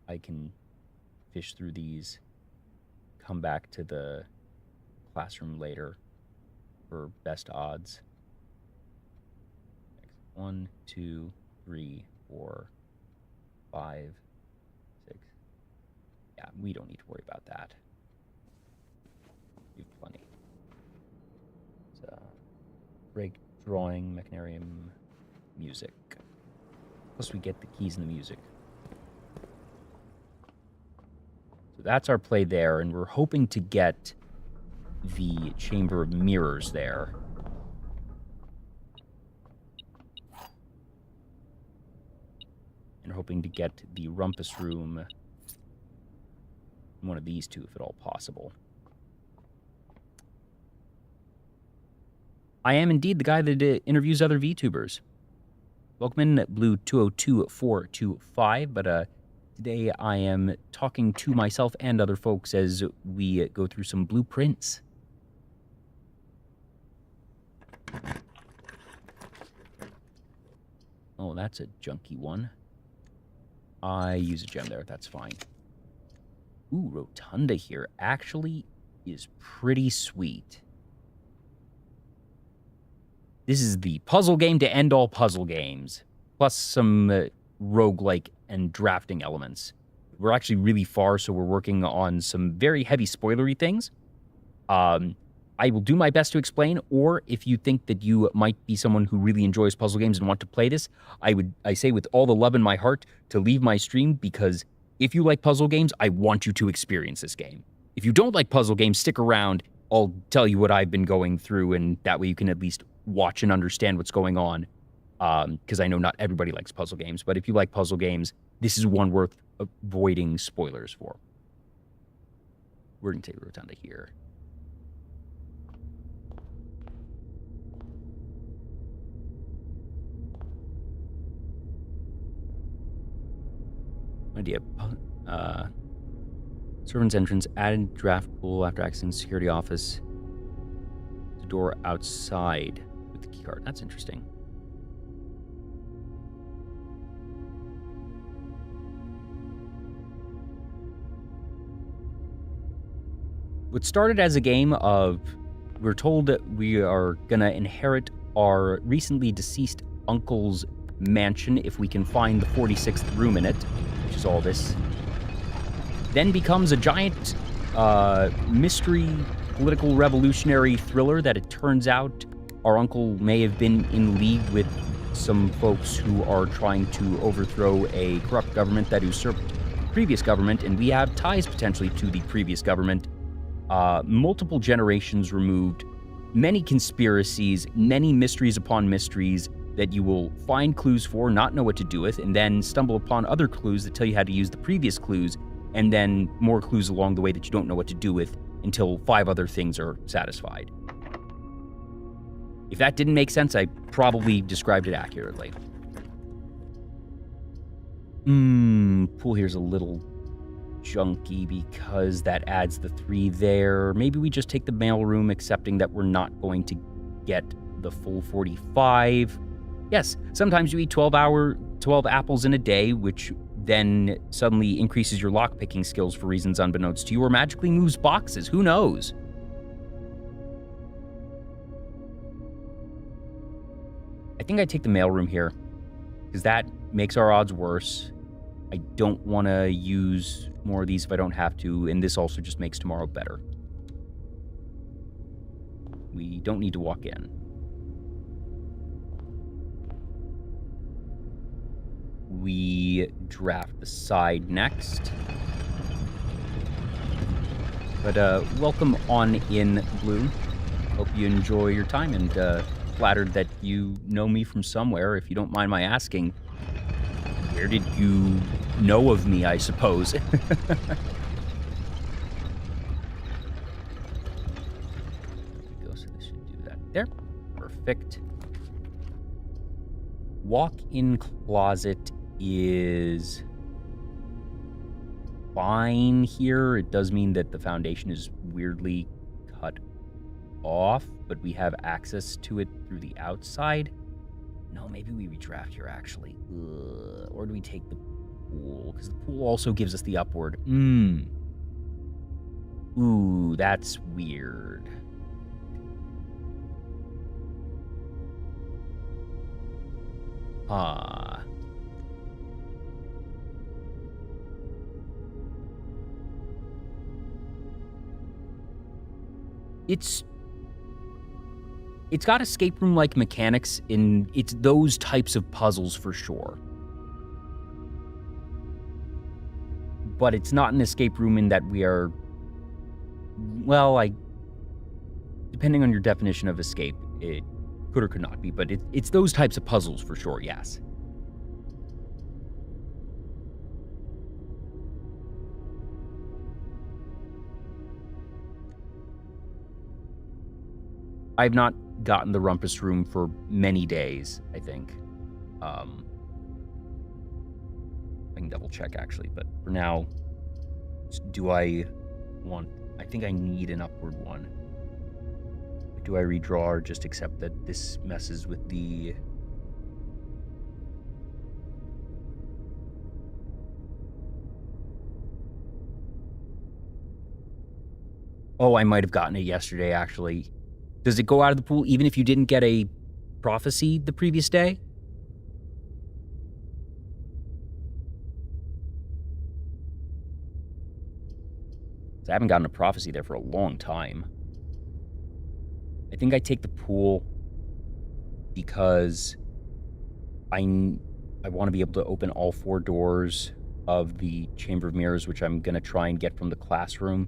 I can fish through these, come back to the classroom later for best odds. 1, 2, 3, 4, 5, 6. Yeah, we don't need to worry about that. We have plenty. Break, drawing, mechanarium, music. Plus we get the keys and the music. So that's our play there, and we're hoping to get the Chamber of Mirrors there. And hoping to get the Rumpus Room in one of these two, if at all possible. I am indeed the guy that interviews other VTubers. Welcome in, Blue 202425, but today I am talking to myself and other folks as we go through some blueprints. Oh, that's a junky one. I use a gem there, that's fine. Ooh, Rotunda here actually is pretty sweet. This is the puzzle game to end all puzzle games, plus some roguelike and drafting elements. We're actually really far, so we're working on some very heavy spoilery things. I will do my best to explain, or if you think that you might be someone who really enjoys puzzle games and want to play this, I say with all the love in my heart to leave my stream, because if you like puzzle games, I want you to experience this game. If you don't like puzzle games, stick around. I'll tell you what I've been going through, and that way you can at least watch and understand what's going on, because I know not everybody likes puzzle games, but if you like puzzle games, this is one worth avoiding spoilers for. We're going to take Rotunda here. Servant's entrance, added draft pool after accessing security office. The door outside with the keycard. That's interesting. What started as a game of, we're told that we are gonna inherit our recently deceased uncle's mansion if we can find the 46th room in it, which is all this, then becomes a giant mystery political revolutionary thriller that it turns out our uncle may have been in league with some folks who are trying to overthrow a corrupt government that usurped the previous government, and we have ties potentially to the previous government. Multiple generations removed, many conspiracies, many mysteries upon mysteries that you will find clues for, not know what to do with, and then stumble upon other clues that tell you how to use the previous clues, and then more clues along the way that you don't know what to do with until 5 other things are satisfied. If that didn't make sense, I probably described it accurately. Pool here's a little junky because that adds the 3 there. Maybe we just take the mailroom, accepting that we're not going to get the full 45. Yes, sometimes you eat 12 apples in a day, which then suddenly increases your lockpicking skills for reasons unbeknownst to you, or magically moves boxes. Who knows? I think I take the mailroom here, because that makes our odds worse. I don't want to use more of these if I don't have to, and this also just makes tomorrow better. We don't need to walk in. We draft the side next. But welcome on in, Blue. Hope you enjoy your time, and flattered that you know me from somewhere. If you don't mind my asking, where did you know of me, I suppose? There we go, so this should do that there. Perfect. Walk-in closet is fine here. It does mean that the foundation is weirdly cut off, but we have access to it through the outside. No, maybe we redraft here, actually. Or do we take the pool? Because the pool also gives us the upward. Ooh, that's weird. It's got escape room-like mechanics, in it's those types of puzzles for sure. But it's not an escape room in that we are, well, depending on your definition of escape, it could or could not be, but it's those types of puzzles for sure, yes. I've not gotten the rumpus room for many days, I think. I can double check actually, but for now, I think I need an upward one. Do I redraw or just accept that this messes with the... Oh, I might have gotten it yesterday, actually. Does it go out of the pool even if you didn't get a prophecy the previous day? I haven't gotten a prophecy there for a long time. I think I take the pool because I want to be able to open all 4 doors of the Chamber of Mirrors, which I'm going to try and get from the classroom.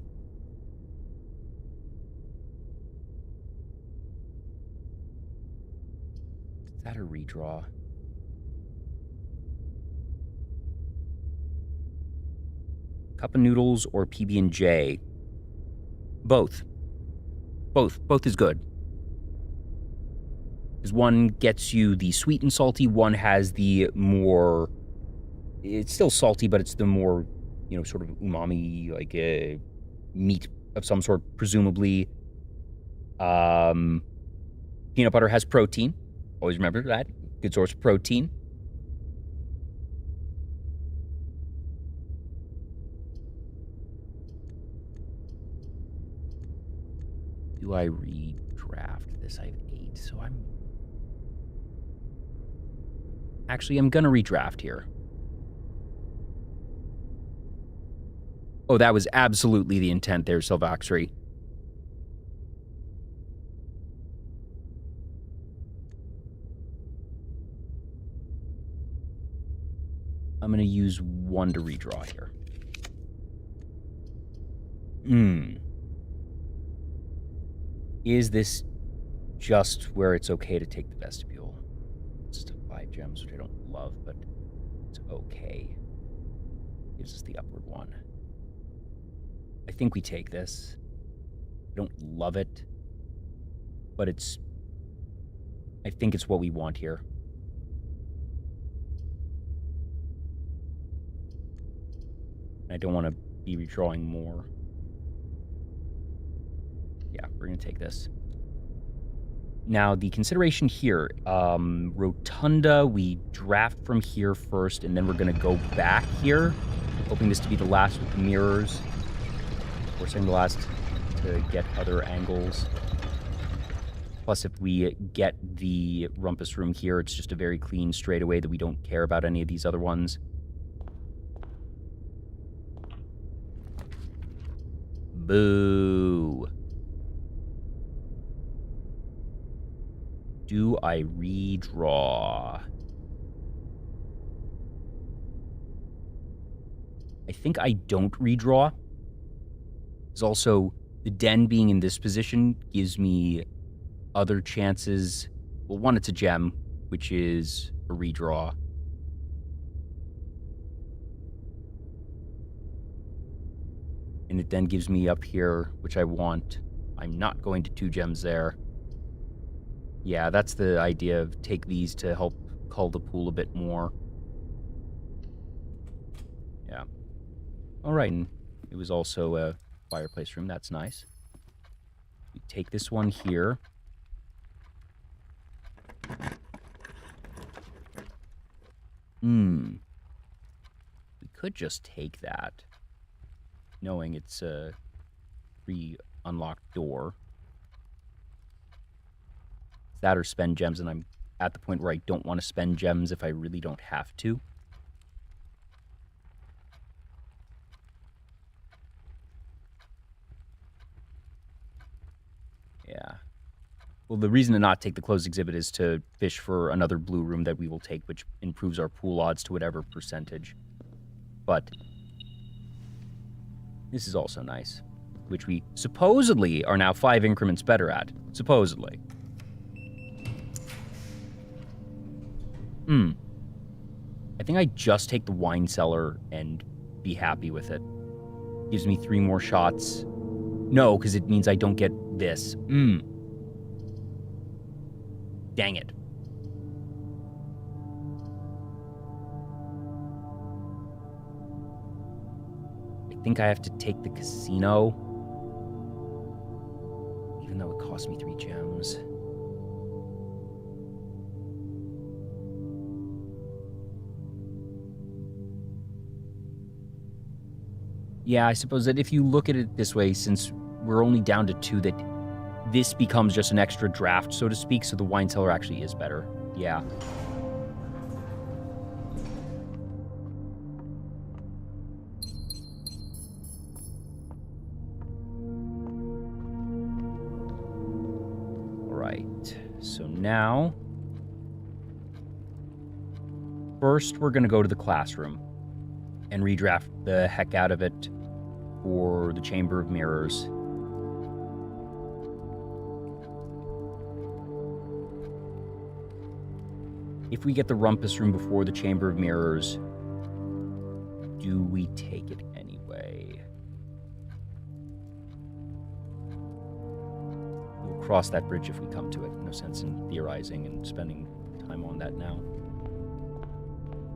Is that a redraw? Cup of noodles or PB&J? Both. Both is good. Because one gets you the sweet and salty, one has the more... It's still salty, but it's the more sort of umami, like a meat of some sort, presumably. Peanut butter has protein. Always remember that. Good source of protein. Do I redraft this? I have 8, so Actually, I'm gonna redraft here. Oh, that was absolutely the intent there, Silvaxry. I'm gonna use 1 to redraw here. Is this just where it's okay to take the vestibule? It's 5 gems, which I don't love, but it's okay. Gives us the upward one. I think we take this. I don't love it, but I think it's what we want here. I don't want to be redrawing more. Yeah, we're going to take this. Now, the consideration here, Rotunda, we draft from here first, and then we're going to go back here, hoping this to be the last with the mirrors. Forcing the last to get other angles. Plus, if we get the rumpus room here, it's just a very clean straightaway that we don't care about any of these other ones. Boo. Do I redraw? I think I don't redraw. Because also, the den being in this position gives me other chances. Well, 1, it's a gem, which is a redraw. And it then gives me up here, which I want. I'm not going to 2 gems there. Yeah, that's the idea of take these to help cull the pool a bit more. Yeah. All right, and it was also a fireplace room. That's nice. We take this one here. We could just take that, knowing it's a pre-unlocked door. That or spend gems, and I'm at the point where I don't want to spend gems if I really don't have to. Yeah. Well, the reason to not take the closed exhibit is to fish for another blue room that we will take, which improves our pool odds to whatever percentage. But this is also nice, which we supposedly are now 5 increments better at. Supposedly. I think I just take the wine cellar and be happy with it. Gives me 3 more shots. No, because it means I don't get this. Dang it. I think I have to take the casino. Even though it cost me 3 gems. Yeah, I suppose that if you look at it this way, since we're only down to 2, that this becomes just an extra draft, so to speak, so the wine cellar actually is better. Yeah. Alright, so now... First, we're going to go to the classroom and redraft the heck out of it for the Chamber of Mirrors. If we get the Rumpus Room before the Chamber of Mirrors, do we take it anyway? We'll cross that bridge if we come to it. No sense in theorizing and spending time on that now.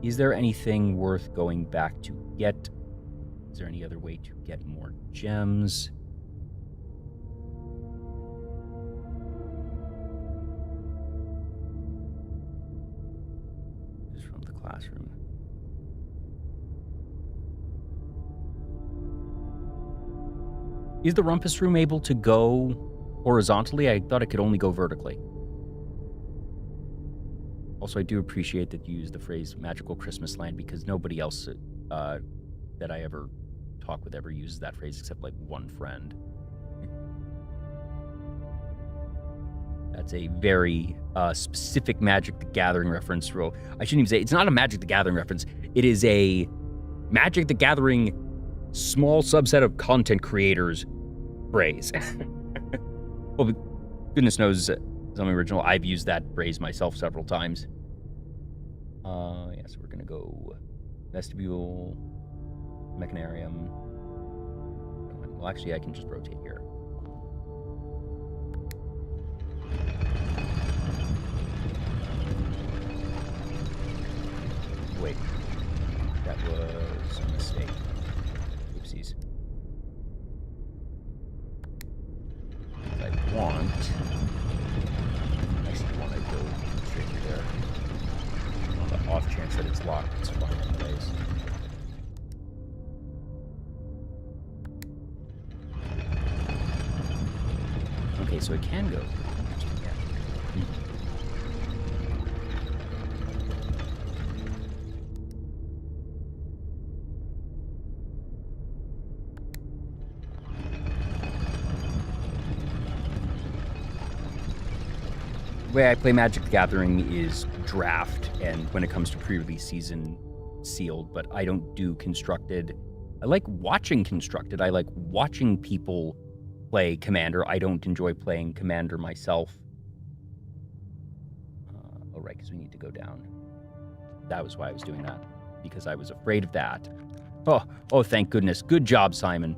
Is there anything worth going back to get? Is there any other way to get more gems? This is from the classroom. Is the rumpus room able to go horizontally? I thought it could only go vertically. Also, I do appreciate that you use the phrase magical Christmas land because nobody else that I ever talk with ever uses that phrase except like one friend. That's a very specific Magic the Gathering reference. I shouldn't even say it's not a Magic the Gathering reference. It is a Magic the Gathering small subset of content creators phrase. Well, goodness knows, something original. I've used that phrase myself several times. Yeah, so we're gonna go vestibule, mechanarium. Well, actually, I can just rotate here. Wait, that was a mistake. Oopsies. I actually want to go straight through there. On the off chance that it's locked, it's fine anyways. Okay, so it can go. Yeah. The way I play Magic the Gathering is draft, and when it comes to pre-release season, sealed, but I don't do constructed. I like watching constructed. I like watching people play Commander. I don't enjoy playing Commander myself. Oh, right, because we need to go down. That was why I was doing that, because I was afraid of that. Oh, thank goodness. Good job, Simon.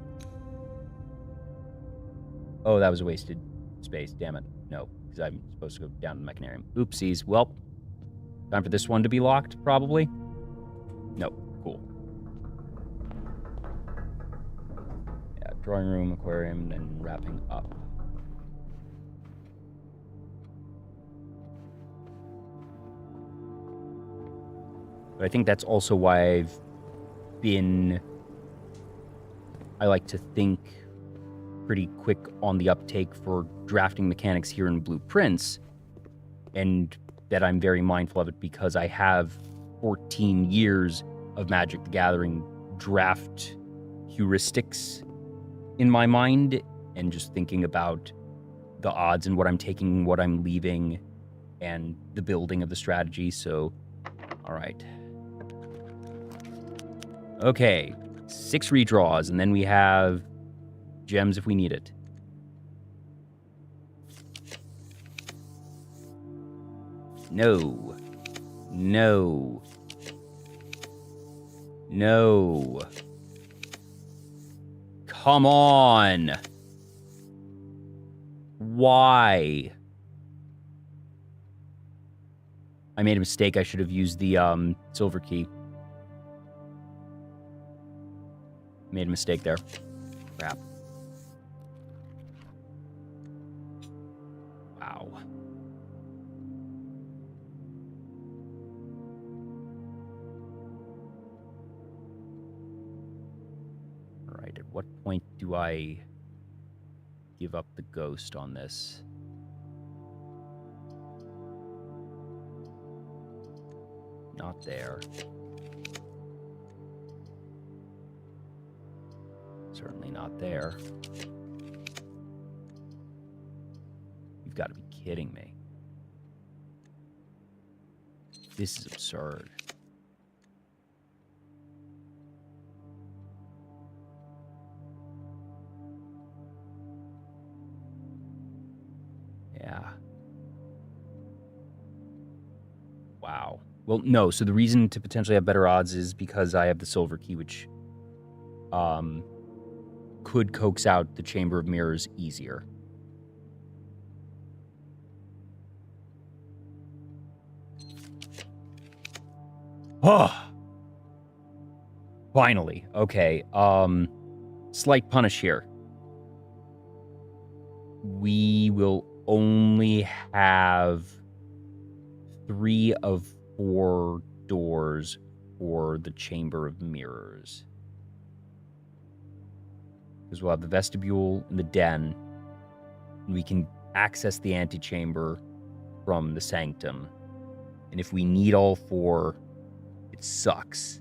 Oh, that was a wasted space. Damn it. No, because I'm supposed to go down to the mechanarium. Oopsies. Well, time for this one to be locked, probably. No. Cool. Yeah, drawing room, aquarium, and wrapping up. But I think that's also why I like to think pretty quick on the uptake for drafting mechanics here in Blueprints, and that I'm very mindful of it because I have 14 years of Magic the Gathering draft heuristics in my mind, and just thinking about the odds and what I'm taking, what I'm leaving, and the building of the strategy. So, all right. Okay, 6 redraws, and then we have gems if we need it. No. No. No. Come on. Why? I made a mistake. I should have used the silver key. Made a mistake there. Crap. Wow. All right, at what point do I give up the ghost on this? Not there. Certainly not there. You've got to be kidding me. This is absurd. Yeah. Wow. Well, no. So the reason to potentially have better odds is because I have the silver key, which could coax out the Chamber of Mirrors easier. Oh. Finally. Okay. Slight punish here. We will only have 3 of 4 doors for the Chamber of Mirrors. Because we'll have the vestibule and the den. And we can access the antechamber from the sanctum. And if we need all 4, it sucks.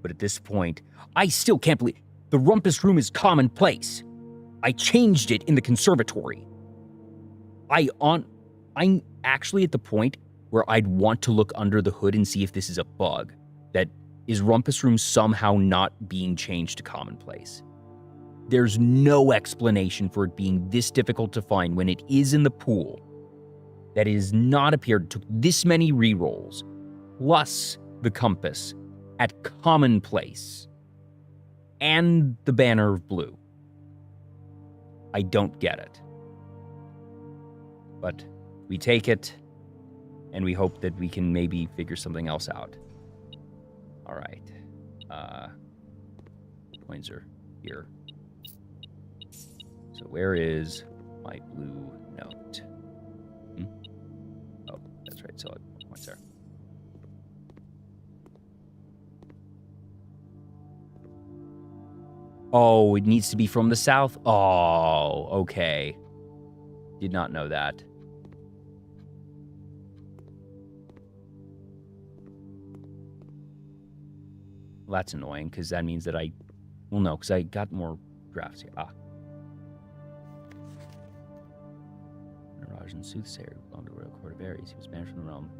But at this point, I still can't believe the rumpus room is commonplace. I changed it in the conservatory. I'm actually at the point where I'd want to look under the hood and see if this is a bug. That is rumpus room somehow not being changed to commonplace. There's no explanation for it being this difficult to find when it is in the pool. That is not appeared. It took this many rerolls, plus the compass at commonplace, and the banner of blue. I don't get it. But we take it, and we hope that we can maybe figure something else out. All right. Coins are here. So where is my blue note? Oh, that's right. So points there. Oh, it needs to be from the south? Oh, okay. Did not know that. Well, that's annoying, because that means that well, no, because I got more drafts here. Raj and Soothsayer belonged to the Royal Court of Ares. He was banished from the realm.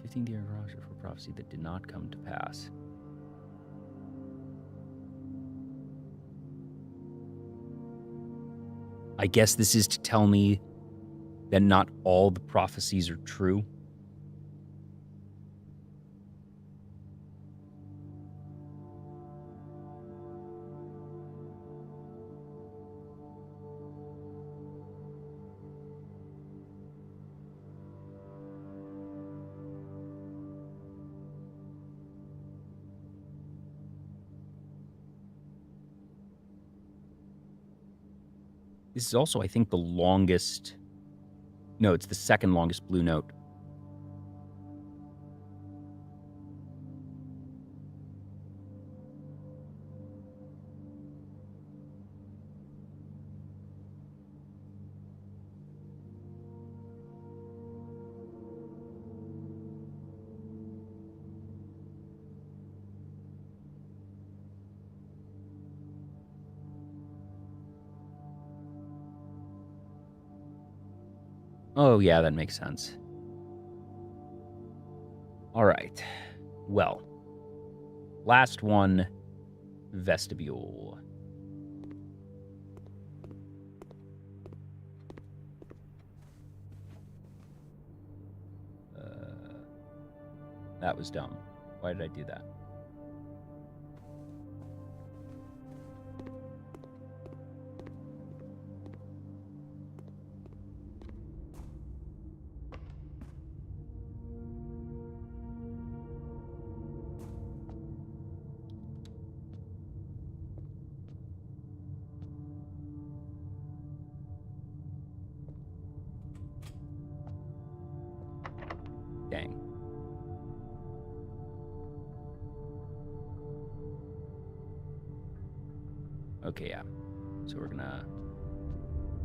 15th year of Raj for prophecy that did not come to pass. I guess this is to tell me that not all the prophecies are true. This is also, I think, the longest... No, it's the second longest blue note. Oh, yeah, that makes sense. All right. Well, last one, vestibule. That was dumb. Why did I do that? Dang. Okay, yeah. So we're gonna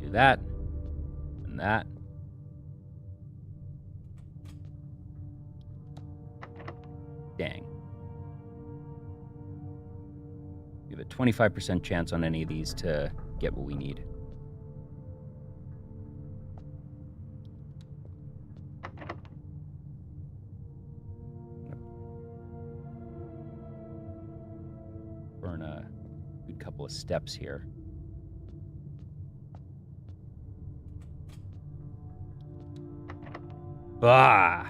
do that and that. Dang. We have a 25% chance on any of these to get what we need. Burn a good couple of steps here. Bah!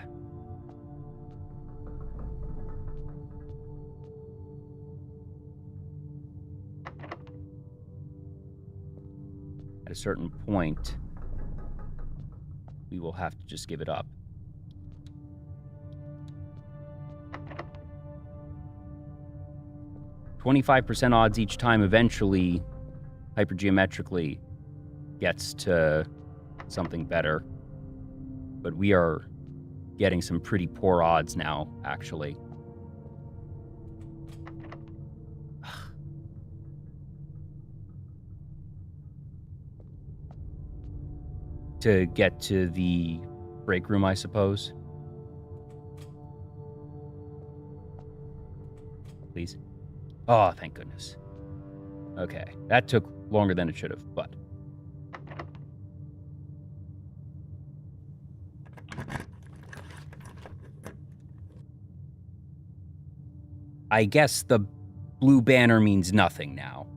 At a certain point, we will have to just give it up. 25% odds each time eventually, hypergeometrically, gets to something better. But we are getting some pretty poor odds now, actually. To get to the break room, I suppose. Please. Oh, thank goodness. Okay, that took longer than it should have, but... I guess the blue banner means nothing now.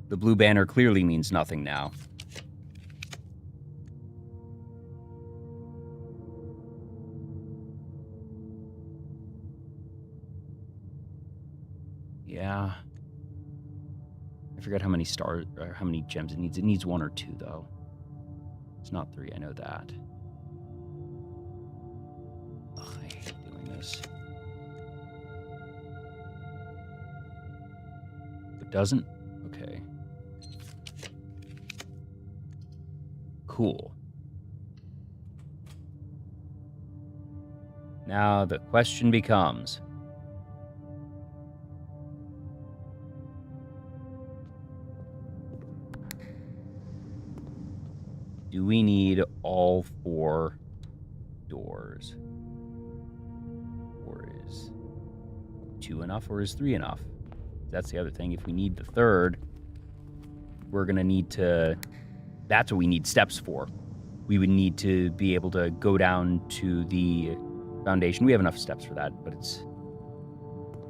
The blue banner clearly means nothing now. Yeah. I forgot how many stars, or how many gems it needs. It needs 1 or 2, though. It's not 3, I know that. Ugh, I hate doing this. It doesn't? Okay. Cool. Now the question becomes... do we need all 4 doors? Or is 2 enough, or is 3 enough? That's the other thing. If we need the 3rd, we're going to need to... that's what we need steps for. We would need to be able to go down to the foundation. We have enough steps for that, but it's...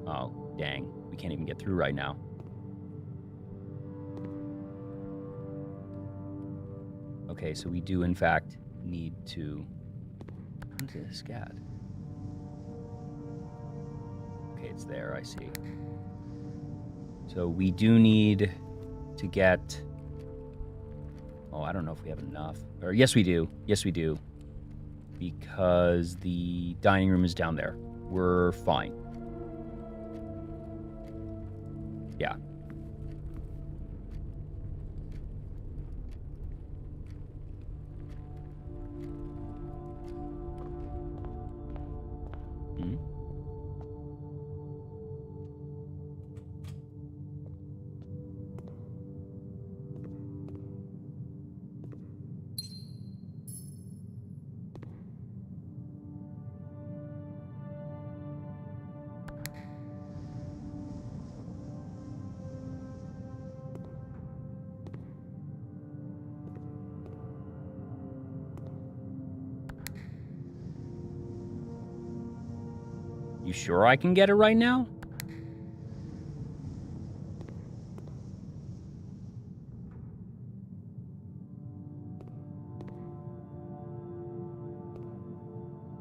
oh, dang. We can't even get through right now. Okay, so we do, in fact, need to... what's this SCAD? Okay, it's there, I see. So we do need to get... oh, I don't know if we have enough. Or yes, we do. Yes, we do. Because the dining room is down there. We're fine. Yeah. Hmm? You sure I can get it right now?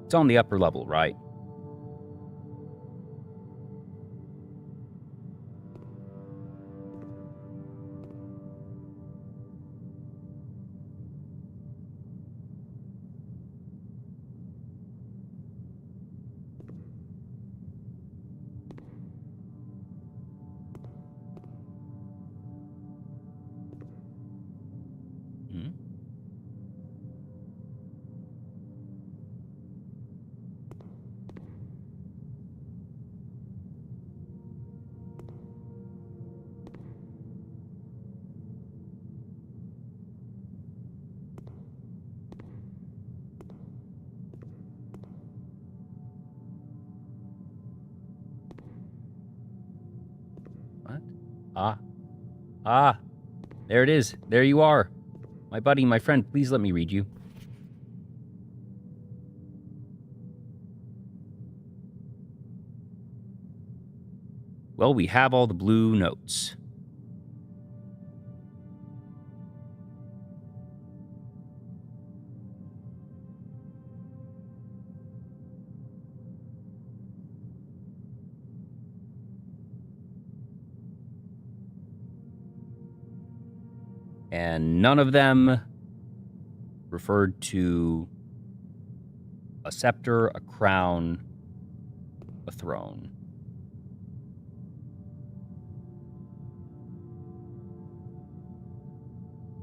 It's on the upper level, right? Hmm? What? Ah, there it is. There you are. My buddy, my friend, please let me read you. Well, we have all the blue notes. And none of them referred to a scepter, a crown, a throne.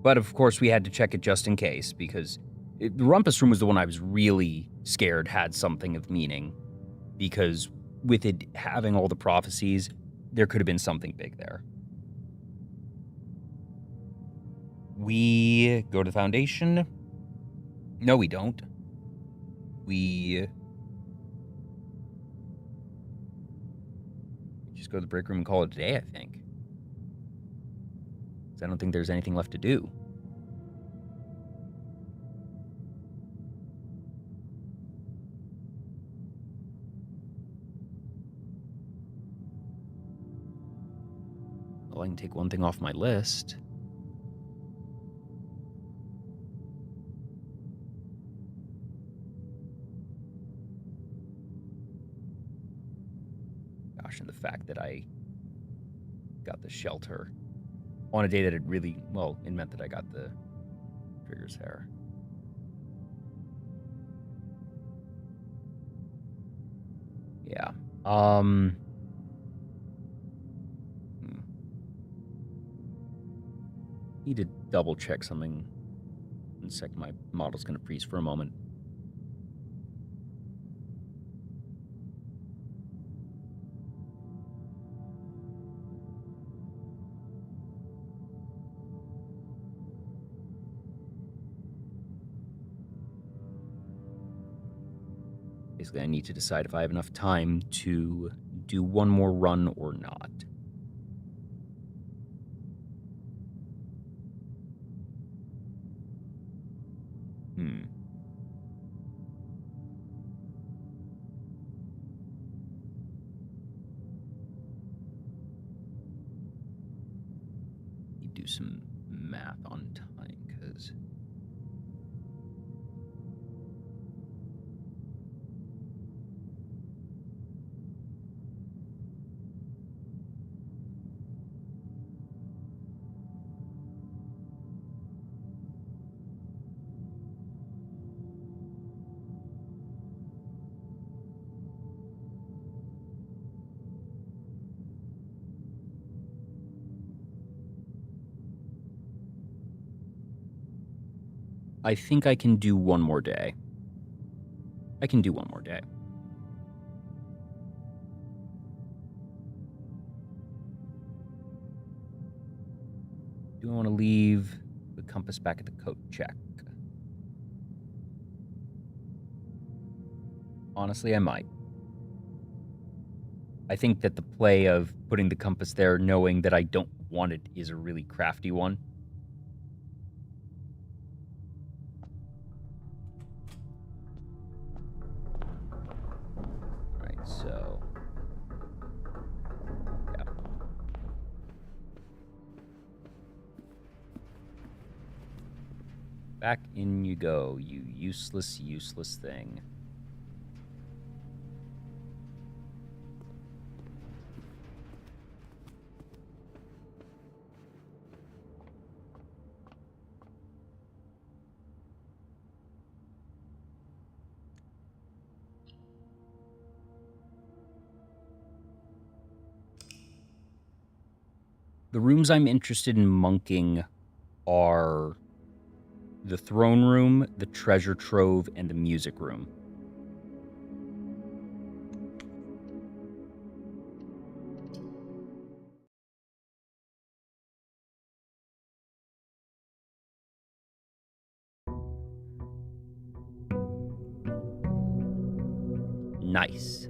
But of course, we had to check it just in case, because the rumpus room was the one I was really scared had something of meaning, because with it having all the prophecies, there could have been something big there. We go to the foundation. No, we don't. We just go to the break room and call it a day, I think. I don't think there's anything left to do. Well, I can take one thing off my list. Gosh, and the fact that I got the shelter on a day that it really, well, it meant that I got the trigger's hair. Yeah. Need to double check something. In a second, my model's gonna freeze for a moment. Basically, I need to decide if I have enough time to do one more run or not. You do some math on time, because I think I can do one more day. I can do one more day. Do I want to leave the compass back at the coat? Check. Honestly, I might. I think that the play of putting the compass there, knowing that I don't want it, is a really crafty one. Right, so... yeah. Back in you go, you useless, useless thing. The rooms I'm interested in monking are the throne room, the treasure trove, and the music room. Nice.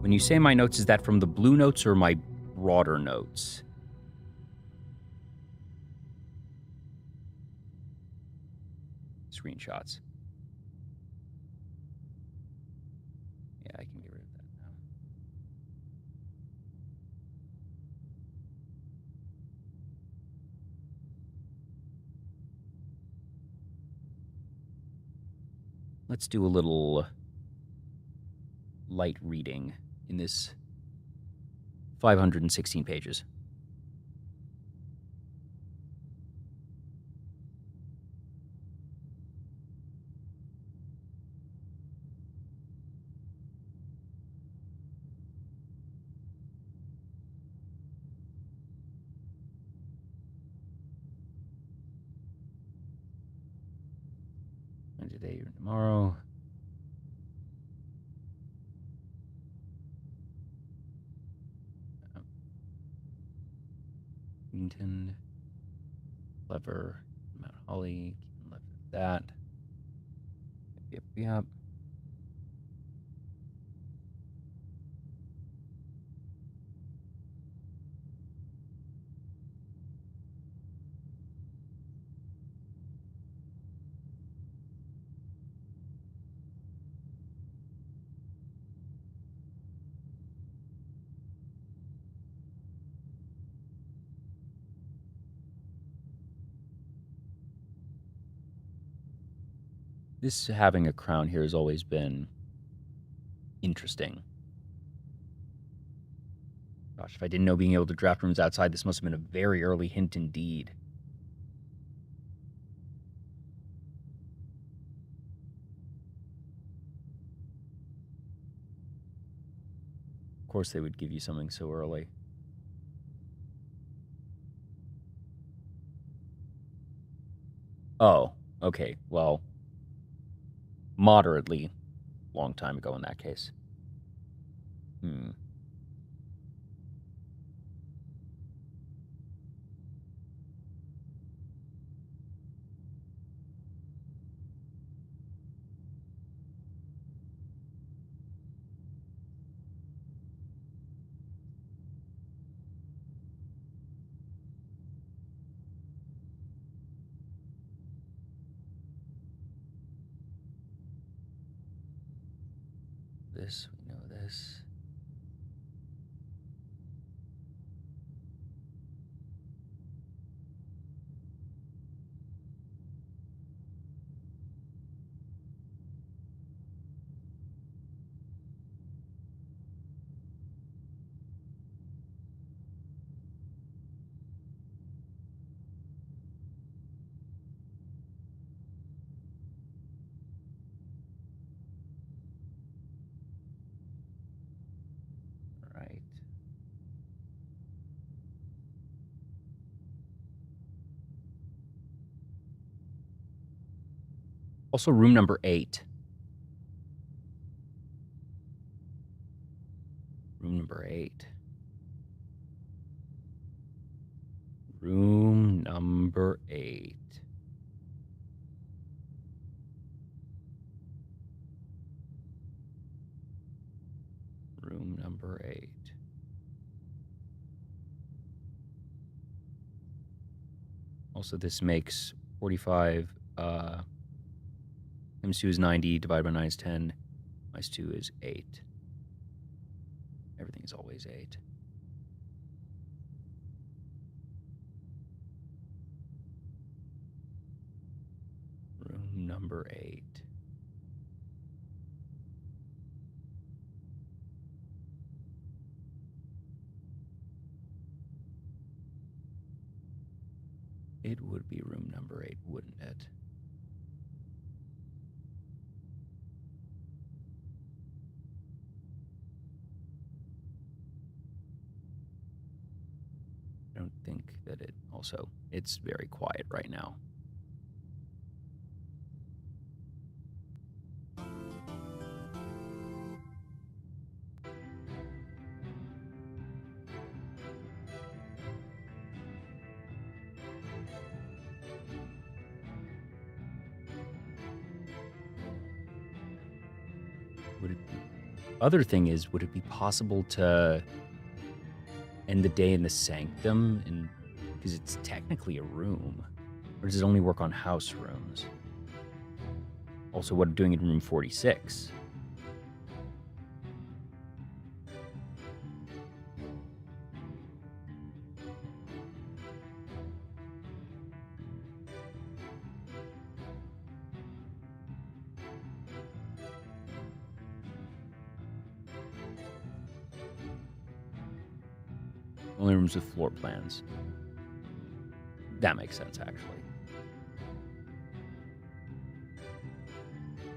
When you say my notes, is that from the blue notes or my broader notes? Screenshots. Yeah, I can get rid of that now. Let's do a little light reading in this 516 pages. today or tomorrow. Washington, Clever, Mount Holly, keep left of that. Yep. This having a crown here has always been interesting. Gosh, if I didn't know being able to draft rooms outside, this must have been a very early hint indeed. Of course they would give you something so early. Oh, okay. Well, moderately long time ago in that case. This, we know this. Right. Also, room number 8. Room number 8. Room number 8. Room number 8. Also, this makes 45. Times 2 is 90. Divided by 9 is 10. Minus 2 is 8. Everything is always 8. Room number 8. It would be room number 8, wouldn't it? I don't think that it also, it's very quiet right now. Other thing is, would it be possible to end the day in the sanctum? And because it's technically a room, or does it only work on house rooms? Also, what I'm doing in room 46? Only rooms with floor plans. That makes sense, actually.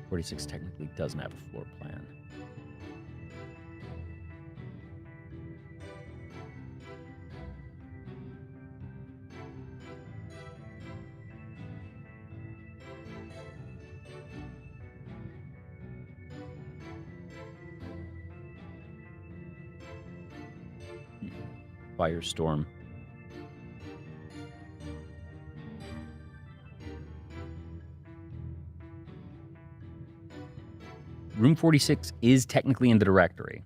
46 technically doesn't have a floor plan. Firestorm. Room 46 is technically in the directory.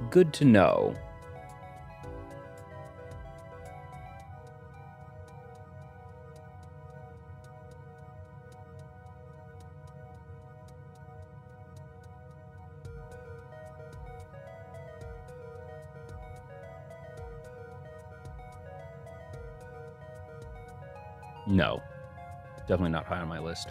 Good to know. No, definitely not high on my list.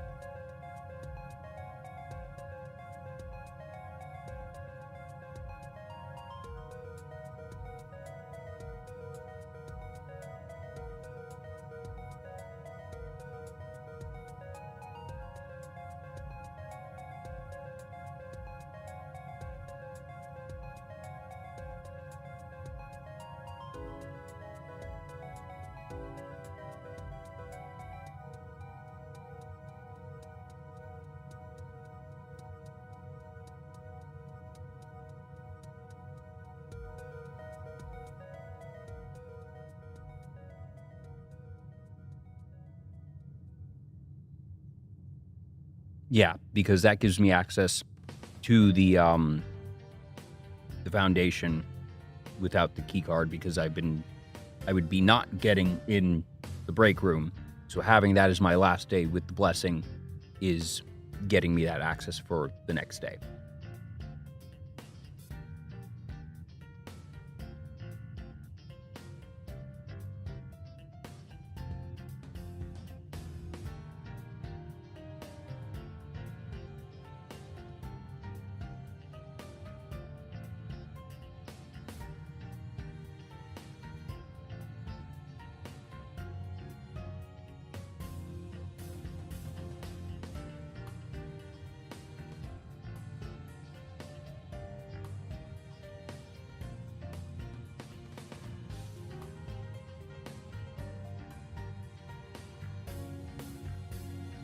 Yeah, because that gives me access to the foundation without the key card, because I would be not getting in the break room. So having that as my last day with the blessing is getting me that access for the next day.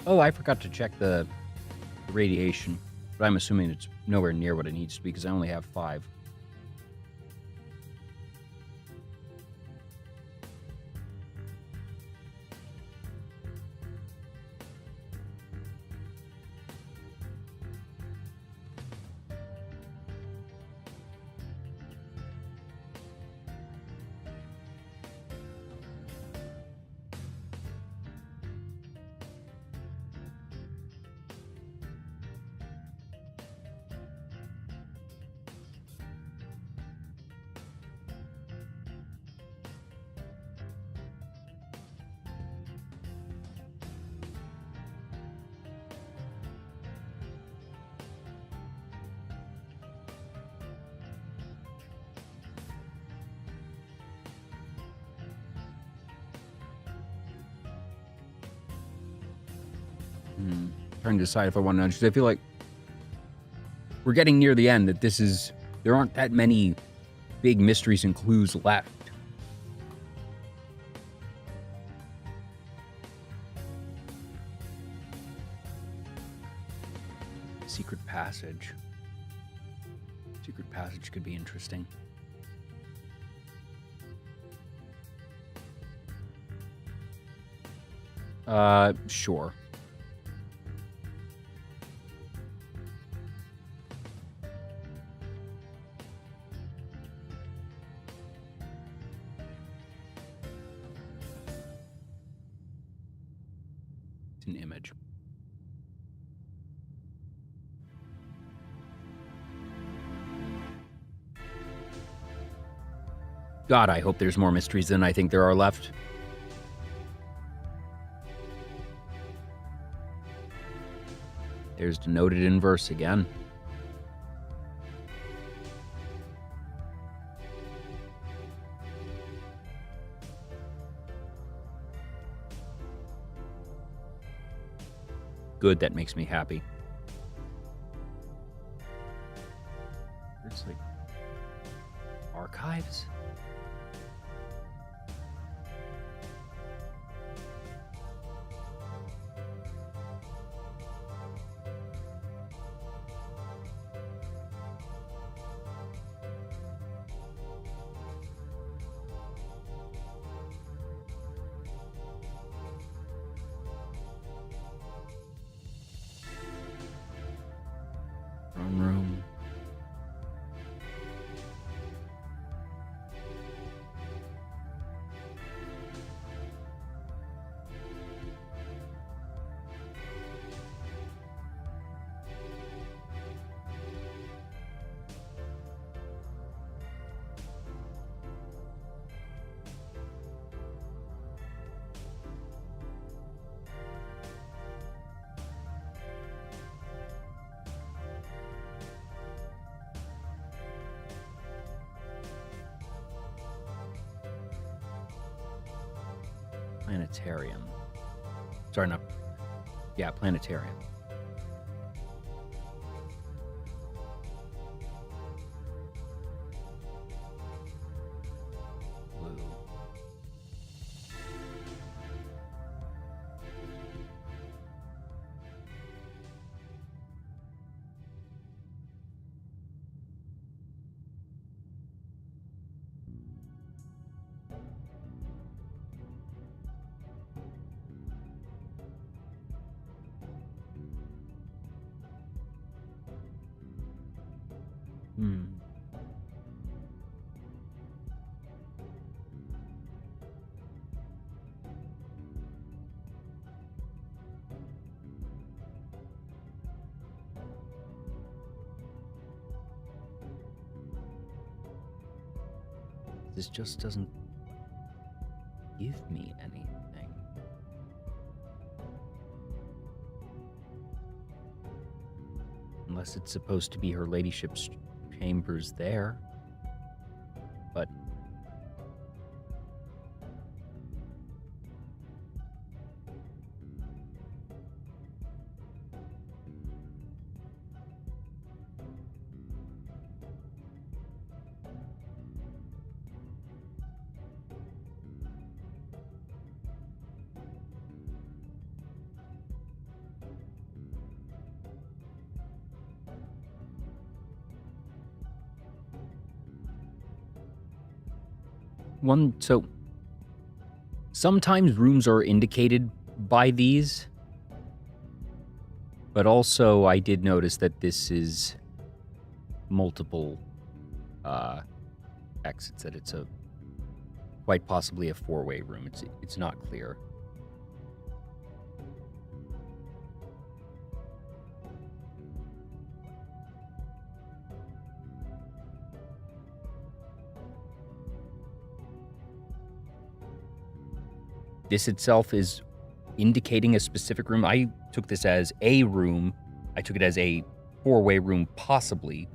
Oh, I forgot to check the radiation, but I'm assuming it's nowhere near what it needs to be because I only have 5. Trying to decide if I want to understand. I feel like we're getting near the end, that there aren't that many big mysteries and clues left. Secret passage. Secret passage could be interesting. Sure. It's an image. God, I hope there's more mysteries than I think there are left. There's denoted in verse again. Good, that makes me happy. It's like archives. Throne room. Planetarium. Sorry, not. Yeah, planetarium. Blue. Hmm. This just doesn't give me anything. Unless it's supposed to be her ladyship's chambers there. But so sometimes rooms are indicated by these, but also I did notice that this is multiple exits, that it's quite possibly a four-way room. It's not clear. This itself is indicating a specific room. I took this as a room. I took it as a four-way room, possibly.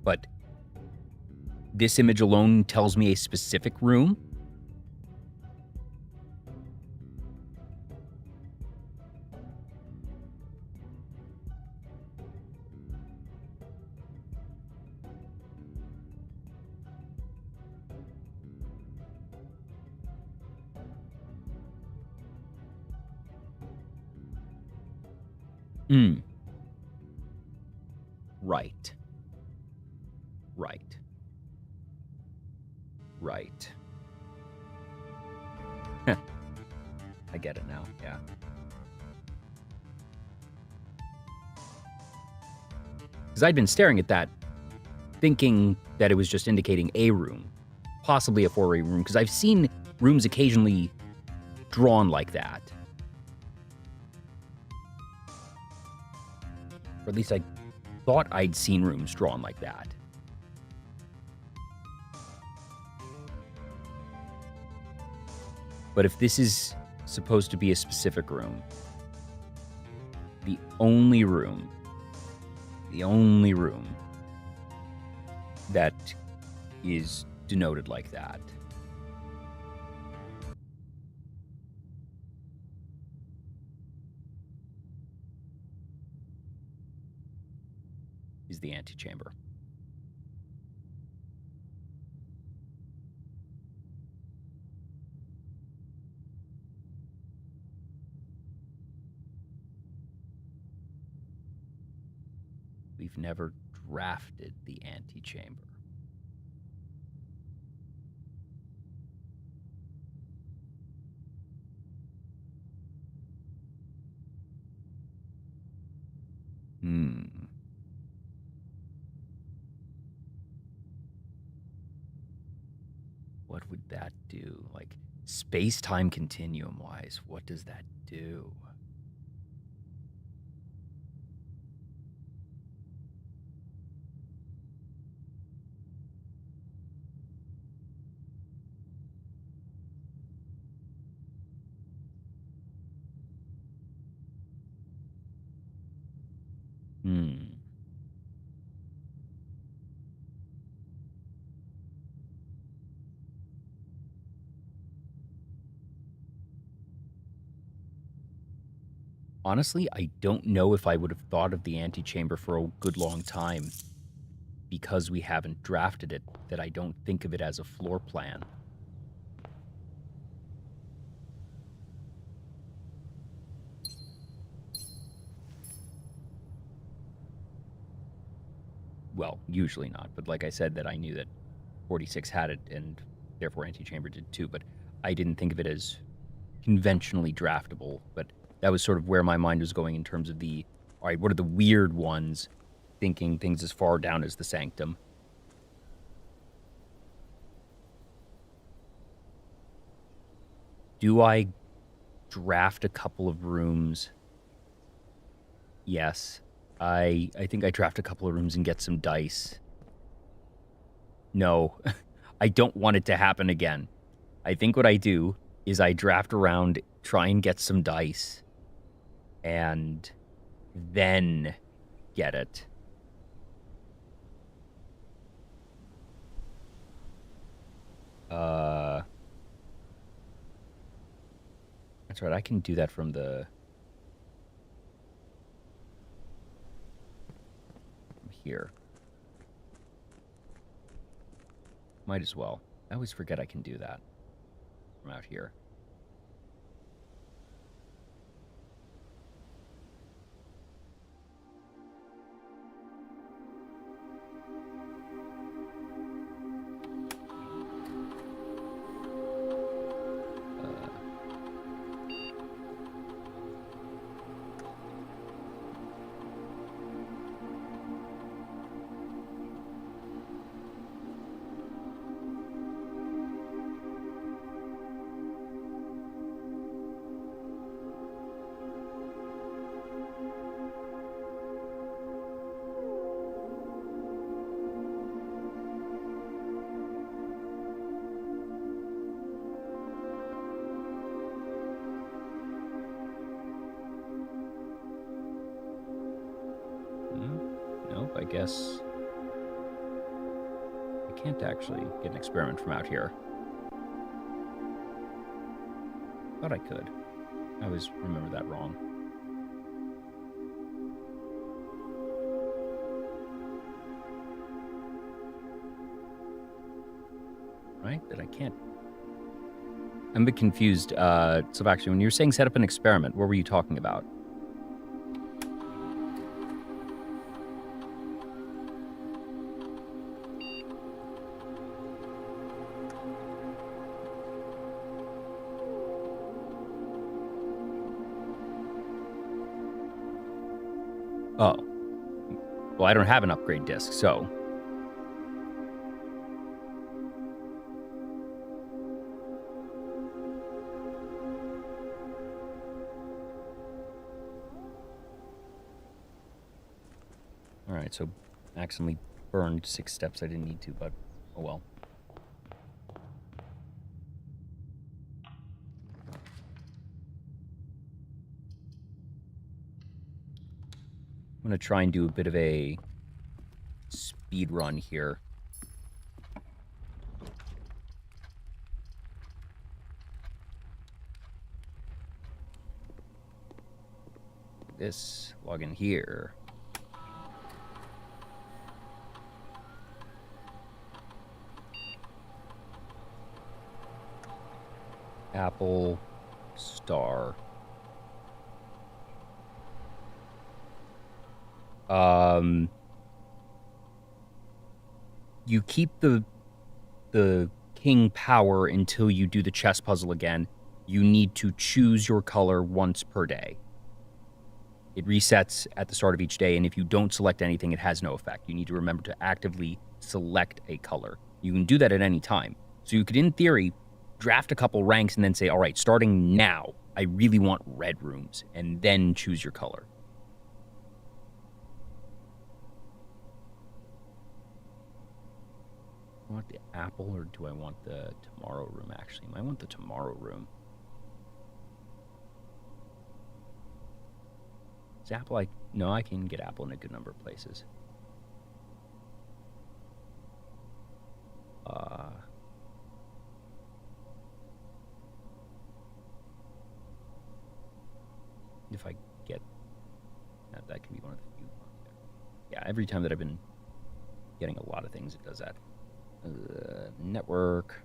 But this image alone tells me a specific room. Right. I get it now, yeah. Because I'd been staring at that, thinking that it was just indicating a room, possibly a four-way room, because I've seen rooms occasionally drawn like that. Or at least I thought I'd seen rooms drawn like that. But if this is supposed to be a specific room, the only room that is denoted like that is the antechamber. We've never drafted the antechamber. What would that do? Like, space-time continuum-wise, what does that do? Honestly, I don't know if I would have thought of the antechamber for a good long time because we haven't drafted it, that I don't think of it as a floor plan. Well, usually not, but like I said, that I knew that 46 had it and therefore antechamber did too, but I didn't think of it as conventionally draftable, but that was sort of where my mind was going in terms of the, all right, what are the weird ones, thinking things as far down as the sanctum. Do I draft a couple of rooms? Yes. I think I draft a couple of rooms and get some dice. No. I don't want it to happen again. I think what I do is I draft around, try and get some dice, and then get it. That's right, I can do that from here. Might as well. I always forget I can do that from out here. Nope, I guess I can't actually get an experiment from out here. Thought I could. I always remember that wrong. Right? That I can't. I'm a bit confused. So actually, when you were saying set up an experiment, what were you talking about? Oh. Well, I don't have an upgrade disc, so... Alright, so accidentally burned 6 steps I didn't need to, but oh well. I'm going to try and do a bit of a speed run here. This, log in here. Apple star. You keep the king power until you do the chess puzzle again. You need to choose your color once per day. It resets at the start of each day, and if you don't select anything, it has no effect. You need to remember to actively select a color. You can do that at any time. So you could, in theory, draft a couple ranks and then say, all right, starting now, I really want red rooms, and then choose your color. I want the apple, or do I want the tomorrow room, actually? I want the tomorrow room. Is apple, no, I can get apple in a good number of places. If I get that can be one of the few ones there. Yeah, every time that I've been getting a lot of things, it does that. Network.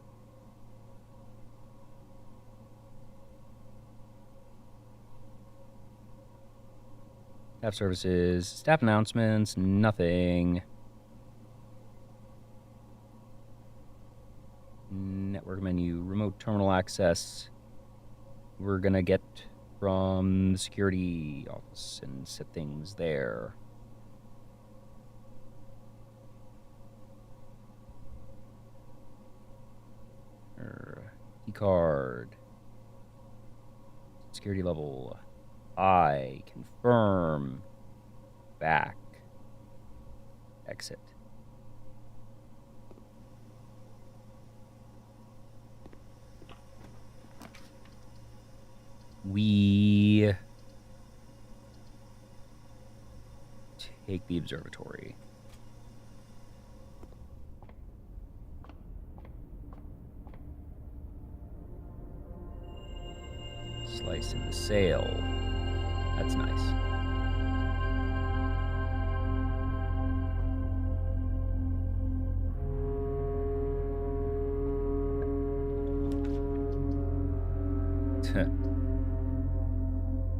Staff services, staff announcements, nothing. Network menu, remote terminal access. We're gonna get from the security office and set things there. Key card. Security level. I confirm. Back. Exit. We take the observatory. Slice in the sail. That's nice.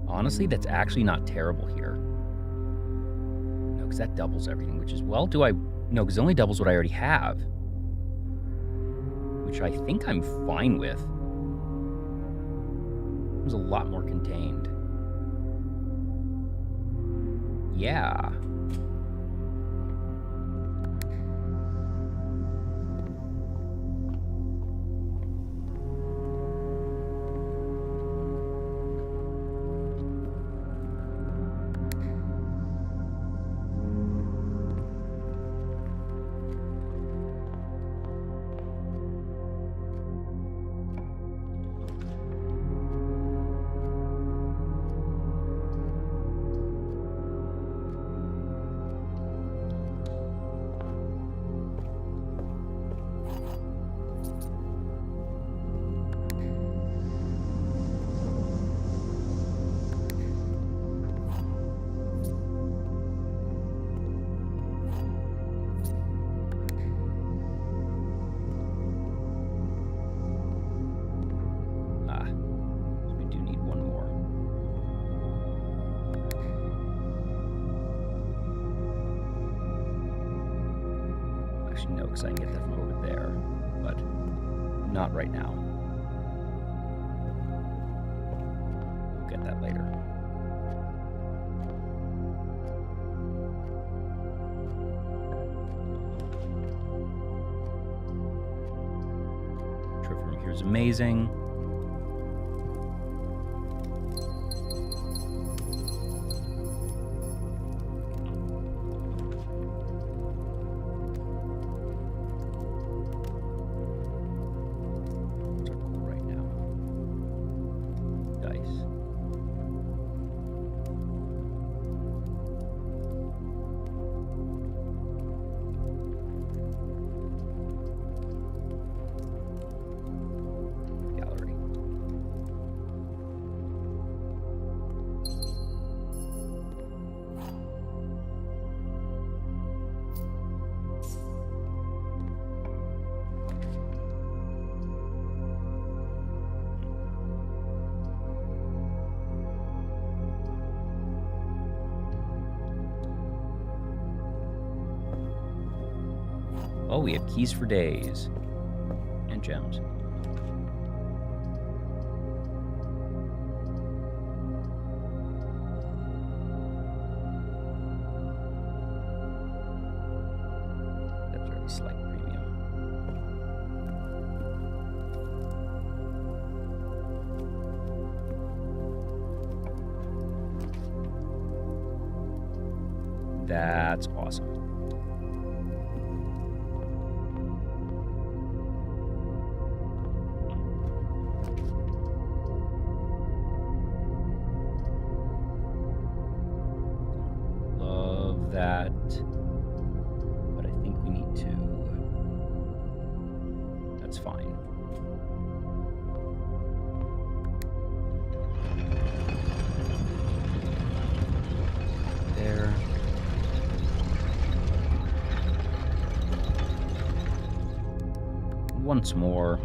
Honestly, that's actually not terrible here. No, because that doubles everything, which is, well, do I... No, because it only doubles what I already have. Which I think I'm fine with. It was a lot more contained. Yeah. No, because I can get that from over there, but not right now. We'll get that later. Trip from here is amazing. Oh, we have keys for days. And gems. That's very slight premium. That's awesome. Love that. But I think we need to... That's fine. There. Once more.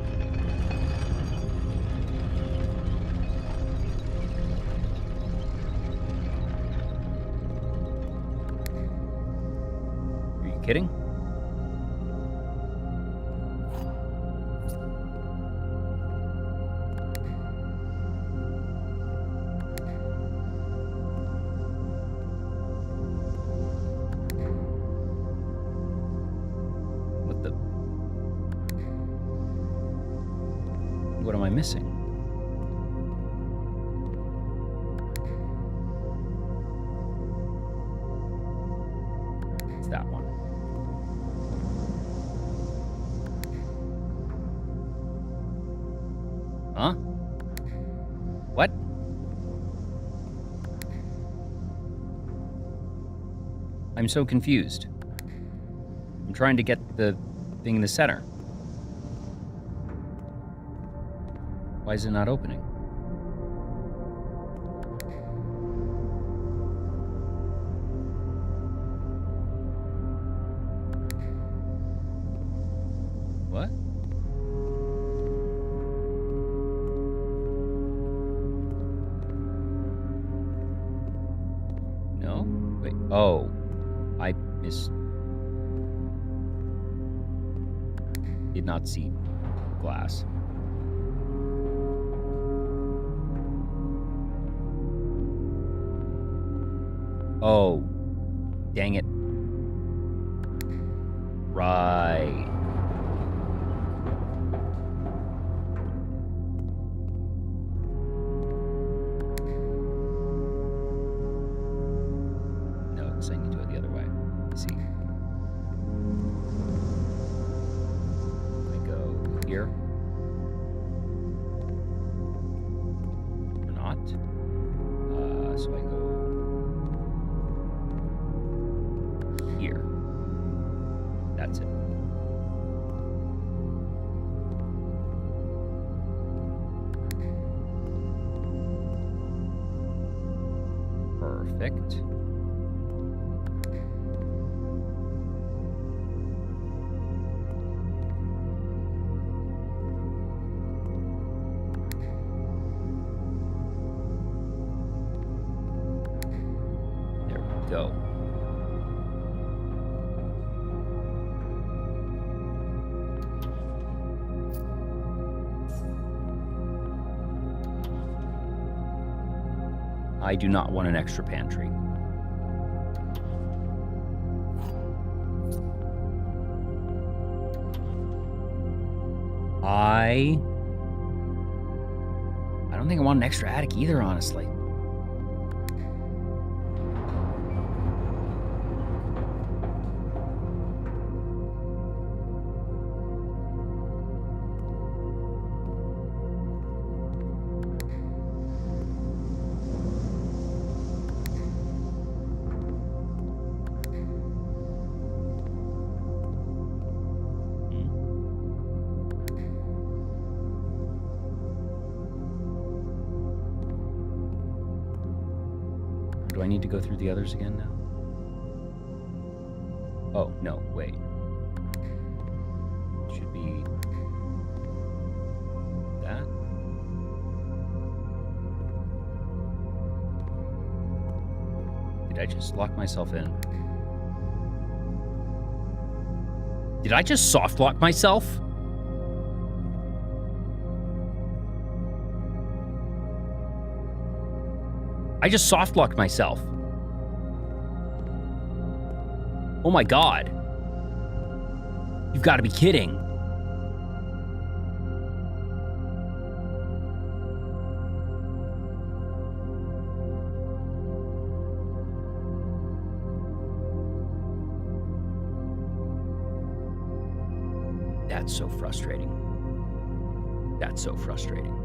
Are you kidding? What am I missing? It's that one. Huh? What? I'm so confused. I'm trying to get the thing in the center. Why is it not opening? What? No? Wait. Oh. I did not see glass. Oh, dang it. Right. No, it's saying you do it the other way. Let's see. I go here. Or not. So I go here. That's it. Perfect. There we go. I do not want an extra pantry. I don't think I want an extra attic either, honestly. Do I need to go through the others again now? Oh, no, wait. It should be that. Did I just lock myself in? Did I just soft lock myself? I just soft locked myself. Oh my God. You've got to be kidding. That's so frustrating. That's so frustrating.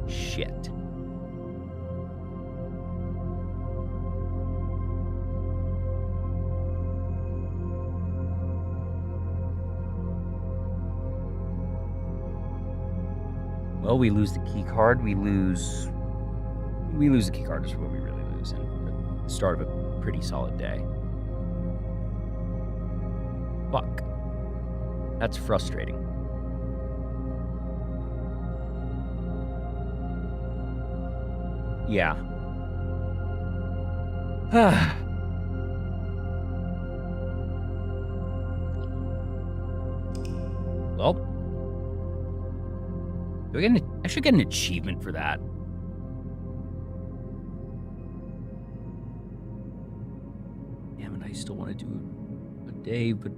Shit. Well, we lose the key card. We lose the key card is what we really lose, and the start of a pretty solid day. Fuck. That's frustrating. Yeah. Well, I should get an achievement for that. Damn it, I still want to do a day, but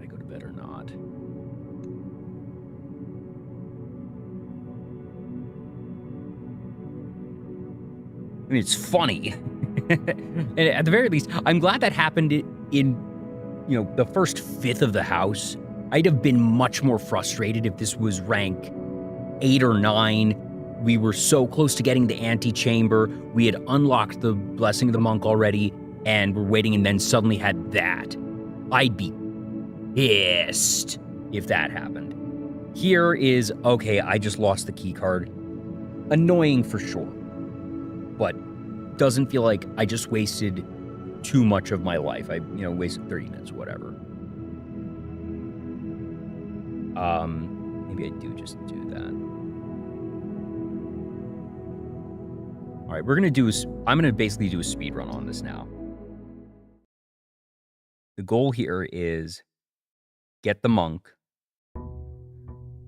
I go to bed or not. I mean, it's funny. And at the very least, I'm glad that happened in, the first fifth of the house. I'd have been much more frustrated if this was rank 8 or 9. We were so close to getting the antechamber. We had unlocked the Blessing of the Monk already, and we're waiting, and then suddenly had that. I'd be pissed if that happened. Here is, okay, I just lost the key card. Annoying for sure. But doesn't feel like I just wasted too much of my life. I, wasted 30 minutes or whatever. Maybe I do just do that. All right, I'm going to basically do a speed run on this now. The goal here is get the monk,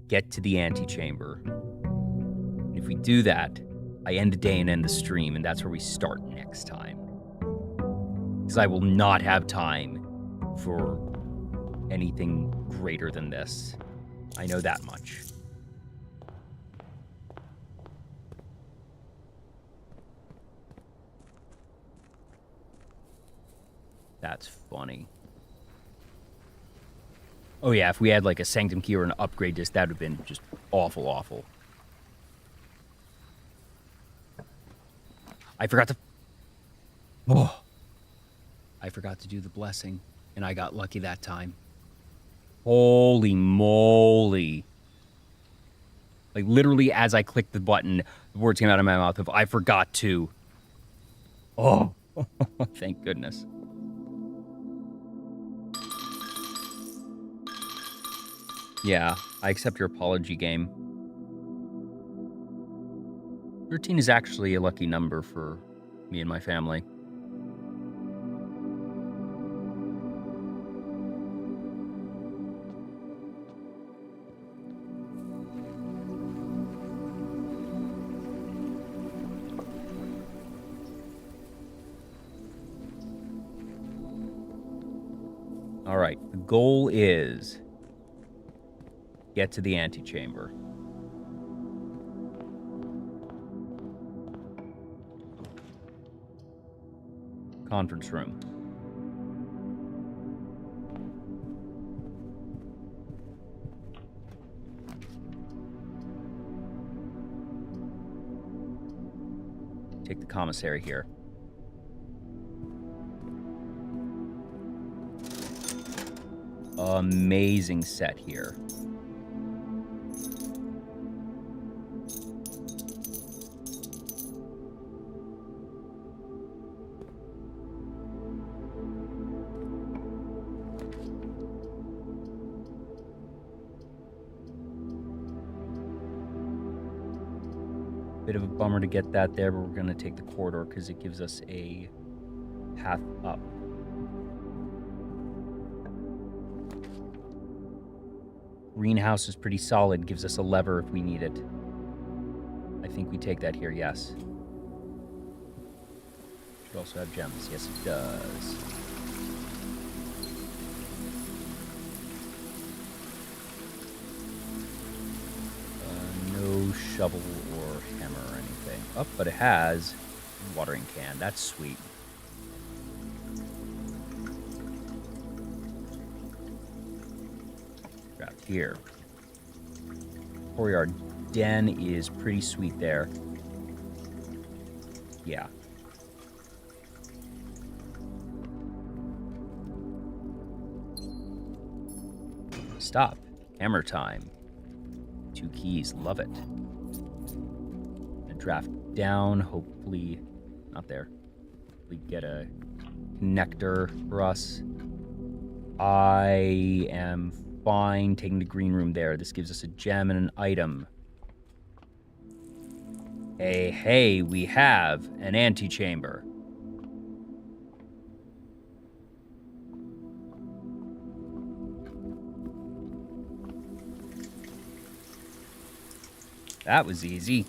get to the antechamber. And if we do that, I end the day and end the stream, and that's where we start next time. Because I will not have time for anything greater than this. I know that much. That's funny. Oh yeah, if we had like a Sanctum Key or an upgrade disc, that would have been just awful, awful. I forgot to do the blessing, and I got lucky that time. Holy moly. Like, literally, as I clicked the button, the words came out of my mouth of, I forgot to. Oh, thank goodness. Yeah, I accept your apology, game. 13 is actually a lucky number for me and my family. All right, the goal is get to the antechamber. Conference room. Take the commissary here. Amazing set here. bit of a bummer to get that there, but we're going to take the corridor because it gives us a path up. Greenhouse is pretty solid, gives us a lever if we need it. I think we take that here, yes. Should also have gems. Yes, it does. No shovel or hammer or anything. Oh, but it has a watering can. That's sweet. Craft here. Courtyard den is pretty sweet there. Yeah. Stop. Hammer time. 2 keys. Love it. And draft down. Hopefully, not there. We get a connector for us. I am fine taking the green room there. This gives us a gem and an item. Hey, we have an antechamber. That was easy.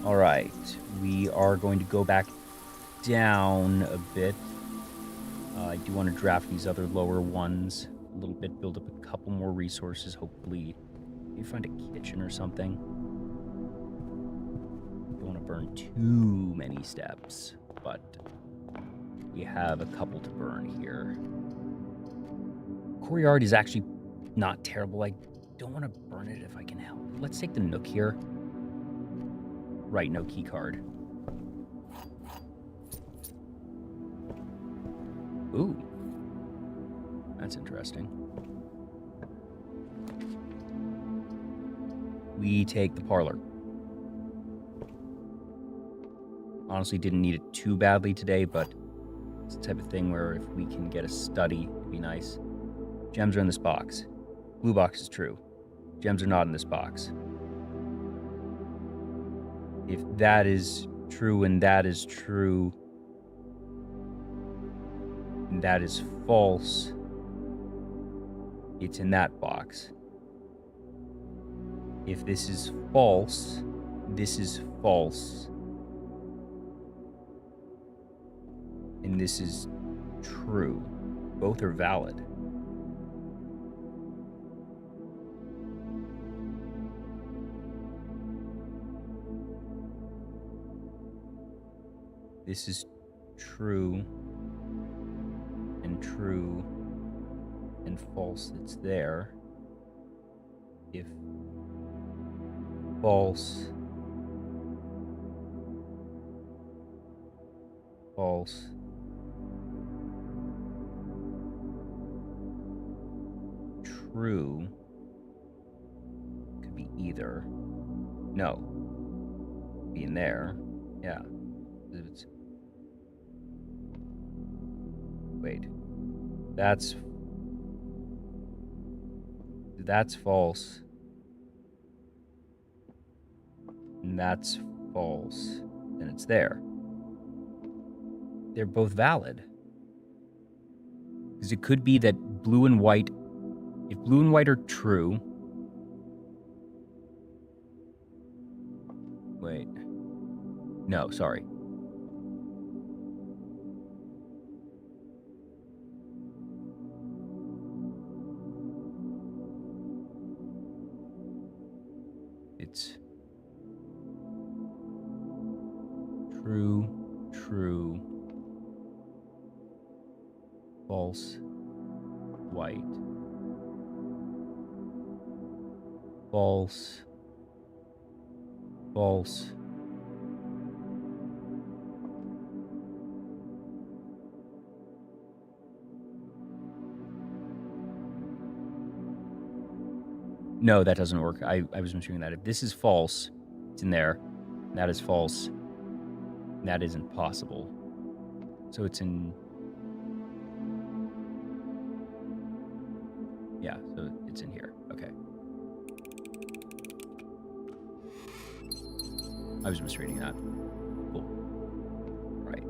All right, we are going to go back down a bit. I do want to draft these other lower ones a little bit, build up a couple more resources, hopefully. Maybe find a kitchen or something. Don't want to burn too many steps, but we have a couple to burn here. Courtyard is actually not terrible. I don't want to burn it if I can help. Let's take the nook here. Right, no key card. Ooh. That's interesting. We take the parlor. Honestly, didn't need it too badly today, but it's the type of thing where if we can get a study, it'd be nice. Gems are in this box. Blue box is true. Gems are not in this box. If that is true and that is true, and that is false, it's in that box. If this is false, this is false. And this is true. Both are valid. This is true and true and false. It's there. If false, false, true, could be either. No, be in there. Yeah. It's, wait, that's false, and that's false, and it's there. They're both valid. Because it could be that blue and white, if blue and white are true, wait, no, sorry. It's true, true, false, white, false, false, no, that doesn't work. I was assuming that if this is false, it's in there. That is false. That isn't possible. So it's in Yeah, so it's in here. Okay. I was misreading that. Cool. Right.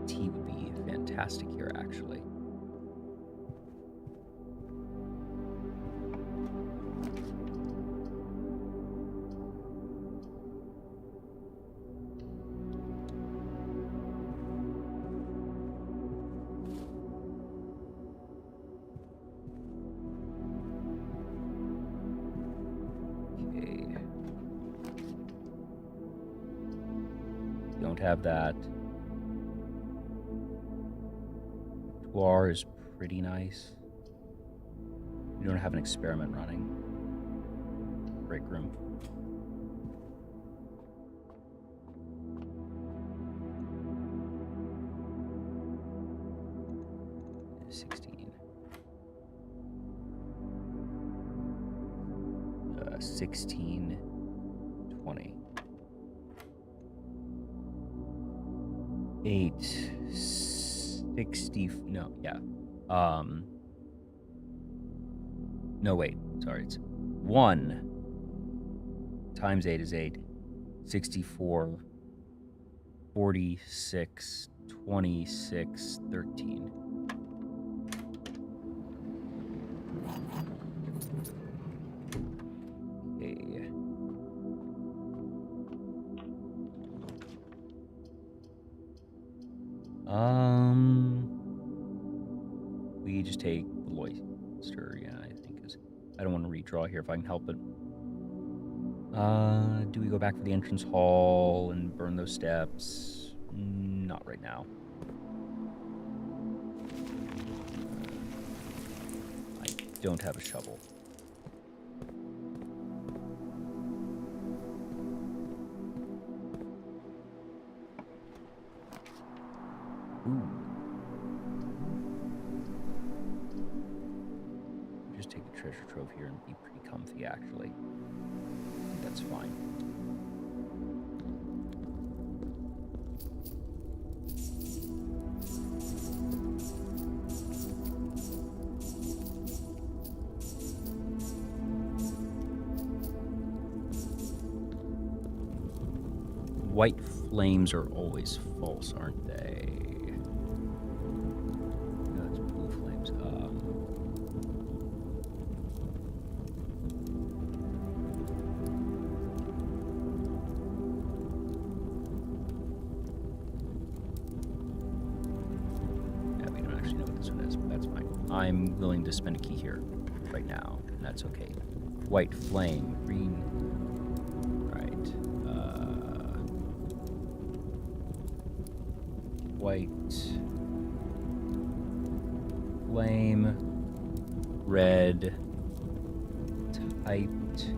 Tea would be fantastic here, actually. Don't have that. Tuar is pretty nice. We don't have an experiment running. Break room. $16. 16, 20. 8, 60, no, yeah. No, wait, sorry, it's 1 times 8 is 8. 64, 46, 26, 13. Okay. We just take the Loyster, yeah, I think is. I don't want to redraw here if I can help it. Do we go back for the entrance hall and burn those steps? Not right now. I don't have a shovel. Ooh. Just take the treasure trove here and be pretty comfy, actually. I think that's fine. White flames are always false, aren't they? No, it's blue flames. Yeah, we don't actually know what this one is, but that's fine. I'm willing to spend a key here right now, and that's okay. White flame, green. White flame, red, typed,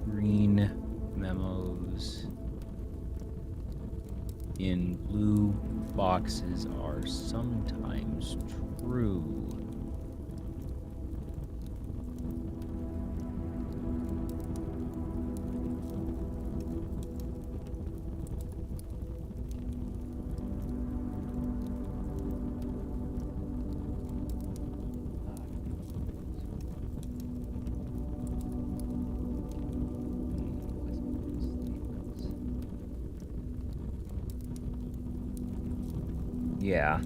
green memos in blue boxes are sometimes true. Yeah.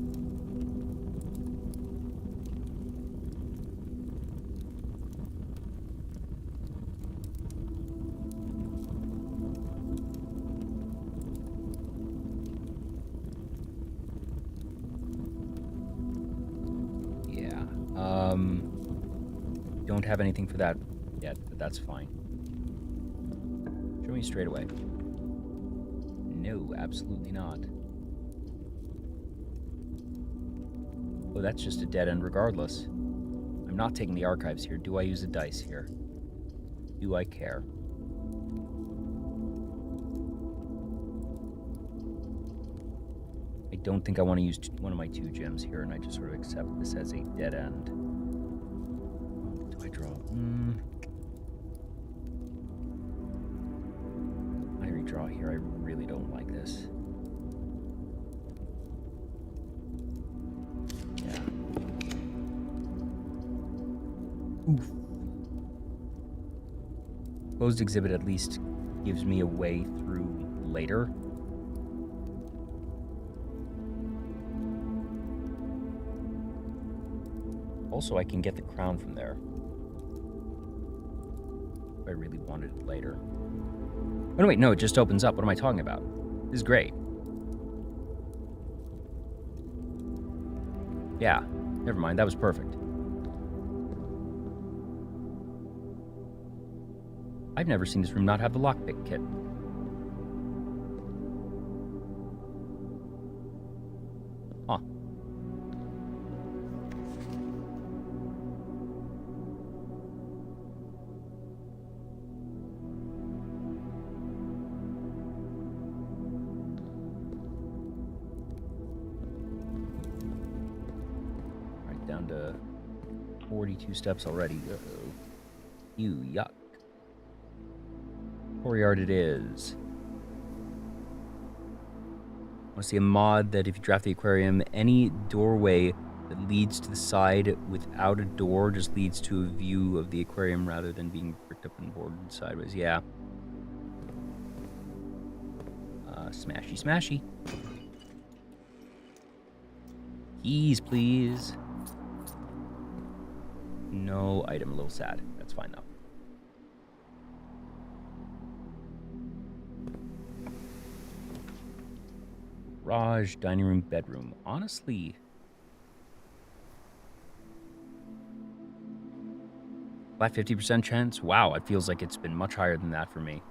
Yeah. Don't have anything for that yet, but that's fine. Show me straight away. No, absolutely not. Oh, that's just a dead end regardless. I'm not taking the archives here. Do I use a dice here? Do I care? I don't think I want to use one of my 2 gems here, and I just sort of accept this as a dead end. Do I draw? I redraw here. I really don't like this. Oof. Closed exhibit at least gives me a way through later. Also, I can get the crown from there. If I really wanted it later. Oh, no, wait, no, it just opens up. What am I talking about? This is great. Yeah, never mind. That was perfect. I've never seen this room not have the lockpick kit. Huh. Right, down to 42 steps already. Uh-oh. Ew, yuck. Courtyard it is. I want to see a mod that if you draft the aquarium, any doorway that leads to the side without a door just leads to a view of the aquarium rather than being bricked up and boarded sideways. Yeah. Smashy, smashy. Keys, please. No item. A little sad. That's fine, though. Garage, dining room, bedroom. Honestly, flat 50% chance. Wow, it feels like it's been much higher than that for me.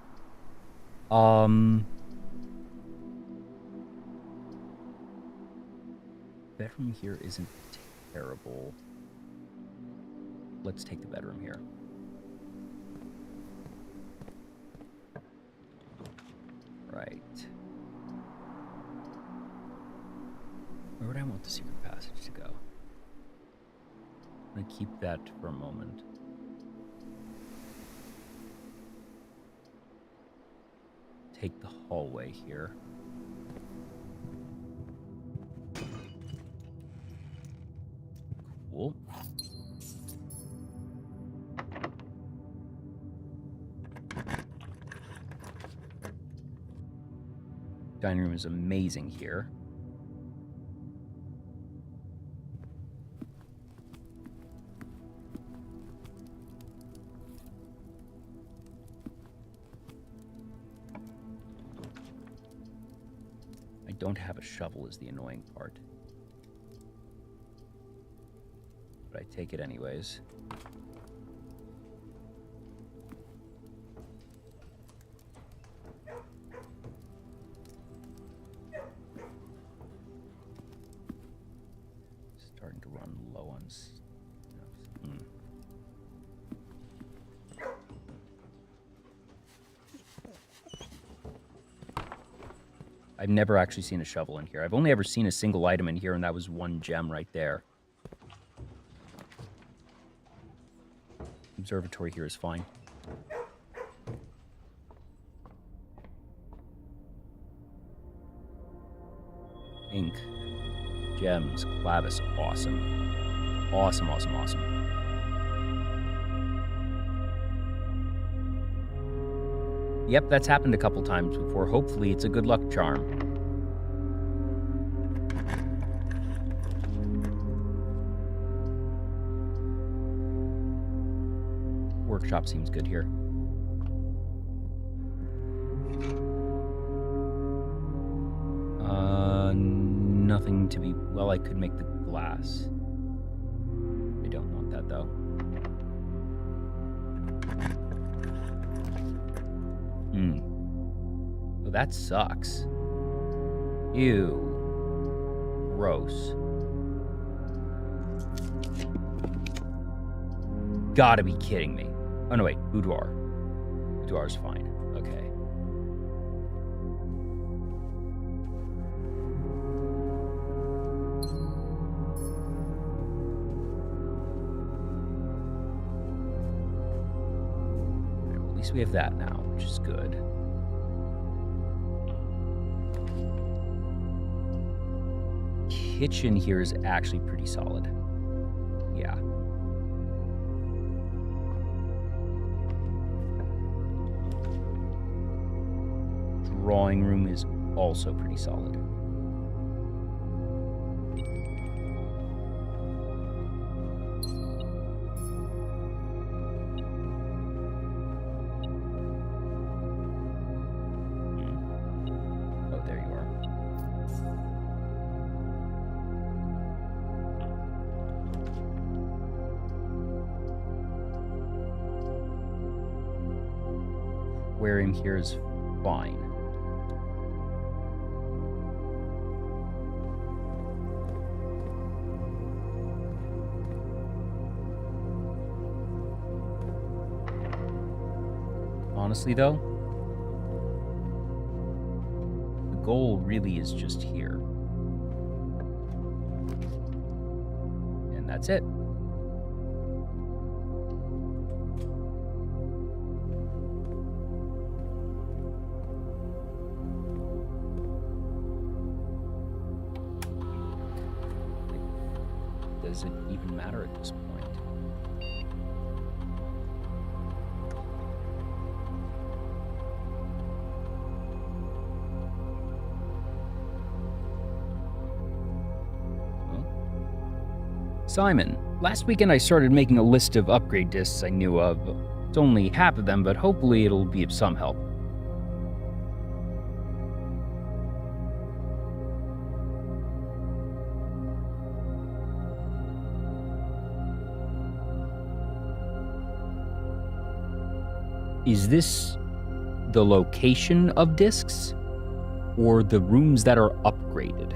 Bedroom here isn't terrible. Let's take the bedroom here. Right. Where would I want the secret passage to go? I'm going to keep that for a moment. Take the hallway here. Cool. Dining room is amazing here. Don't have a shovel is the annoying part. But I take it anyways. Starting to run low on stuff. I've never actually seen a shovel in here. I've only ever seen a single item in here, and that was one gem right there. Observatory here is fine. Ink. Gems. Clavis. Awesome. Awesome, awesome, awesome. Yep, that's happened a couple times before. Hopefully, it's a good luck charm. Workshop seems good here. Nothing to be... Well, I could make the glass. I don't want that, though. Oh, that sucks. Ew. Gross. Gotta be kidding me. Oh, no, wait. Boudoir. Boudoir's fine. Okay. Right, well, at least we have that now, which is good. Kitchen here is actually pretty solid. Yeah. drawing room is also pretty solid. Oh, there you are. Aquarium here is fine. Honestly, though, the goal really is just here. And that's it. Does it even matter at this point? Simon, last weekend I started making a list of upgrade discs I knew of. It's only half of them, but hopefully it'll be of some help. Is this the location of discs or the rooms that are upgraded?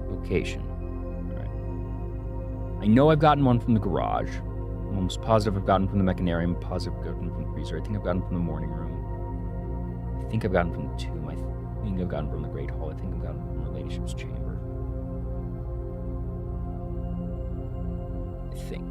Location. All right. I know I've gotten one from the garage. I'm almost positive I've gotten from the mechanarium. Positive I've gotten from the freezer. I think I've gotten from the morning room. I think I've gotten from the tomb. I think I've gotten from the great hall. I think I've gotten from the ladyship's chamber. I think.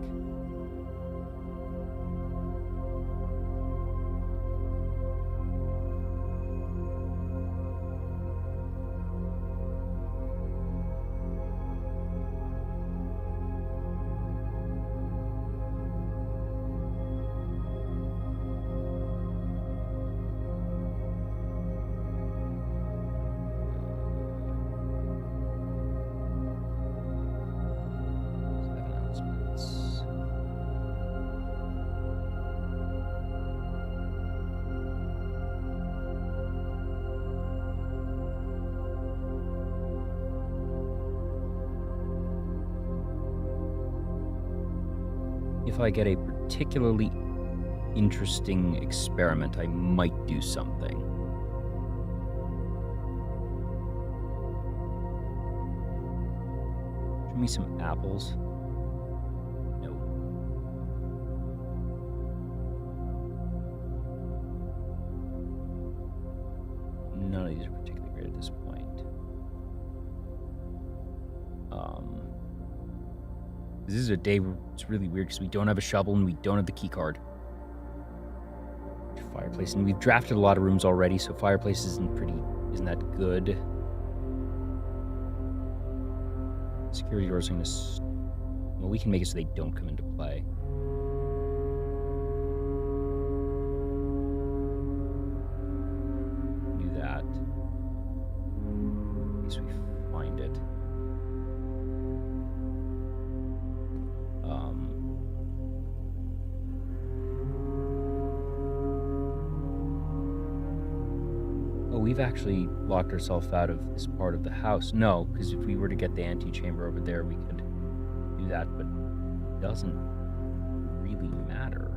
If I get a particularly interesting experiment, I might do something. Show me some apples. No. None of these are particularly great at this point. This is a day where it's really weird because we don't have a shovel and we don't have the key card. Fireplace, and we've drafted a lot of rooms already, so fireplace isn't that good. Security doors are gonna, well, we can make it so they don't come into play. Do that. At least we find it. Oh, we've actually locked ourselves out of this part of the house. No, because if we were to get the antechamber over there, we could do that, but it doesn't really matter.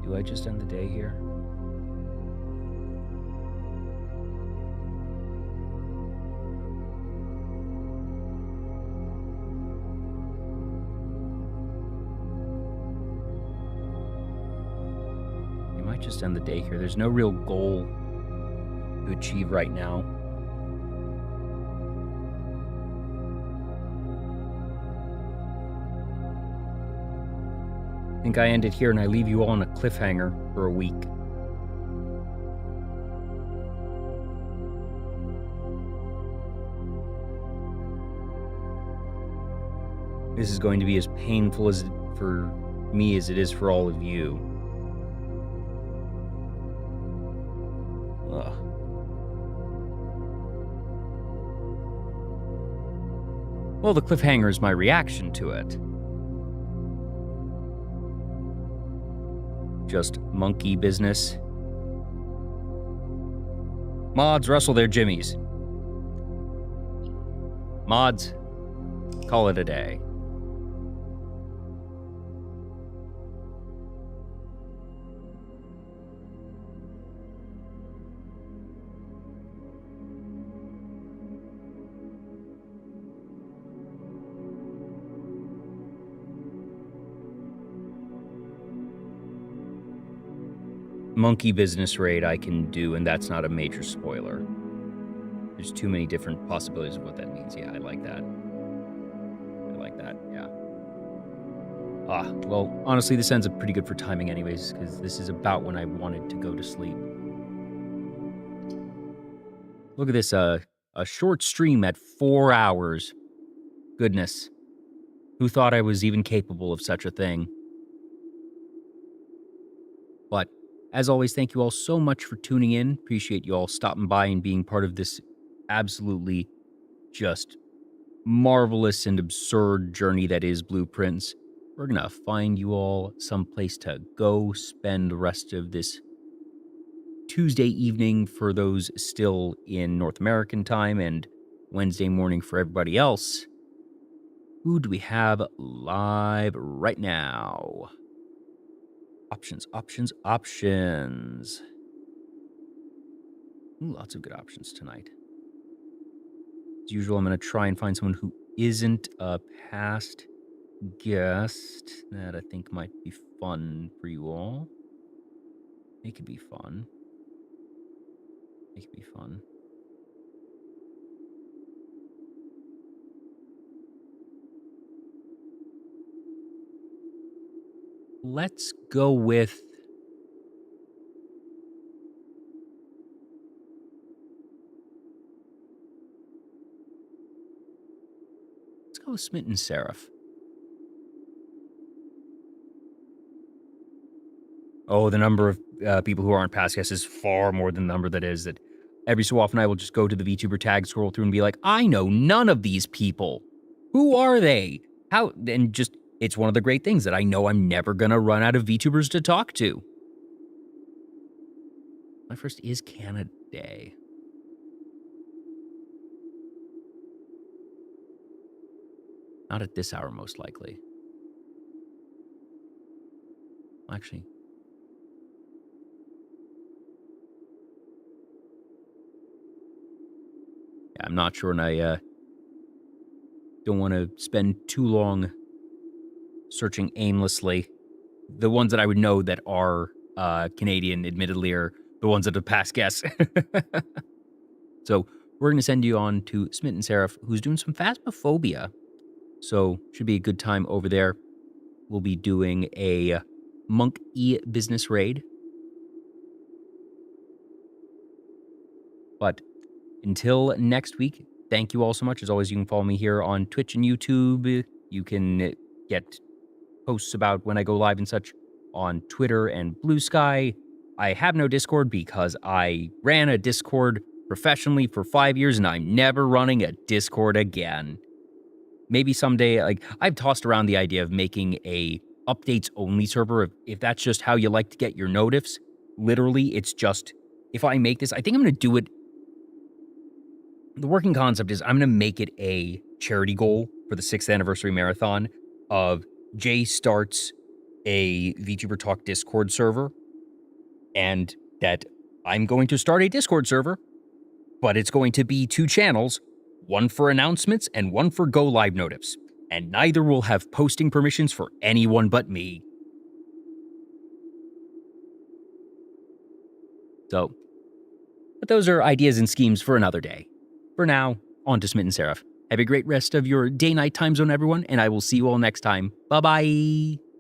Do I just end the day here? just end the day here. There's no real goal to achieve right now. I think I end it here and I leave you all on a cliffhanger for a week. This is going to be as painful for me as it is for all of you. Ugh. Well, the cliffhanger is my reaction to it. Just monkey business. Mods, wrestle their jimmies. Mods, call it a day. Monkey business raid I can do, and that's not a major spoiler. There's too many different possibilities of what that means. Yeah, I like that. I like that, yeah. Well, honestly, this ends up pretty good for timing anyways, because this is about when I wanted to go to sleep. Look at this, a short stream at 4 hours. Goodness. Who thought I was even capable of such a thing? But as always, thank you all so much for tuning in. Appreciate you all stopping by and being part of this absolutely just marvelous and absurd journey that is Blueprints. We're going to find you all someplace to go spend the rest of this Tuesday evening for those still in North American time and Wednesday morning for everybody else. Who do we have live right now? Options. Ooh, lots of good options tonight. As usual, I'm going to try and find someone who isn't a past guest that I think might be fun for you all. It could be fun. Let's go with... Let's go with Smitten Seraph. Oh, the number of people who aren't past guests is far more than the number that is. That every so often I will just go to the VTuber tag, scroll through, and be like, I know none of these people. Who are they? How? And just... It's one of the great things that I know I'm never going to run out of VTubers to talk to. My first is Canada Day. Not at this hour, most likely. Actually. Yeah, I'm not sure, and I don't want to spend too long searching aimlessly. The ones that I would know that are Canadian, admittedly, are the ones that are past guests. So we're going to send you on to Smitten Seraph, who's doing some Phasmophobia. So should be a good time over there. We'll be doing a Monk E business raid. But until next week, thank you all so much. As always, you can follow me here on Twitch and YouTube. You can get posts about when I go live and such on Twitter and Blue Sky. I have no Discord because I ran a Discord professionally for 5 years and I'm never running a Discord again. Maybe someday, like, I've tossed around the idea of making a updates only server if that's just how you like to get your notifs. Literally, it's just, if I make this, I think I'm going to do it. The working concept is I'm going to make it a charity goal for the 6th anniversary marathon of Jay starts a VTuber Talk Discord server, and that I'm going to start a Discord server, but it's going to be 2 channels, one for announcements and one for go live notifs, and neither will have posting permissions for anyone but me. So, but those are ideas and schemes for another day. For now, on to Smitten Seraph. Have a great rest of your day-night time zone, everyone, and I will see you all next time. Bye-bye!